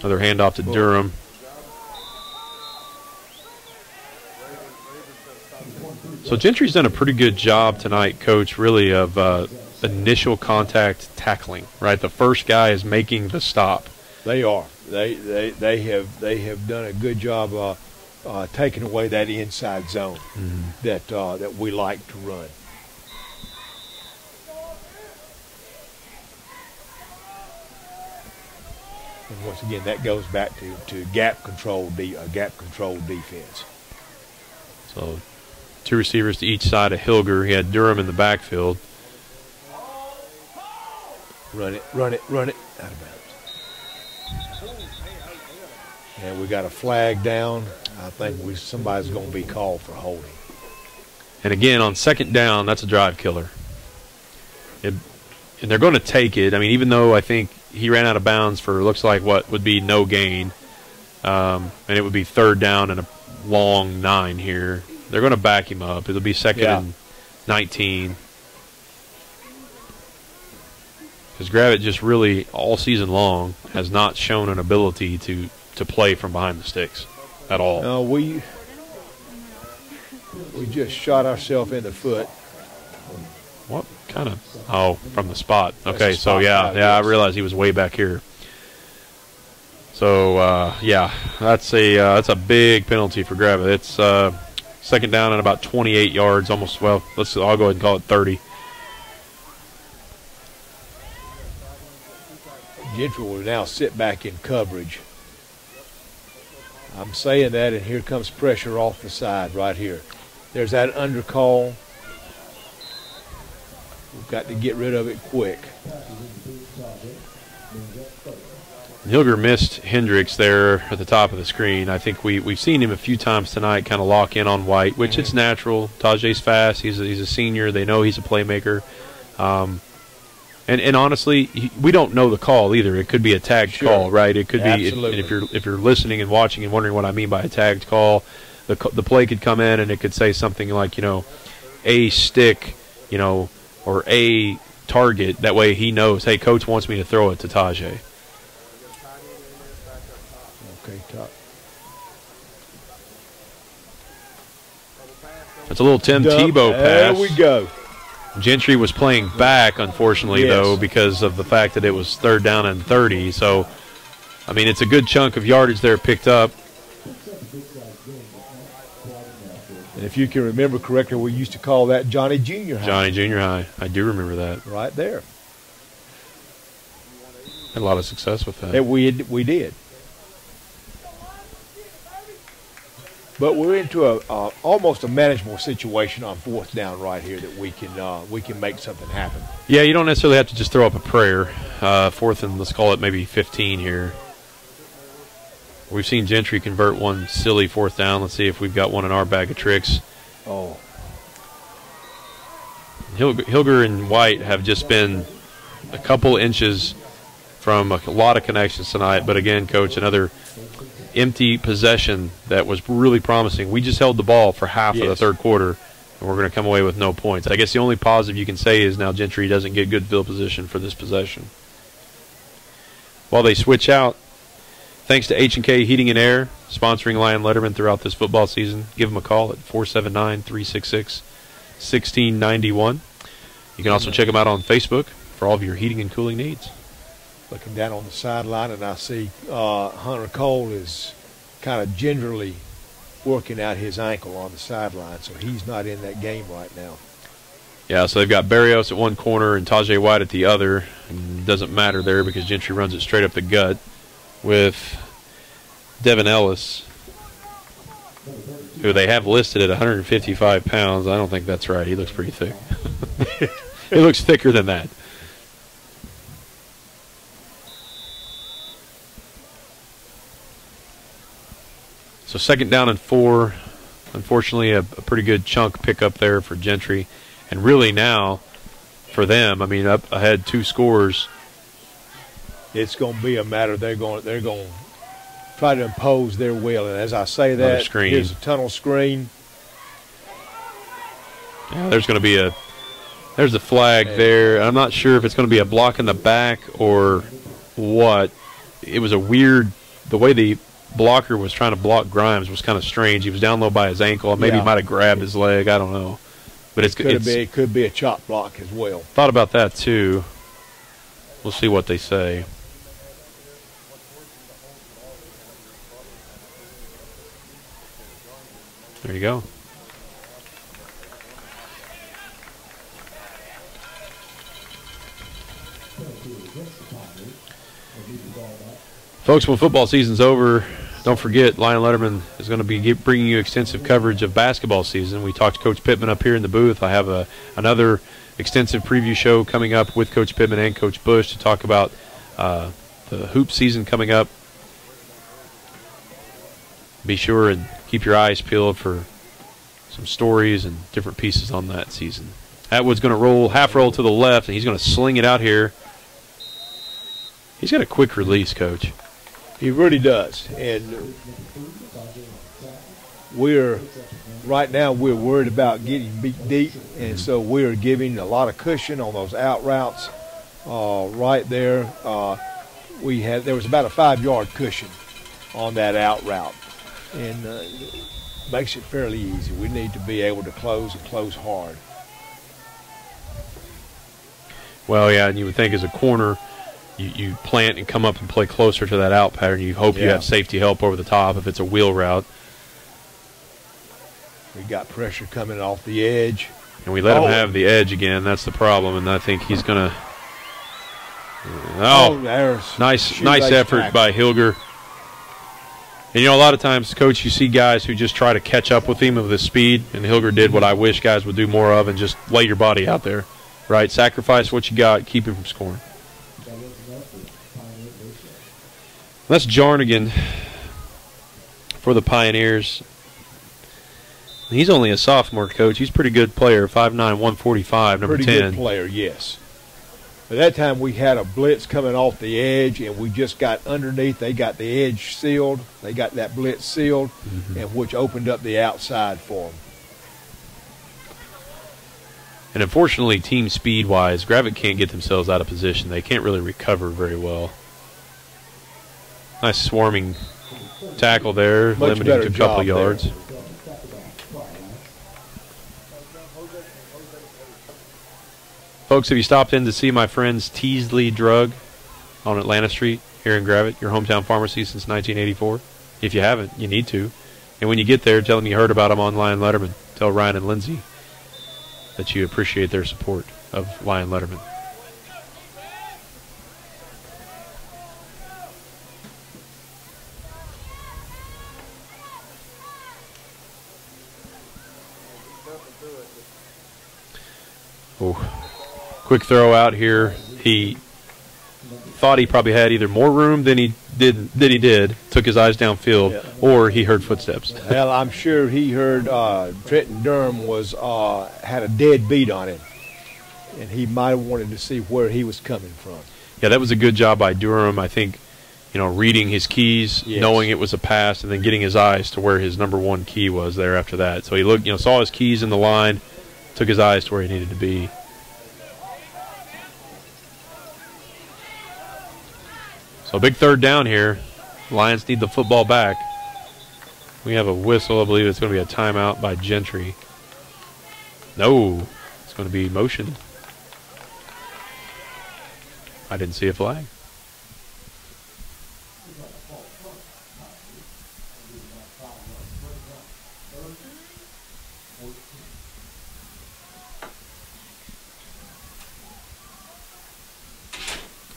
Another handoff to Durham. So Gentry's done a pretty good job tonight, Coach, really of initial contact tackling, right? The first guy is making the stop. They are. They have done a good job taking away that inside zone that we like to run. And once again, that goes back to gap control defense. So 2 receivers to each side of Hilger. He had Durham in the backfield. Run it, out of bounds. And we got a flag down. I think somebody's going to be called for holding. And again, on second down, that's a drive killer. And they're going to take it. I mean, even though I think he ran out of bounds for looks like what would be no gain, and it would be third down and a long 9 here. They're going to back him up. It'll be second and 19. Because Gravette just really, all season long, has not shown an ability to play from behind the sticks at all. No, we just shot ourselves in the foot. What kind of? Oh, from the spot. Okay, so yeah, I realized he was way back here. So yeah, that's a big penalty for Gravette. It's second down and about 28 yards, almost. Well, I'll go ahead and call it 30. Gentry will now sit back in coverage. I'm saying that, and here comes pressure off the side right here. There's that undercall. We've got to get rid of it quick. Hilger missed Hendricks there at the top of the screen. I think we've seen him a few times tonight kind of lock in on White, which it's natural. Tajay's fast. He's a senior. They know he's a playmaker. And honestly, we don't know the call either. It could be a tagged call, right? It could be. If you're listening and watching and wondering what I mean by a tagged call, the play could come in and it could say something like, a stick, or a target. That way he knows, hey, coach wants me to throw it to Tajay. Okay, top. That's a little Tim Tebow pass. There we go. Gentry was playing back, unfortunately, though, because of the fact that it was third down and 30. So, I mean, it's a good chunk of yardage there picked up. And if you can remember correctly, we used to call that Johnny Junior High. Johnny Junior High. I do remember that. Right there. Had a lot of success with that. We did. But we're into almost a manageable situation on 4th down right here that we can make something happen. Yeah, you don't necessarily have to just throw up a prayer. 4th and let's call it maybe 15 here. We've seen Gentry convert one silly 4th down. Let's see if we've got one in our bag of tricks. Oh. Hilger and White have just been a couple inches from a lot of connections tonight. But again, Coach, another empty possession that was really promising. We just held the ball for half of the 3rd quarter, and we're going to come away with no points. I guess the only positive you can say is now Gentry doesn't get good field position for this possession. While they switch out, thanks to H&K Heating and Air, sponsoring Lion Letterman throughout this football season. Give them a call at 479-366-1691. You can also check them out on Facebook for all of your heating and cooling needs. Looking down on the sideline, and I see Hunter Cole is kind of gingerly working out his ankle on the sideline, so he's not in that game right now. Yeah, so they've got Barrios at one corner and Tajay White at the other. And doesn't matter there because Gentry runs it straight up the gut with Devin Ellis, who they have listed at 155 pounds. I don't think that's right. He looks pretty thick. He looks thicker than that. So 2nd down and 4. Unfortunately, a pretty good chunk pickup there for Gentry. And really now, for them, I mean, up ahead 2 scores. It's going to be a matter they're going to try to impose their will. And as I say that, here's a tunnel screen. Yeah, there's going to be there's a flag there. I'm not sure if it's going to be a block in the back or what. It was a weird, the way the blocker was trying to block Grimes was kind of strange. He was down low by his ankle. Maybe he might have grabbed his leg. I don't know. But it could be a chop block as well. Thought about that too. We'll see what they say. There you go. Folks, when football season's over, don't forget Lion Letterman is going to be bringing you extensive coverage of basketball season. We talked to Coach Pittman up here in the booth. I have another extensive preview show coming up with Coach Pittman and Coach Bush to talk about the hoop season coming up. Be sure and keep your eyes peeled for some stories and different pieces on that season. Atwood's going to half roll to the left, and he's going to sling it out here. He's got a quick release, Coach. He really does. And right now we're worried about getting beat deep, and so we're giving a lot of cushion on those out routes right there. There was about a 5-yard cushion on that out route, and makes it fairly easy. We need to be able to close and close hard. Well, yeah, and you would think as a corner, you plant and come up and play closer to that out pattern. You hope you have safety help over the top if it's a wheel route. We got pressure coming off the edge. And we let him have the edge again. That's the problem, and I think he's going to nice effort by Hilger. And, you know, a lot of times, Coach, you see guys who just try to catch up with him with his speed, and Hilger did what I wish guys would do more of and just lay your body out there, right? Sacrifice what you got, keep him from scoring. That's Jarnigan for the Pioneers. He's only a sophomore, Coach. He's a pretty good player, 5'9", 145, number 10. Pretty good player, yes. At that time, we had a blitz coming off the edge, and we just got underneath. They got the edge sealed. They got that blitz sealed, and which opened up the outside for them. And unfortunately, team speed-wise, Gravette can't get themselves out of position. They can't really recover very well. Nice swarming tackle there, limiting to a couple yards. Folks, have you stopped in to see my friends Teasley Drug on Atlanta Street here in Gravette, your hometown pharmacy since 1984? If you haven't, you need to. And when you get there, tell them you heard about them on Lion Letterman. Tell Ryan and Lindsay that you appreciate their support of Lion Letterman. Oh, quick throw out here. He thought he probably had either more room than he did. Took his eyes downfield, or he heard footsteps. Well, I'm sure he heard Trenton Durham had a dead beat on him, and he might have wanted to see where he was coming from. Yeah, that was a good job by Durham. I think, reading his keys, knowing it was a pass, and then getting his eyes to where his number one key was there after that. So he looked, saw his keys in the line, took his eyes to where he needed to be. So a big third down here. Lions need the football back. We have a whistle. I believe it's going to be a timeout by Gentry. No, it's going to be motion. I didn't see a flag.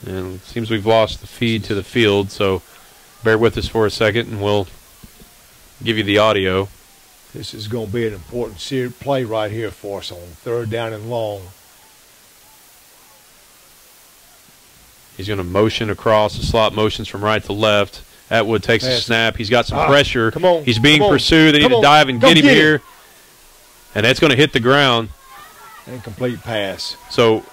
And it seems we've lost the feed to the field, so bear with us for a second and we'll give you the audio. This is going to be an important play right here for us on third down and long. He's going to motion across, the slot motions from right to left. Atwood takes a snap. He's got some pressure. Come on. He's being pursued. They need to dive and get him here. And that's going to hit the ground. Incomplete pass. So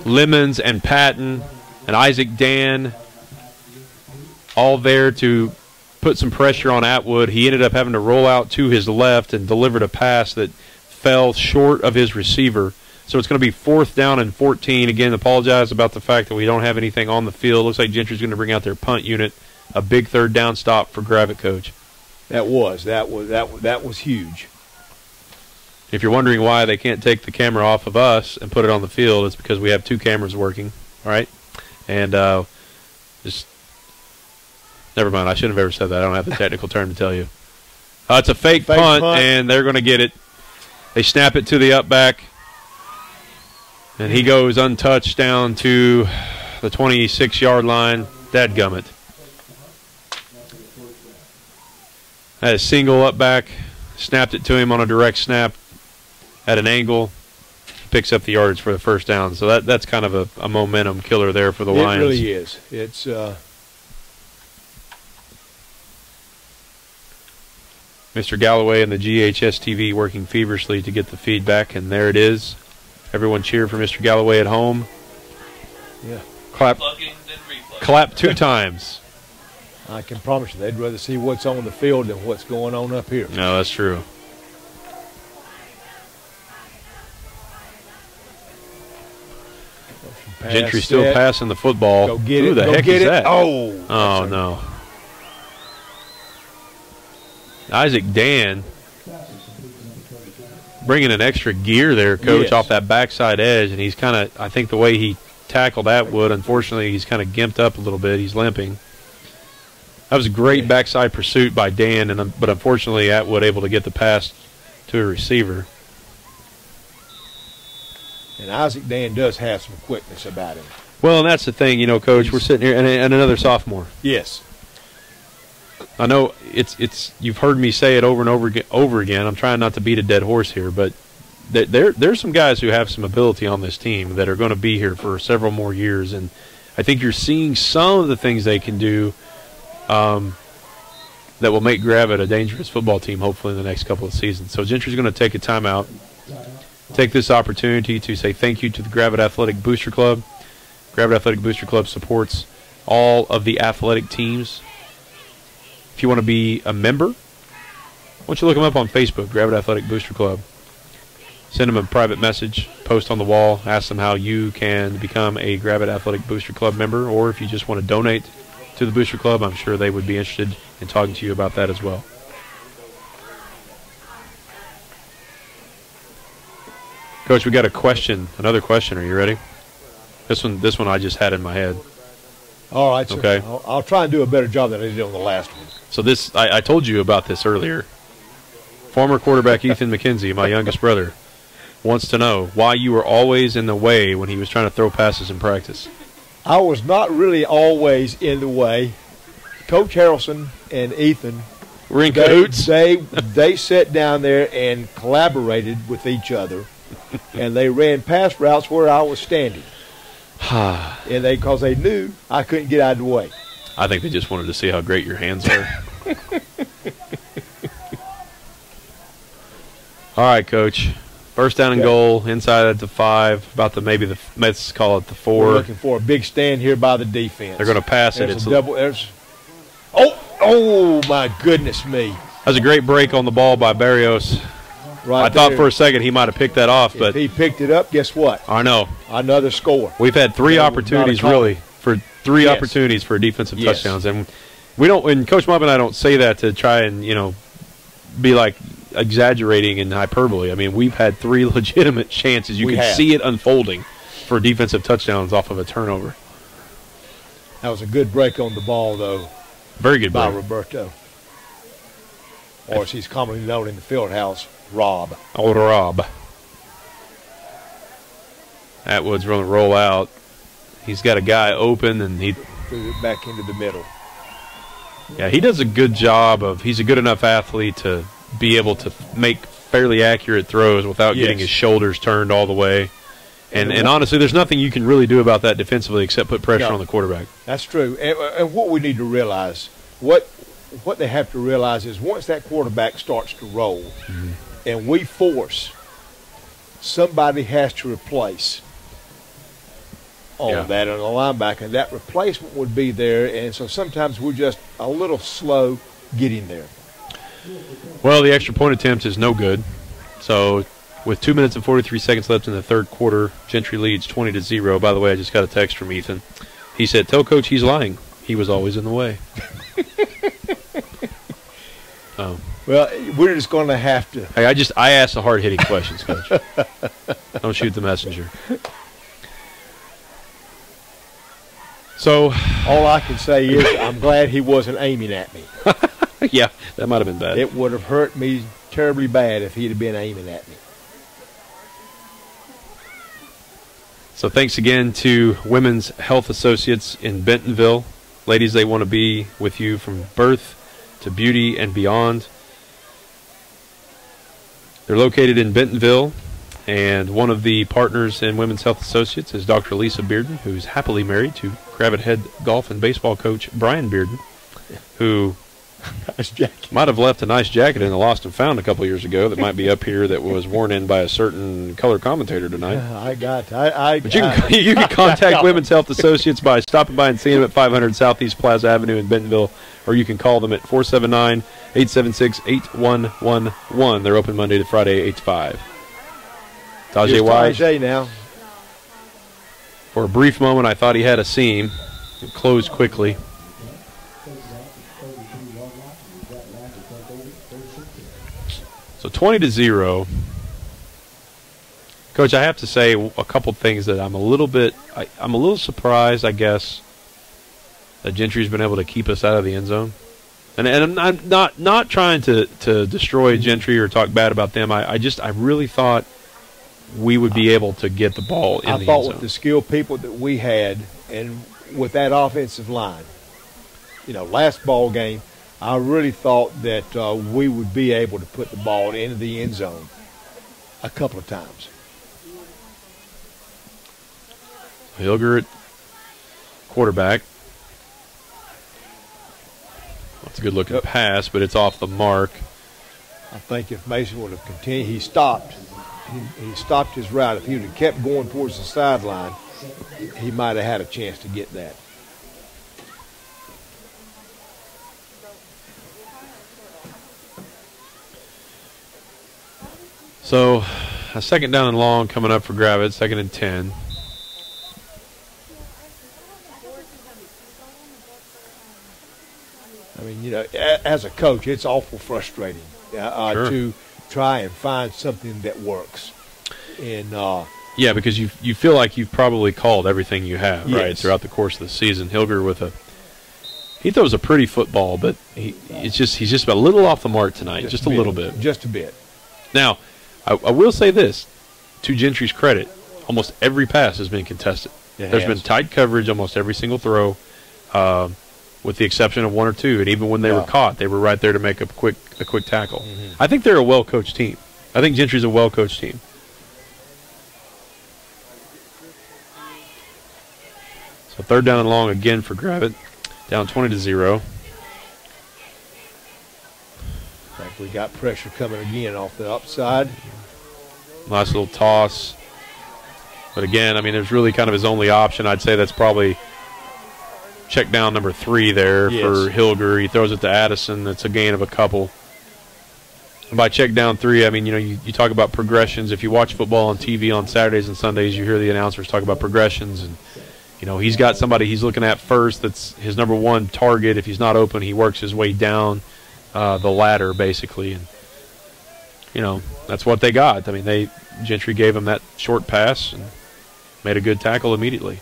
Lemons and Patton and Isaac Dan all there to put some pressure on Atwood. He ended up having to roll out to his left and delivered a pass that fell short of his receiver. So it's going to be 4th down and 14. Again, apologize about the fact that we don't have anything on the field. Looks like Gentry's going to bring out their punt unit. A big third down stop for Gravette, Coach. That was huge. If you're wondering why they can't take the camera off of us and put it on the field, it's because we have 2 cameras working, all right? And just never mind. I shouldn't have ever said that. I don't have the technical term to tell you. It's a fake punt, and they're going to get it. They snap it to the up back, and he goes untouched down to the 26-yard line. Dadgummit. Had a single up back, snapped it to him on a direct snap at an angle, picks up the yardage for the first down. So that's kind of a momentum killer there for the Lions. It really is. It's Mr. Galloway and the GHSTV working feverishly to get the feedback, and there it is. Everyone cheer for Mr. Galloway at home. Yeah. Clap 2 times. I can promise you they'd rather see what's on the field than what's going on up here. No, that's true. Gentry still passing the football. Go get Who it. the Go heck get is it. that? Oh, no. Isaac Dan bringing an extra gear there, Coach, off that backside edge, and he's kind of, I think the way he tackled Atwood, unfortunately, he's kind of gimped up a little bit. He's limping. That was a great backside pursuit by Dan, but unfortunately Atwood able to get the pass to a receiver. And Isaac Dan does have some quickness about him. Well, and that's the thing, Coach. We're sitting here, and another sophomore. Yes. I know it's. You've heard me say it over and over again. I'm trying not to beat a dead horse here, but there's some guys who have some ability on this team that are going to be here for several more years, and I think you're seeing some of the things they can do that will make Gravette a dangerous football team, hopefully in the next couple of seasons. So Gentry's going to take a timeout. Take this opportunity to say thank you to the Gravette Athletic Booster Club. Gravette Athletic Booster Club supports all of the athletic teams. If you want to be a member, why don't you look them up on Facebook, Gravette Athletic Booster Club. Send them a private message, post on the wall, ask them how you can become a Gravette Athletic Booster Club member, or if you just want to donate to the Booster Club, I'm sure they would be interested in talking to you about that as well. Coach, we got a question, another question. Are you ready? This one I just had in my head. All right, sir. Okay. I'll try and do a better job than I did on the last one. So this, I told you about this earlier. Former quarterback Ethan McKenzie, my youngest brother, wants to know why you were always in the way when he was trying to throw passes in practice. I was not really always in the way. Coach Harrelson and Ethan, We're in cahoots. They sat down there and collaborated with each other and they ran pass routes where I was standing. And because they knew I couldn't get out of the way. I think they just wanted to see how great your hands are. All right, Coach. First down and goal, inside at the 5, about the let's call it the 4. We're looking for a big stand here by the defense. They're going to pass it. It's a double. Oh, my goodness me. That was a great break on the ball by Barrios. Right I thought for a second he might have picked that off, but if he picked it up, guess what? I know. Another score. We've had 3 opportunities, really, for 3 opportunities for defensive touchdowns. And we don't, and Coach Mubb and I don't say that to try and, be like exaggerating and hyperbole. I mean, we've had 3 legitimate chances. You can see it unfolding for defensive touchdowns off of a turnover. That was a good break on the ball, though. Very good by break. Roberto. Or as he's commonly known in the field house, Rob. Old Rob. Atwood's going to roll out. He's got a guy open, and he threw it back into the middle. Yeah, he does a good job of, he's a good enough athlete to be able to make fairly accurate throws without getting his shoulders turned all the way. And honestly, there's nothing you can really do about that defensively except put pressure on the quarterback. That's true. And what we need to realize, what they have to realize is once that quarterback starts to roll and we force, somebody has to replace on that on the linebacker. And that replacement would be there. And so sometimes we're just a little slow getting there. Well, the extra point attempt is no good. So with 2 minutes and 43 seconds left in the third quarter, Gentry leads 20-0. By the way, I just got a text from Ethan. He said, "Tell Coach he's lying. He was always in the way." Well, we're just going to have to. Hey, I ask the hard-hitting questions, Coach. Don't shoot the messenger. So all I can say is I'm glad he wasn't aiming at me. Yeah, that might have been bad. It would have hurt me terribly bad if he'd have been aiming at me. So thanks again to Women's Health Associates in Bentonville. Ladies, they want to be with you from birth to beauty and beyond. They're located in Bentonville, and one of the partners in Women's Health Associates is Dr. Lisa Bearden, who's happily married to Gravette head golf and baseball coach Brian Bearden, who might have left a nice jacket in the Lost and Found a couple years ago that might be up here that was worn in by a certain color commentator tonight. But you can contact Women's Health Associates by stopping by and seeing them at 500 Southeast Plaza Avenue in Bentonville, or you can call them at 479-876-8111. They're open Monday to Friday, 8 to 5. Tajay White. Tajay now. For a brief moment, I thought he had a seam. It closed quickly. So 20-0. Coach, I have to say a couple things that I'm a little surprised, I guess, that Gentry's been able to keep us out of the end zone. And I'm not trying to destroy Gentry or talk bad about them. I really thought we would be able to get the ball in the end zone. I thought with the skilled people that we had and with that offensive line, last ball game, I really thought that we would be able to put the ball into the end zone a couple of times. Hilger at quarterback. That's a good-looking pass, but it's off the mark. I think if Mason would have continued, he stopped. He stopped his route. If he would have kept going towards the sideline, he might have had a chance to get that. So, a second down and long coming up for Gravette, 2nd and 10. I mean, as a coach, it's awful frustrating to try and find something that works. And yeah, because you feel like you've probably called everything you have, right, throughout the course of the season. Hilger he throws a pretty football, but he's just a little off the mark tonight, just a little bit. Just a bit. Now, I will say this, to Gentry's credit, almost every pass has been contested. There's been tight coverage almost every single throw, with the exception of 1 or 2. And even when they were caught, they were right there to make a quick tackle. I think they're a well-coached team. I think Gentry's a well-coached team. So 3rd down and long again for Gravette. Down 20-0. I think we got pressure coming again off the upside. Nice little toss. But again, I mean, it's really kind of his only option. I'd say that's probably check down number 3 there for Hilger. He throws it to Addison. That's a gain of a couple. And by check down 3, I mean, you talk about progressions. If you watch football on TV on Saturdays and Sundays, you hear the announcers talk about progressions. And, he's got somebody he's looking at first that's his number 1 target. If he's not open, he works his way down the ladder, basically. And, that's what they got. I mean, Gentry gave him that short pass and made a good tackle immediately.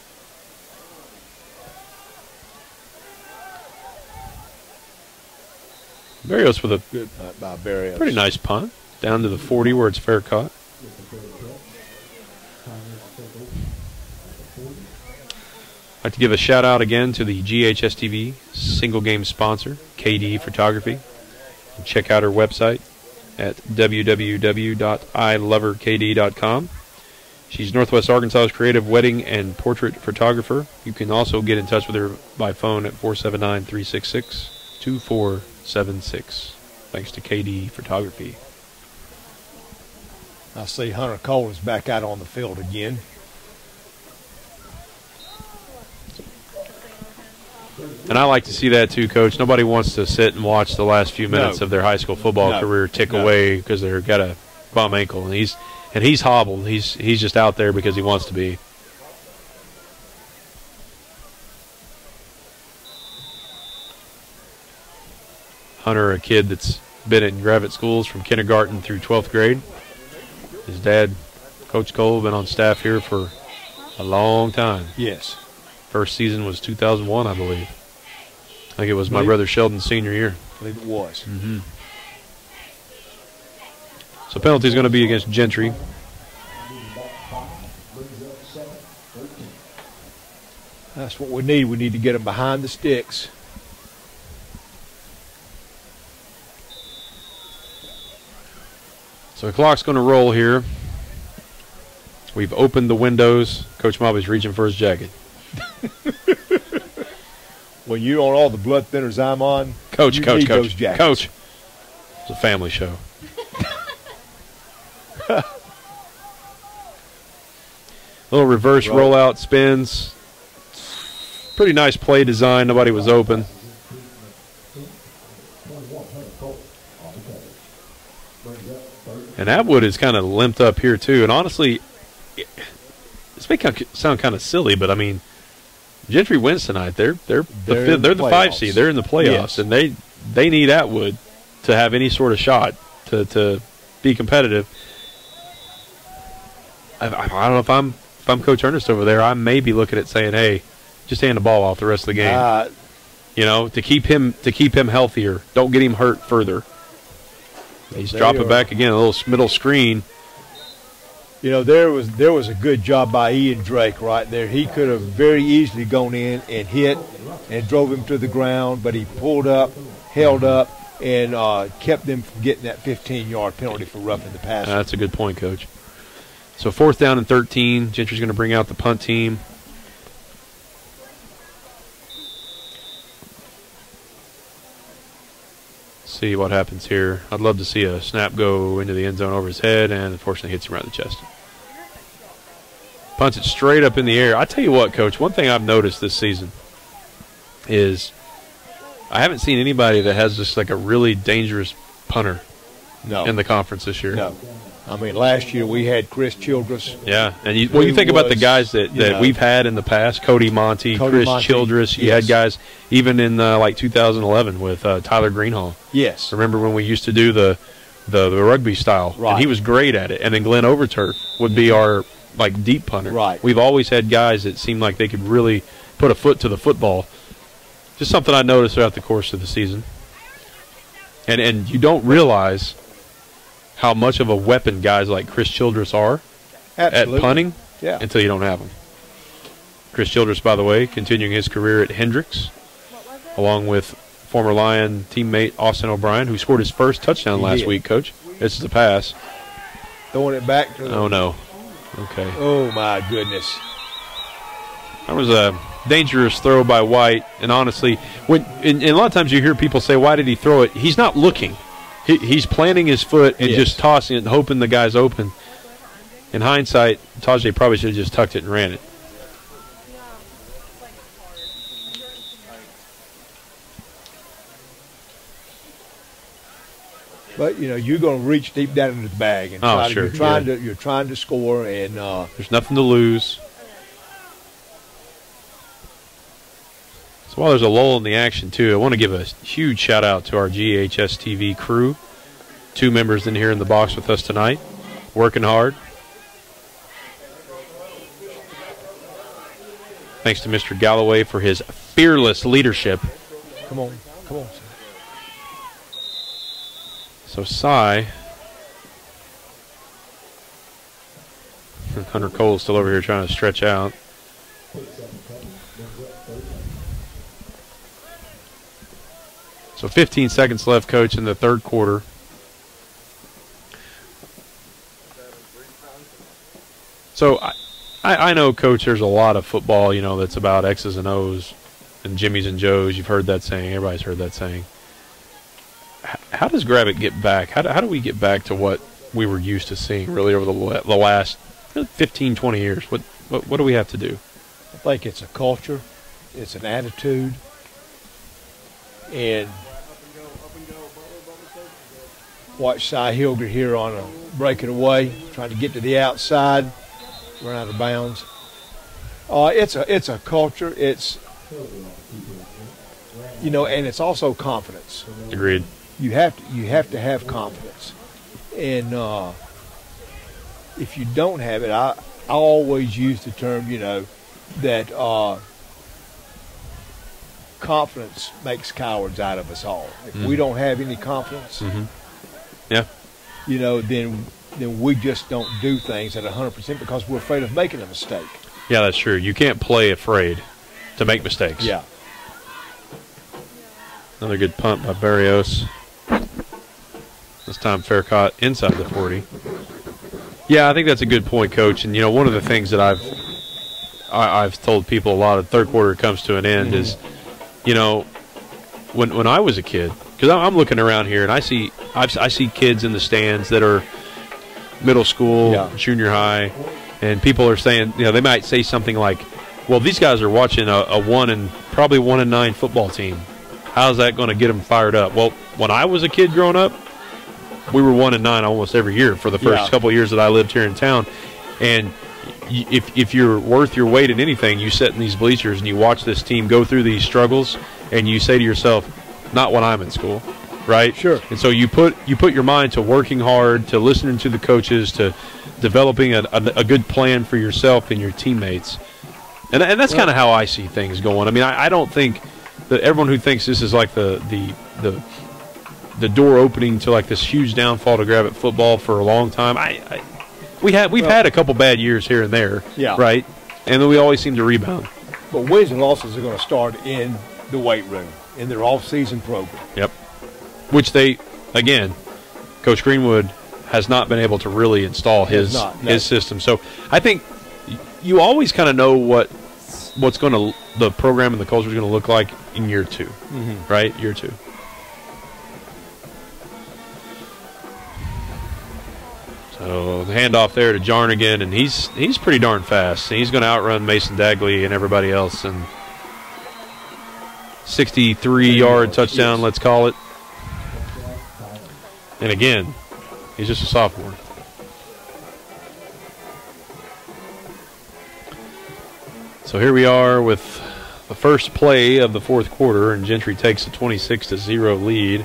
Barrios with a good punt by Barrios. Pretty nice punt. Down to the 40 where it's fair caught. I'd like to give a shout out again to the GHSTV single game sponsor, KD Photography. Check out her website at www.iloverkd.com. She's Northwest Arkansas's creative wedding and portrait photographer. You can also get in touch with her by phone at 479-366-2476. Thanks to KD Photography. I see Hunter Cole is back out on the field again. And I like to see that too, Coach. Nobody wants to sit and watch the last few minutes of their high school football career tick away because they've got a bum ankle, and he's hobbled. He's just out there because he wants to be. Hunter, a kid that's been in Gravette schools from kindergarten through 12th grade. His dad, Coach Cole, been on staff here for a long time. Yes. First season was 2001, I believe. I think it was my brother Sheldon's senior year. I believe it was. Mm-hmm. So penalty is going to be against Gentry. That's what we need. We need to get them behind the sticks. So the clock's going to roll here. We've opened the windows. Coach Mobby's reaching for his jacket. When you're on all the blood thinners I'm on, Coach. It's a family show. Little reverse rollout spins. Pretty nice play design. Nobody was open. And Atwood is kind of limped up here too. And honestly, this may sound kind of silly, but I mean, Gentry wins tonight. They're the 5 seed. They're in the playoffs, and they need Atwood to have any sort of shot to be competitive. I don't know if I'm Coach Ernest over there. I may be looking at saying, hey, just hand the ball off the rest of the game. To keep him healthier. Don't get him hurt further. He's dropping back again, a little middle screen. There was a good job by Ian Drake right there. He could have very easily gone in and hit and drove him to the ground, but he pulled up, held up, and kept them from getting that 15-yard penalty for roughing the passer. That's a good point, Coach. So 4th down and 13. Gentry's going to bring out the punt team. See what happens here. I'd love to see a snap go into the end zone over his head, and unfortunately hits him right in the chest. Punts it straight up in the air. I tell you what, Coach, one thing I've noticed this season is I haven't seen anybody that has just like a really dangerous punter in the conference this year. No. I mean, last year we had Chris Childress. Yeah, and you think about the guys that we've had in the past, Cody Monty, Chris Childress. You had guys even in like 2011 with Tyler Greenhall. Yes. Remember when we used to do the rugby style? Right. And he was great at it. And then Glenn Overturf would be our like deep punter. Right. We've always had guys that seemed like they could really put a foot to the football. Just something I noticed throughout the course of the season. And you don't realize how much of a weapon guys like Chris Childress are at punting until you don't have them. Chris Childress, by the way, continuing his career at Hendricks, along with former Lion teammate Austin O'Brien, who scored his first touchdown last week, Coach. This is a pass. Throwing it back to Oh, no. Okay. Oh, my goodness. There was a dangerous throw by White. And honestly, and a lot of times you hear people say, why did he throw it? He's not looking. He's planting his foot and just tossing it and hoping the guy's open. In hindsight, Tajay probably should have just tucked it and ran it. But you're going to reach deep down into the bag, and you're trying to score, and there's nothing to lose. So while there's a lull in the action too, I want to give a huge shout out to our GHSTV crew. 2 members in here in the box with us tonight, working hard. Thanks to Mr. Galloway for his fearless leadership. Come on. So Cy, Hunter Cole's still over here trying to stretch out. So 15 seconds left, Coach, in the third quarter. So I know, Coach, there's a lot of football, that's about X's and O's and Jimmys and Joes. You've heard that saying. Everybody's heard that saying. How does Gravette get back? How do we get back to what we were used to seeing really over the last 15, 20 years? What do we have to do? I think it's a culture. It's an attitude. And watch Cy Hilger here on a breaking away, trying to get to the outside, run out of bounds. It's a culture. It's, and it's also confidence. Agreed. You have to have confidence, and if you don't have it, I always use the term, that confidence makes cowards out of us all. If we don't have any confidence, then we just don't do things at 100% because we're afraid of making a mistake. Yeah, that's true. You can't play afraid to make mistakes. Yeah. Another good punt by Barrios. This time fair caught inside the 40. Yeah, I think that's a good point, Coach. And one of the things that I've told people a lot of third quarter comes to an end is, when I was a kid, because I'm looking around here and I see kids in the stands that are middle school, junior high, and people are saying, they might say something like, well, these guys are watching a 1-9 football team. How's that going to get them fired up? Well, when I was a kid growing up, we were 1-9 almost every year for the first couple of years that I lived here in town. And if you're worth your weight in anything, you sit in these bleachers and you watch this team go through these struggles, and you say to yourself, not when I'm in school, right? Sure. And so you put your mind to working hard, to listening to the coaches, to developing a good plan for yourself and your teammates. And that's kind of how I see things going. I mean, I don't think that everyone who thinks this is like the door opening to like this huge downfall to Gravette football for a long time. We've had a couple bad years here and there, right? And then we always seem to rebound. But wins and losses are going to start in the weight room, in their off-season program. Yep. Which Coach Greenwood has not been able to really install his system. So I think you always kind of know what's going to the program and the culture is going to look like in year 2, right? Year 2. So the handoff there to Jarnigan, and he's pretty darn fast. He's going to outrun Mason Dagley and everybody else. And 63-yard touchdown, let's call it. And again, he's just a sophomore. So here we are with the first play of the fourth quarter, and Gentry takes a 26-0 lead.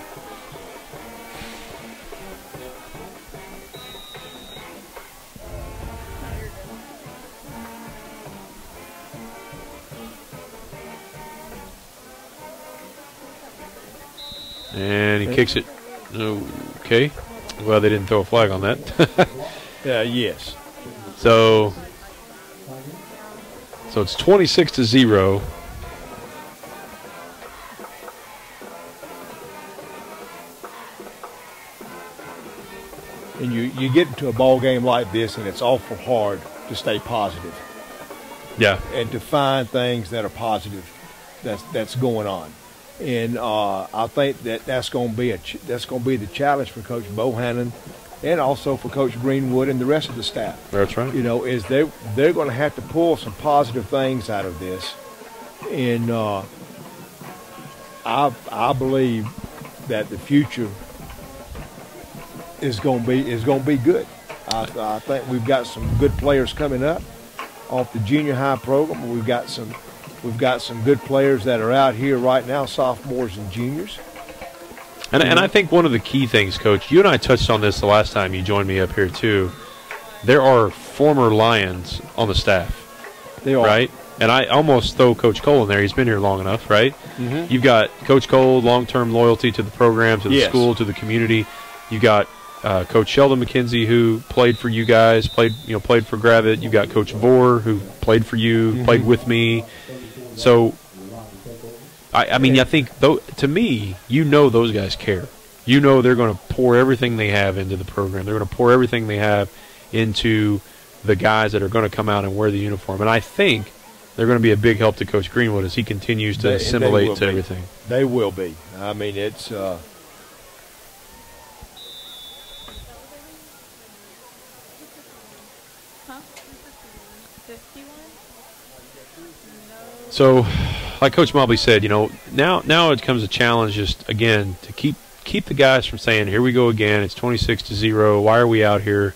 And he kicks it. Okay. Well, they didn't throw a flag on that. Yes. So it's 26-0. And you get into a ball game like this, and it's awful hard to stay positive. Yeah. and to find things that are positive that's going on. And I think that's going to be the challenge for Coach Bohannon, and also for Coach Greenwood and the rest of the staff. That's right. You know, is they're going to have to pull some positive things out of this, and I believe that the future is going to be good. I think we've got some good players coming up off the junior high program. We've got some good players that are out here right now, sophomores and juniors. And I think one of the key things, Coach, you and I touched on this the last time you joined me up here too. There are former Lions on the staff. They are. Right? And I almost throw Coach Cole in there. He's been here long enough, right? Mm-hmm. You've got Coach Cole, long-term loyalty to the program, to the school, to the community. You got Coach Sheldon McKenzie, who played for you guys, played for Gravette. You got Coach Vore, who played for you, played with me. So, I mean, I think, to me, those guys care. You know they're going to pour everything they have into the program. They're going to pour everything they have into the guys that are going to come out and wear the uniform. And I think they're going to be a big help to Coach Greenwood as he continues to assimilate to everything. They will be. I mean, it's So, like Coach Mobley said, now it comes a challenge just, again, to keep the guys from saying, here we go again, it's 26-0, why are we out here?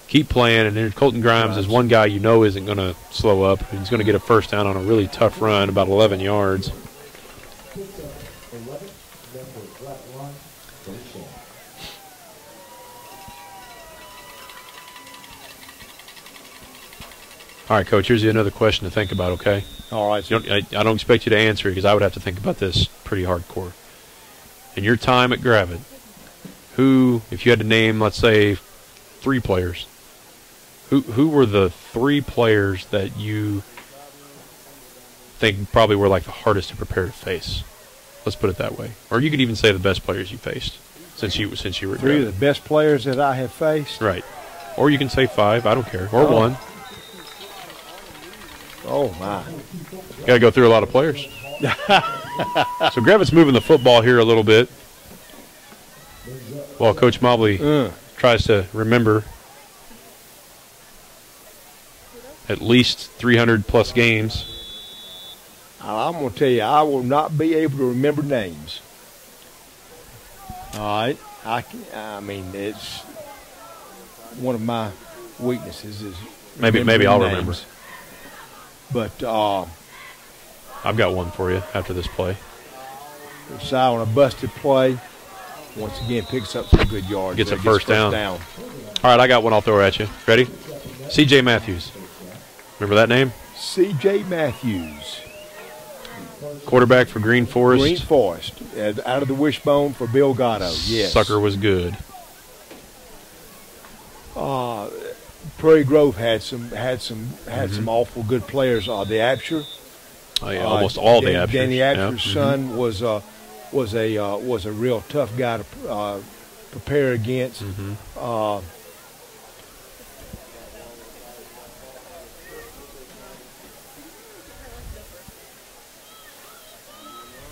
Keep playing, and then Colton Grimes is one guy isn't going to slow up. He's going to get a first down on a really tough run, about 11 yards. All right, Coach, here's another question to think about, okay? all right. I don't expect you to answer it because I would have to think about this pretty hardcore. In your time at Gravette, who, if you had to name, let's say, 3 players, who were the 3 players that you think probably were like the hardest to prepare to face? Let's put it that way. Or you could even say the best players you faced since you were at 3 of Gravette. the best players that I have faced. Right. Or you can say 5. I don't care. Or 1. Oh my! Got to go through a lot of players. So Gravette's moving the football here a little bit, while Coach Mobley tries to remember at least 300+ games. I'm going to tell you, I will not be able to remember names. All right, I mean, it's one of my weaknesses is Maybe I'll remember. But I've got one for you after this play. Si on a busted play, once again picks up some good yards. Gets a first down. All right, I got one I'll throw at you. Ready? C.J. Matthews. Remember that name? C.J. Matthews. Quarterback for Green Forest. Green Forest. Out of the wishbone for Bill Gatto. Yes. Sucker was good. Prairie Grove had some awful good players. The Apsher. Oh yeah, almost all the Apshers. Danny Apsher's son was a real tough guy to prepare against.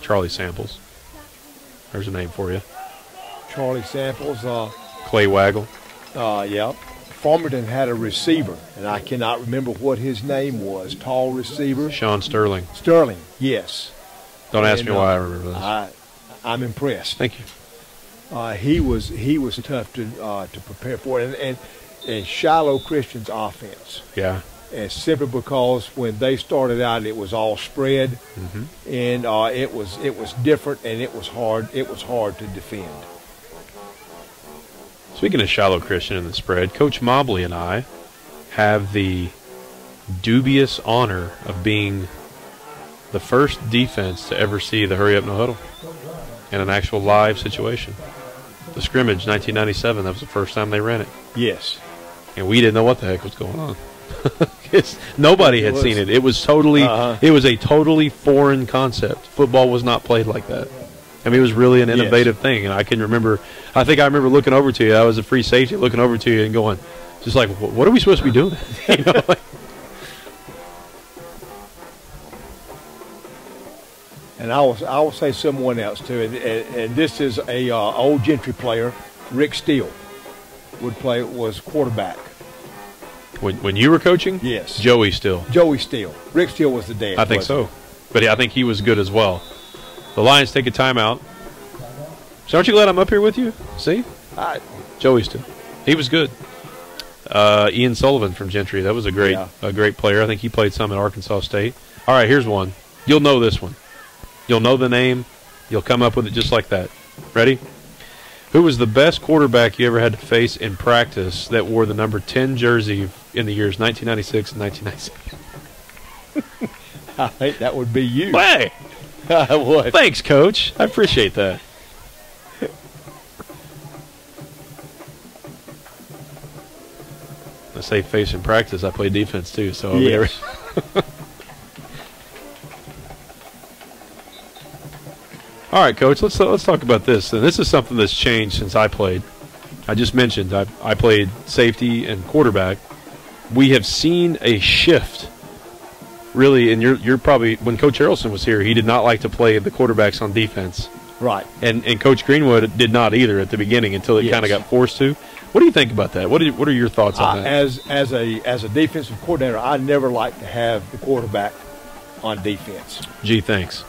Charlie Samples. There's a name for you. Charlie Samples. Clay Waggle. Yeah. Farmington had a receiver, and I cannot remember what his name was. Tall receiver. Sean Sterling. Sterling, yes. Don't ask me why I remember this. I'm impressed. Thank you. He was tough to prepare for, and Shiloh Christian's offense. Yeah. And simply because when they started out, it was all spread, and it was different, and it was hard to defend. Speaking of Shiloh Christian and the spread, Coach Mobley and I have the dubious honor of being the first defense to ever see the hurry up no huddle in an actual live situation. The scrimmage, 1997, that was the first time they ran it. Yes. And we didn't know what the heck was going on. Nobody had seen it. It was totally, it was a totally foreign concept. Football was not played like that. I mean, it was really an innovative thing. And I think I remember looking over to you. I was a free safety, looking over to you and going, just like, what are we supposed to be doing? You know, like, and I will say someone else too. And this is a old Gentry player, Rick Steele, was quarterback. When you were coaching? Yes. Joey Steele. Joey Steele. Rick Steele was the dad. I think so. But I think he was good as well. The Lions take a timeout. So aren't you glad I'm up here with you? See? Joey Steele. He was good. Ian Sullivan from Gentry. That was a great player. I think he played some at Arkansas State. All right, here's one. You'll know this one. You'll know the name. You'll come up with it just like that. Ready? Who was the best quarterback you ever had to face in practice that wore the number 10 jersey in the years 1996 and 1997? I think that would be you. Hey! I would. Thanks, Coach. I appreciate that. I say face in practice. I play defense too, so yes. All right, Coach. Let's talk about this. And this is something that's changed since I played. I just mentioned I played safety and quarterback. We have seen a shift, really. And you're probably, when Coach Harrelson was here, he did not like to play the quarterbacks on defense. Right. And Coach Greenwood did not either at the beginning until it kind of got forced to. What do you think about that? What are your thoughts on that? As a defensive coordinator, I never like to have the quarterback on defense. Gee, thanks.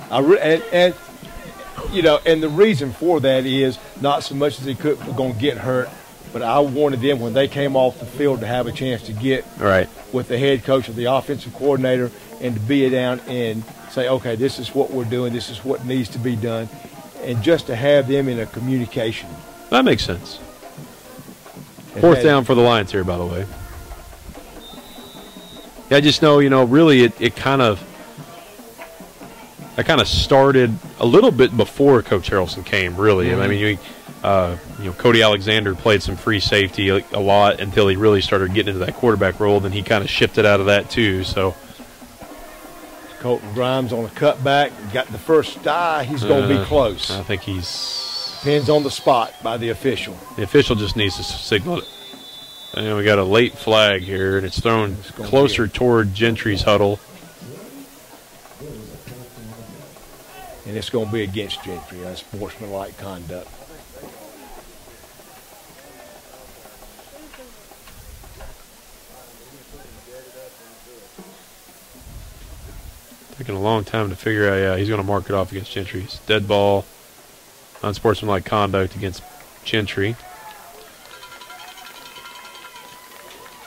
And the reason for that is not so much as he was going to get hurt, but I wanted them when they came off the field to have a chance to get with the head coach or the offensive coordinator and to be down and say, okay, this is what we're doing, this is what needs to be done, and just to have them in a communication. That makes sense. Fourth down for the Lions here, by the way. Yeah, I just know, really it kind of started a little bit before Coach Harrelson came, really. Mm-hmm. I mean, Cody Alexander played some free safety a lot until he really started getting into that quarterback role. Then he kind of shifted out of that too. So Colton Grimes on a cutback, got the first die. He's going to be close. I think he's depends on the spot by the official. The official just needs to signal it. And we got a late flag here, and it's thrown closer toward Gentry's huddle. And it's going to be against Gentry. That's sportsmanlike conduct. Taking a long time to figure out, yeah, he's going to mark it off against Gentry. It's dead ball, unsportsmanlike conduct against Gentry.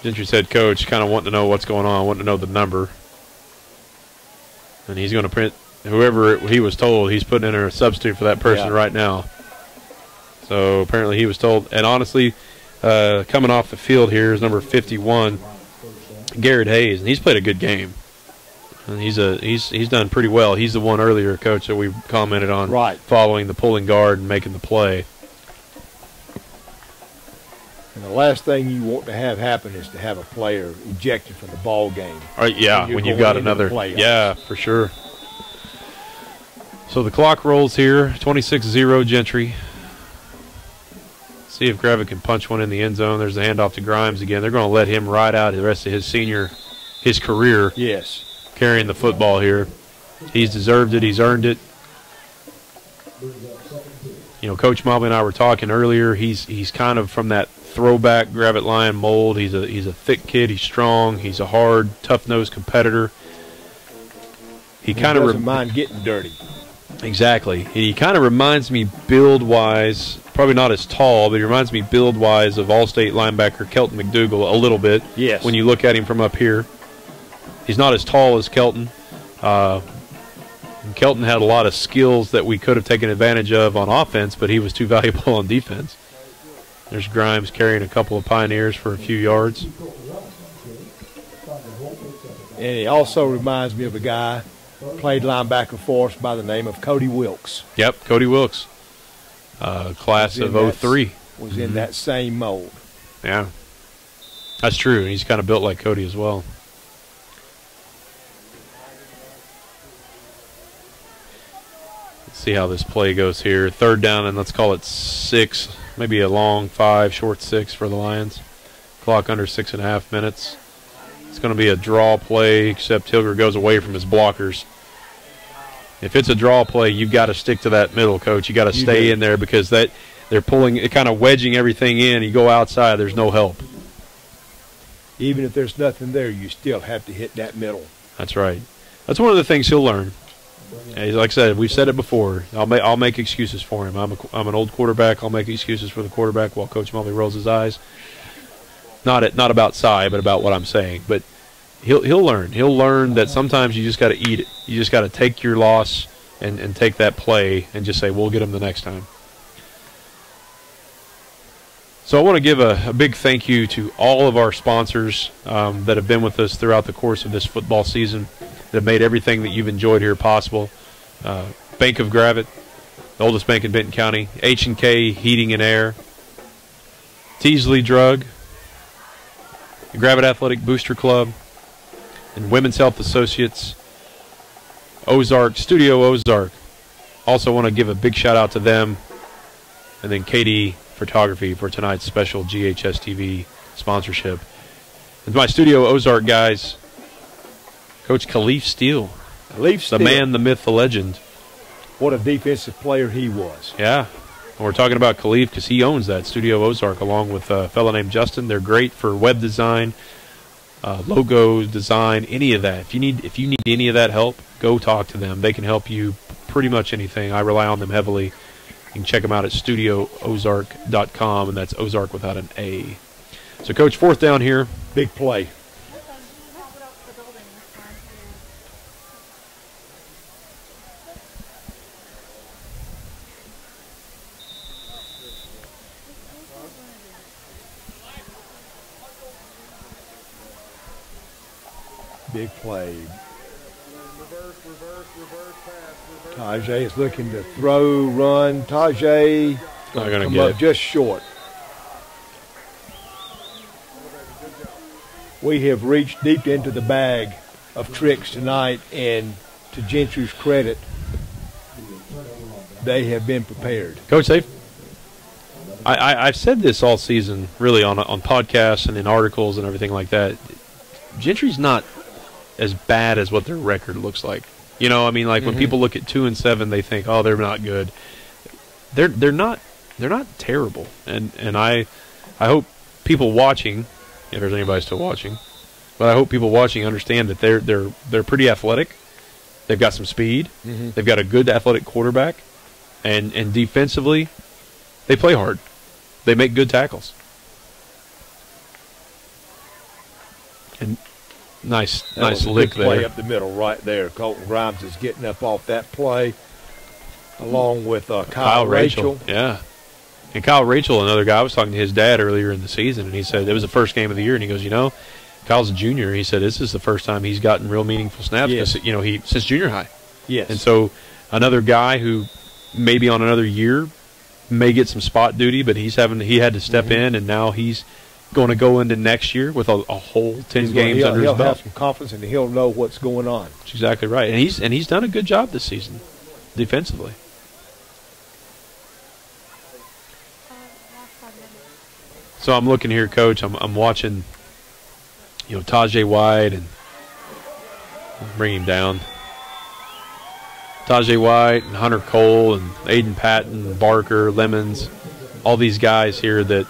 Gentry's head coach kind of wanting to know what's going on, wanting to know the number. And he's going to print whoever he was told, he's putting in a substitute for that person right now. So apparently he was told. And honestly, coming off the field here is number 51, Garrett Hayes, and he's played a good game. And he's done pretty well. He's the one earlier, Coach, that we commented on, following the pulling guard and making the play. And the last thing you want to have happen is to have a player ejected from the ball game. Yeah, when you've got another. Yeah, for sure. So the clock rolls here, 26-0 Gentry. See if Gravette can punch one in the end zone. There's the handoff to Grimes again. They're going to let him ride out the rest of his career. Yes. Carrying the football here. He's deserved it. He's earned it. Coach Mobley and I were talking earlier. He's kind of from that throwback Gravette Lion mold. He's a thick kid. He's strong. He's a hard, tough-nosed competitor. He kind of doesn't mind getting dirty. Exactly. He kind of reminds me build-wise, probably not as tall, but he reminds me build-wise of All-State linebacker Kelton McDougal a little bit. Yes. When you look at him from up here. He's not as tall as Kelton. Kelton had a lot of skills that we could have taken advantage of on offense, but he was too valuable on defense. There's Grimes carrying a couple of Pioneers for a few yards. And he also reminds me of a guy played linebacker for us by the name of Cody Wilkes. Yep, Cody Wilkes. Class of 03. Was in that same mold. Yeah. That's true. He's kind of built like Cody as well. Let's see how this play goes here. Third down, and let's call it 6. Maybe a long 5, short 6 for the Lions. Clock under 6.5 minutes. It's going to be a draw play, except Hilger goes away from his blockers. If it's a draw play, you've got to stick to that middle, coach. You got to stay in there because they're pulling, kind of wedging everything in. You go outside, there's no help. Even if there's nothing there, you still have to hit that middle. That's right. That's one of the things he'll learn. And like I said, we've said it before. I'll make excuses for him. I'm an old quarterback. I'll make excuses for the quarterback while Coach Mulvey rolls his eyes. Not about Cy, but about what I'm saying. But he'll learn. He'll learn that sometimes you just got to eat it. You just got to take your loss and take that play and just say, we'll get him the next time. So I want to give a big thank you to all of our sponsors that have been with us throughout the course of this football season, that have made everything that you've enjoyed here possible. Bank of Gravette, the oldest bank in Benton County, H&K Heating and Air, Teasley Drug, the Gravette Athletic Booster Club, and Women's Health Associates, Ozark, Studio Ozark. Also want to give a big shout out to them, and then KD Photography for tonight's special GHSTV sponsorship. And my Studio Ozark guys, Coach Khalif Steele. The man, the myth, the legend. What a defensive player he was. Yeah. And we're talking about Khalif because he owns that Studio Ozark along with a fellow named Justin. They're great for web design, logo design, any of that. If you need any of that help, go talk to them. They can help you pretty much anything. I rely on them heavily. You can check them out at studioozark.com, and that's Ozark without an A. So, Coach, fourth down here. Big play. Big play. Tajay is looking to throw, run. Tajay Not going to come get up it. just short. We have reached deep into the bag of tricks tonight, and to Gentry's credit, they have been prepared. Coach, I've said this all season, really, on podcasts and in articles and everything like that. Gentry's not as bad as what their record looks like. You know, I mean, like when people look at 2-7, they think, oh, they're not good. They're not terrible. And I hope people watching, if there's anybody still watching, but I hope people watching understand that they're pretty athletic. They've got some speed. They've got a good athletic quarterback, and defensively, they play hard. They make good tackles. And nice lick good play there. up the middle right there. Colton Grimes is getting up off that play, along with Kyle Rachel. Yeah. And Kyle Rachel, another guy, I was talking to his dad earlier in the season, and he said it was the first game of the year, and he goes, you know, Kyle's a junior. He said this is the first time he's gotten real meaningful snaps, Yes. you know, since junior high. Yes. And so another guy who maybe on another year may get some spot duty, but he had to step in, and now he's going to go into next year with a whole 10 games under his He'll belt. have some confidence, and he'll know what's going on. That's exactly right. And he's done a good job this season defensively. So I'm looking here, Coach. I'm watching, you know, Tajay White, and bring him down. Tajay White and Hunter Cole and Aiden Patton, Barker, Lemons, all these guys here that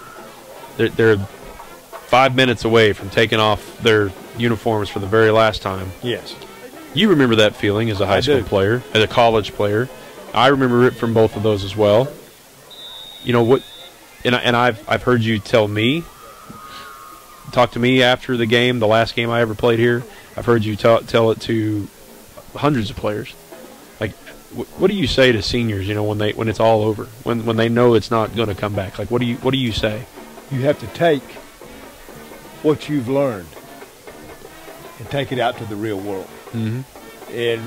they're 5 minutes away from taking off their uniforms for the very last time. Yes. You remember that feeling as a high school player, as a college player. I remember it from both of those as well. You know what? And I've heard you talk to me after the game, the last game I ever played here. I've heard you tell it to hundreds of players. Like, what do you say to seniors? You know, when it's all over, when they know it's not going to come back. Like, what do you say? You have to take what you've learned and take it out to the real world. And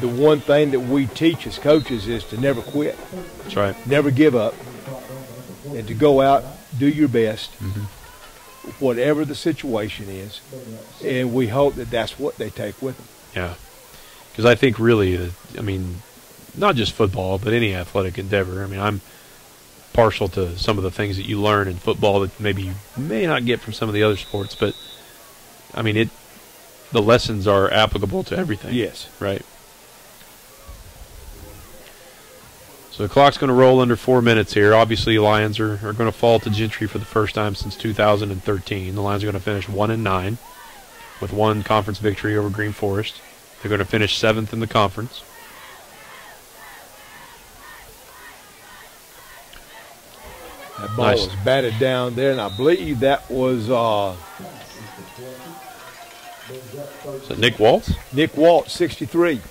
the one thing that we teach as coaches is to never quit. That's right. Never give up, and to go out, do your best, whatever the situation is, and we hope that that's what they take with them. Yeah, because I think really, I mean, not just football, but any athletic endeavor. I mean, I'm partial to some of the things that you learn in football that maybe you may not get from some of the other sports, but I mean, the lessons are applicable to everything. Yes. Right. So the clock's going to roll under 4 minutes here. Obviously, Lions are going to fall to Gentry for the first time since 2013. The Lions are going to finish 1-9 with one conference victory over Green Forest. They're going to finish 7th in the conference. That ball was batted down there, and I believe that was Is it Nick Waltz? Nick Waltz, 63.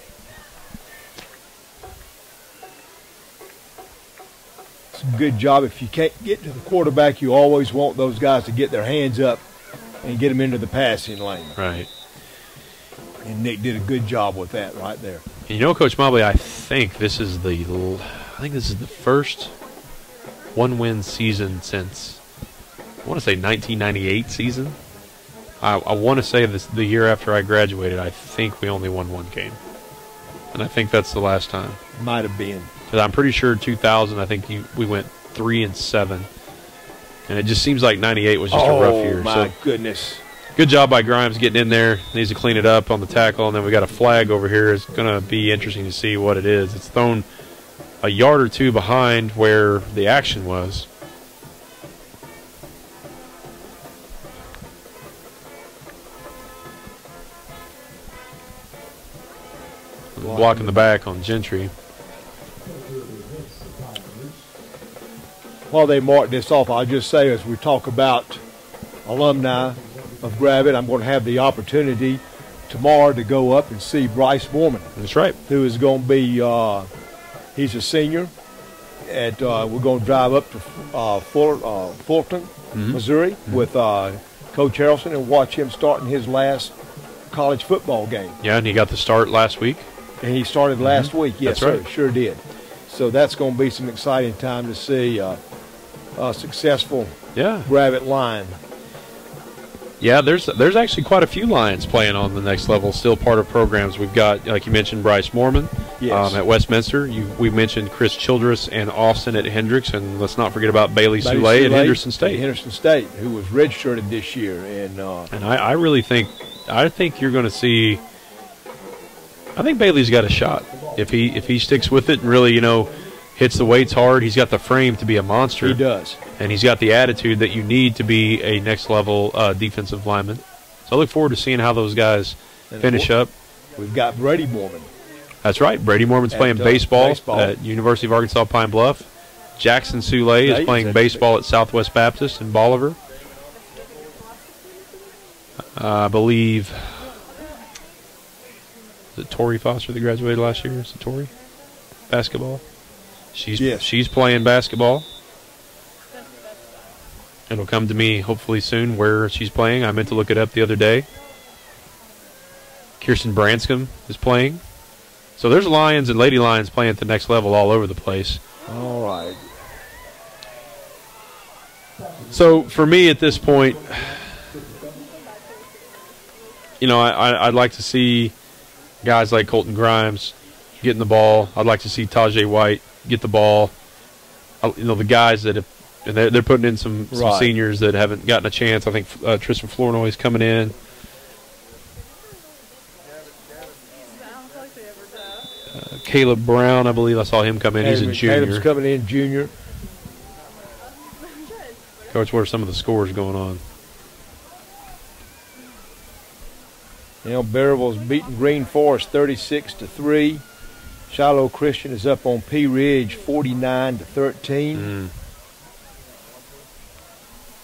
It's a good job. If you can't get to the quarterback, you always want those guys to get their hands up and get them into the passing lane. Right. And Nick did a good job with that right there. And you know, Coach Mobley, I think this is the first one-win season since, I want to say 1998 season. I want to say the year after I graduated, I think we only won one game. And I think that's the last time. Might have been. Because I'm pretty sure 2000, I think we went 3-7. And it just seems like 98 was just a rough year. Oh, my goodness. Good job by Grimes getting in there. Needs to clean it up on the tackle. And then we got a flag over here. It's going to be interesting to see what it is. It's thrown a yard or two behind where the action was. Blocking the back on Gentry. While they mark this off, I'll just say as we talk about alumni of Gravette, I'm going to have the opportunity tomorrow to go up and see Bryce Mormon. That's right. Who is going to be, he's a senior. And we're going to drive up to Fulton, Missouri with Coach Harrelson and watch him starting his last college football game. Yeah, and he got the start last week. And he started last week. Yes, that's right. Sir, sure did. So that's going to be some exciting time to see a successful Gravette line. Yeah, there's actually quite a few Lions playing on the next level, still part of programs. We've got, like you mentioned, Bryce Mormon at Westminster. We mentioned Chris Childress and Austin at Hendricks, and let's not forget about Bailey Soule at Henderson State. Henderson State, who was redshirted this year. And I really think you're going to see. I think Bailey's got a shot if he sticks with it and really hits the weights hard. He's got the frame to be a monster. He does. And he's got the attitude that you need to be a next-level defensive lineman. So I look forward to seeing how those guys finish up. We've got Brady Mormon. That's right. Brady Mormon's playing baseball at University of Arkansas Pine Bluff. Jackson Soule is playing baseball at Southwest Baptist in Bolivar. I believe, is it Tori Foster that graduated last year? Is it Tori? Basketball? She's playing basketball. It'll come to me hopefully soon where she's playing. I meant to look it up the other day. Kirsten Branscombe is playing. So there's Lions and Lady Lions playing at the next level all over the place. All right. So for me at this point, I'd like to see guys like Colton Grimes getting the ball. I'd like to see Tajay White get the ball. The guys that have, and they're putting in some seniors that haven't gotten a chance. I think Tristan Flournoy is coming in. Caleb Brown, I believe I saw him come in. He's a junior. Caleb's coming in, junior. Coach, what are some of the scores going on? Berryville's beating Green Forest 36-3. Shiloh Christian is up on Pea Ridge 49-13.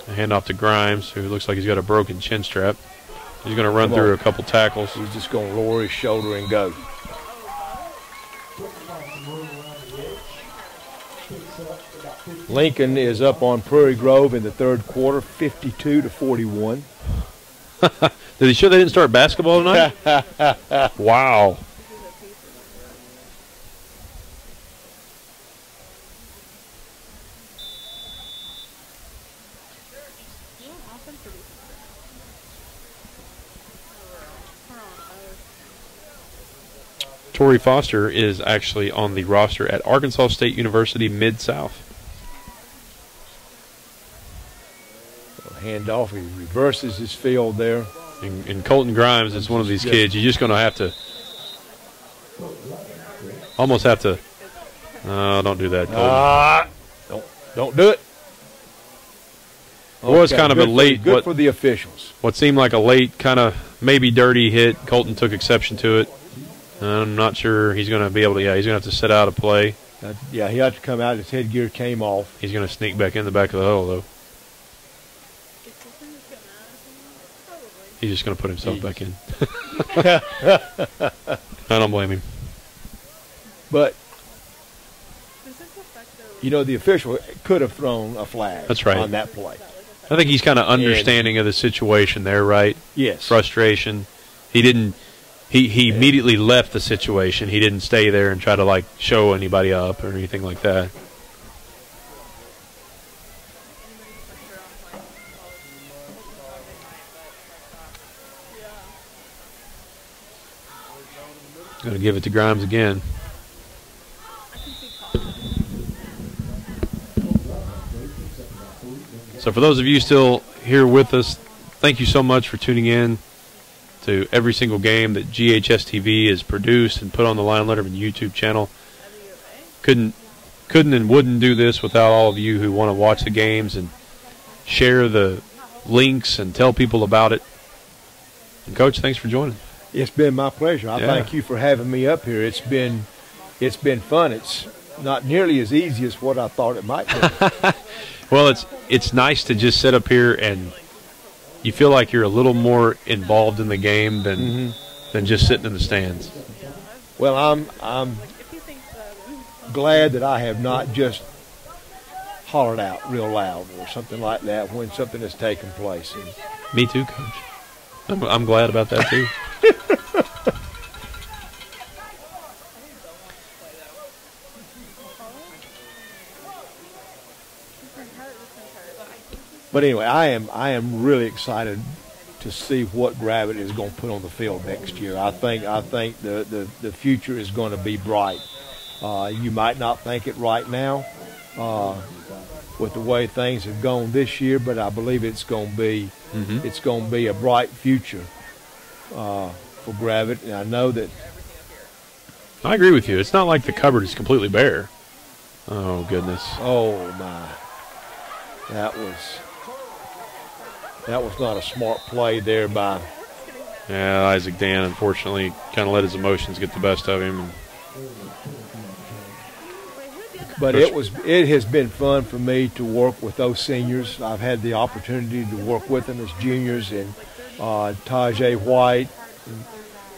A handoff to Grimes, who looks like he's got a broken chin strap. He's going to run through a couple tackles. He's just going to lower his shoulder and go. Lincoln is up on Prairie Grove in the third quarter, 52-41. Did he show they didn't start basketball tonight? Wow. Tori Foster is actually on the roster at Arkansas State University Mid-South. Handoff, he reverses his field there. And Colton Grimes is one of these kids. You're just going to have to almost have to Oh, don't do that, Colton. Don't do it. It was kind of a late, good for the officials. What seemed like a late, kind of maybe dirty hit. Colton took exception to it. I'm not sure he's going to be able to. Yeah, he's going to have to sit out a play. Yeah, he had to come out. His headgear came off. He's going to sneak back in the back of the huddle, though. He's just going to put himself back in. I don't blame him. But, you know, the official could have thrown a flag. That's right. On that play. I think he's kind of understanding of the situation there, right? Yes. Frustration. He didn't. He immediately left the situation. He didn't stay there and try to, like, show anybody up or anything like that. Going to give it to Grimes again. So for those of you still here with us, thank you so much for tuning in to every single game that GHSTV has produced and put on the Lion Letterman YouTube channel. Couldn't and wouldn't do this without all of you who want to watch the games and share the links and tell people about it. And Coach, thanks for joining. It's been my pleasure. I Yeah. thank you for having me up here. It's been fun. It's not nearly as easy as what I thought it might be. Well, it's nice to just sit up here and you feel like you're a little more involved in the game than just sitting in the stands. Well, I'm glad that I have not just hollered out real loud or something like that when something has taken place. And Me too, Coach. I'm glad about that too. But anyway, I am really excited to see what Gravette is going to put on the field next year. I think the future is going to be bright. You might not think it right now with the way things have gone this year, but I believe it's going to be a bright future for Gravette. And I know that. I agree with you. It's not like the cupboard is completely bare. Oh goodness. Oh my, that was not a smart play there by. Yeah, Isaac Dan unfortunately kind of let his emotions get the best of him. But it has been fun for me to work with those seniors. I've had the opportunity to work with them as juniors, and Tajay White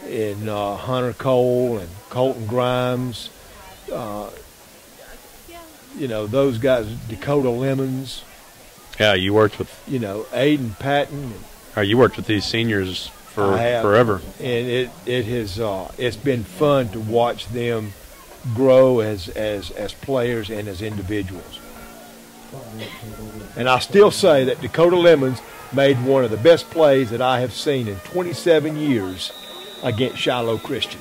and Hunter Cole and Colton Grimes. You know, those guys, Dakota Lemons. Yeah, you worked with. You know, Aiden Patton. You worked with these seniors for forever. And it's been fun to watch them grow as players and as individuals. And I still say that Dakota Lemons made one of the best plays that I have seen in 27 years against Shiloh Christian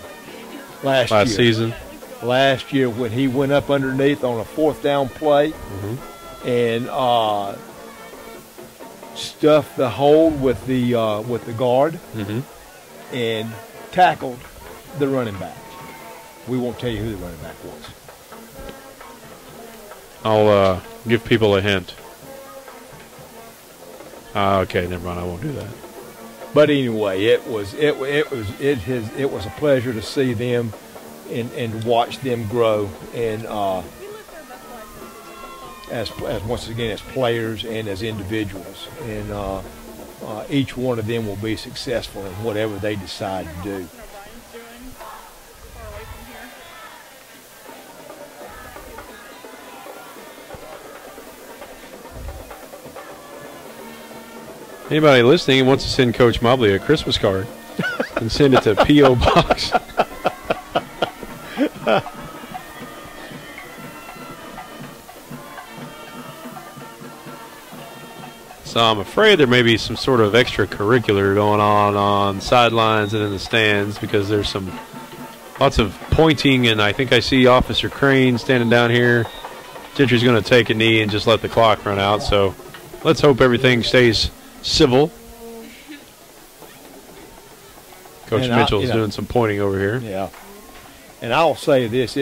last season. Last year when he went up underneath on a fourth down play and stuffed the hold with the guard and tackled the running back. We won't tell you who the running back was. I'll give people a hint. Okay, never mind. I won't do that. But anyway, it was a pleasure to see them and watch them grow and as once again as players and as individuals, and each one of them will be successful in whatever they decide to do. Anybody listening wants to send Coach Mobley a Christmas card and send it to P.O. Box. So I'm afraid there may be some sort of extracurricular going on sidelines and in the stands, because there's lots of pointing, and I think I see Officer Crane standing down here. Gentry's going to take a knee and just let the clock run out. So let's hope everything stays civil. Coach Mitchell's doing some pointing over here. Yeah. And I'll say this,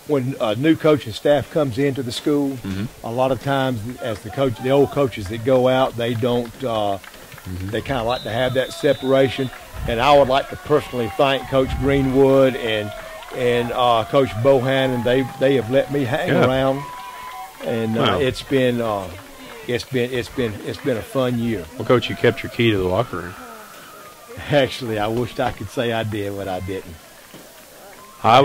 when a new coaching staff comes into the school, a lot of times as the old coaches that go out, they don't. They kind of like to have that separation. And I would like to personally thank Coach Greenwood and Coach Bohannon. They have let me hang around, and it's been a fun year. Well, Coach, you kept your key to the locker room. Actually, I wished I could say I did, but I didn't. I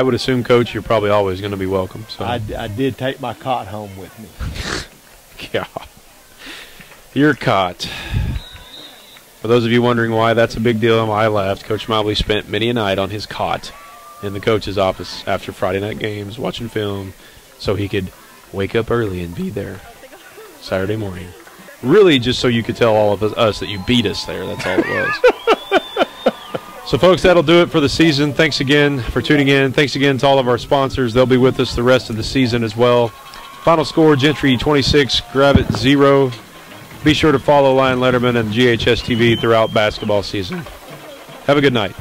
would assume, Coach, you're probably always going to be welcome. So I did take my cot home with me. Yeah, your cot. For those of you wondering why that's a big deal, I left. Coach Mobley spent many a night on his cot in the coach's office after Friday night games, watching film, so he could wake up early and be there Saturday morning. Really, just so you could tell all of us that you beat us there. That's all it was. So, folks, that'll do it for the season. Thanks again for tuning in. Thanks again to all of our sponsors. They'll be with us the rest of the season as well. Final score, Gentry 26, Gravette 0. Be sure to follow Lion Letterman and GHSTV throughout basketball season. Have a good night.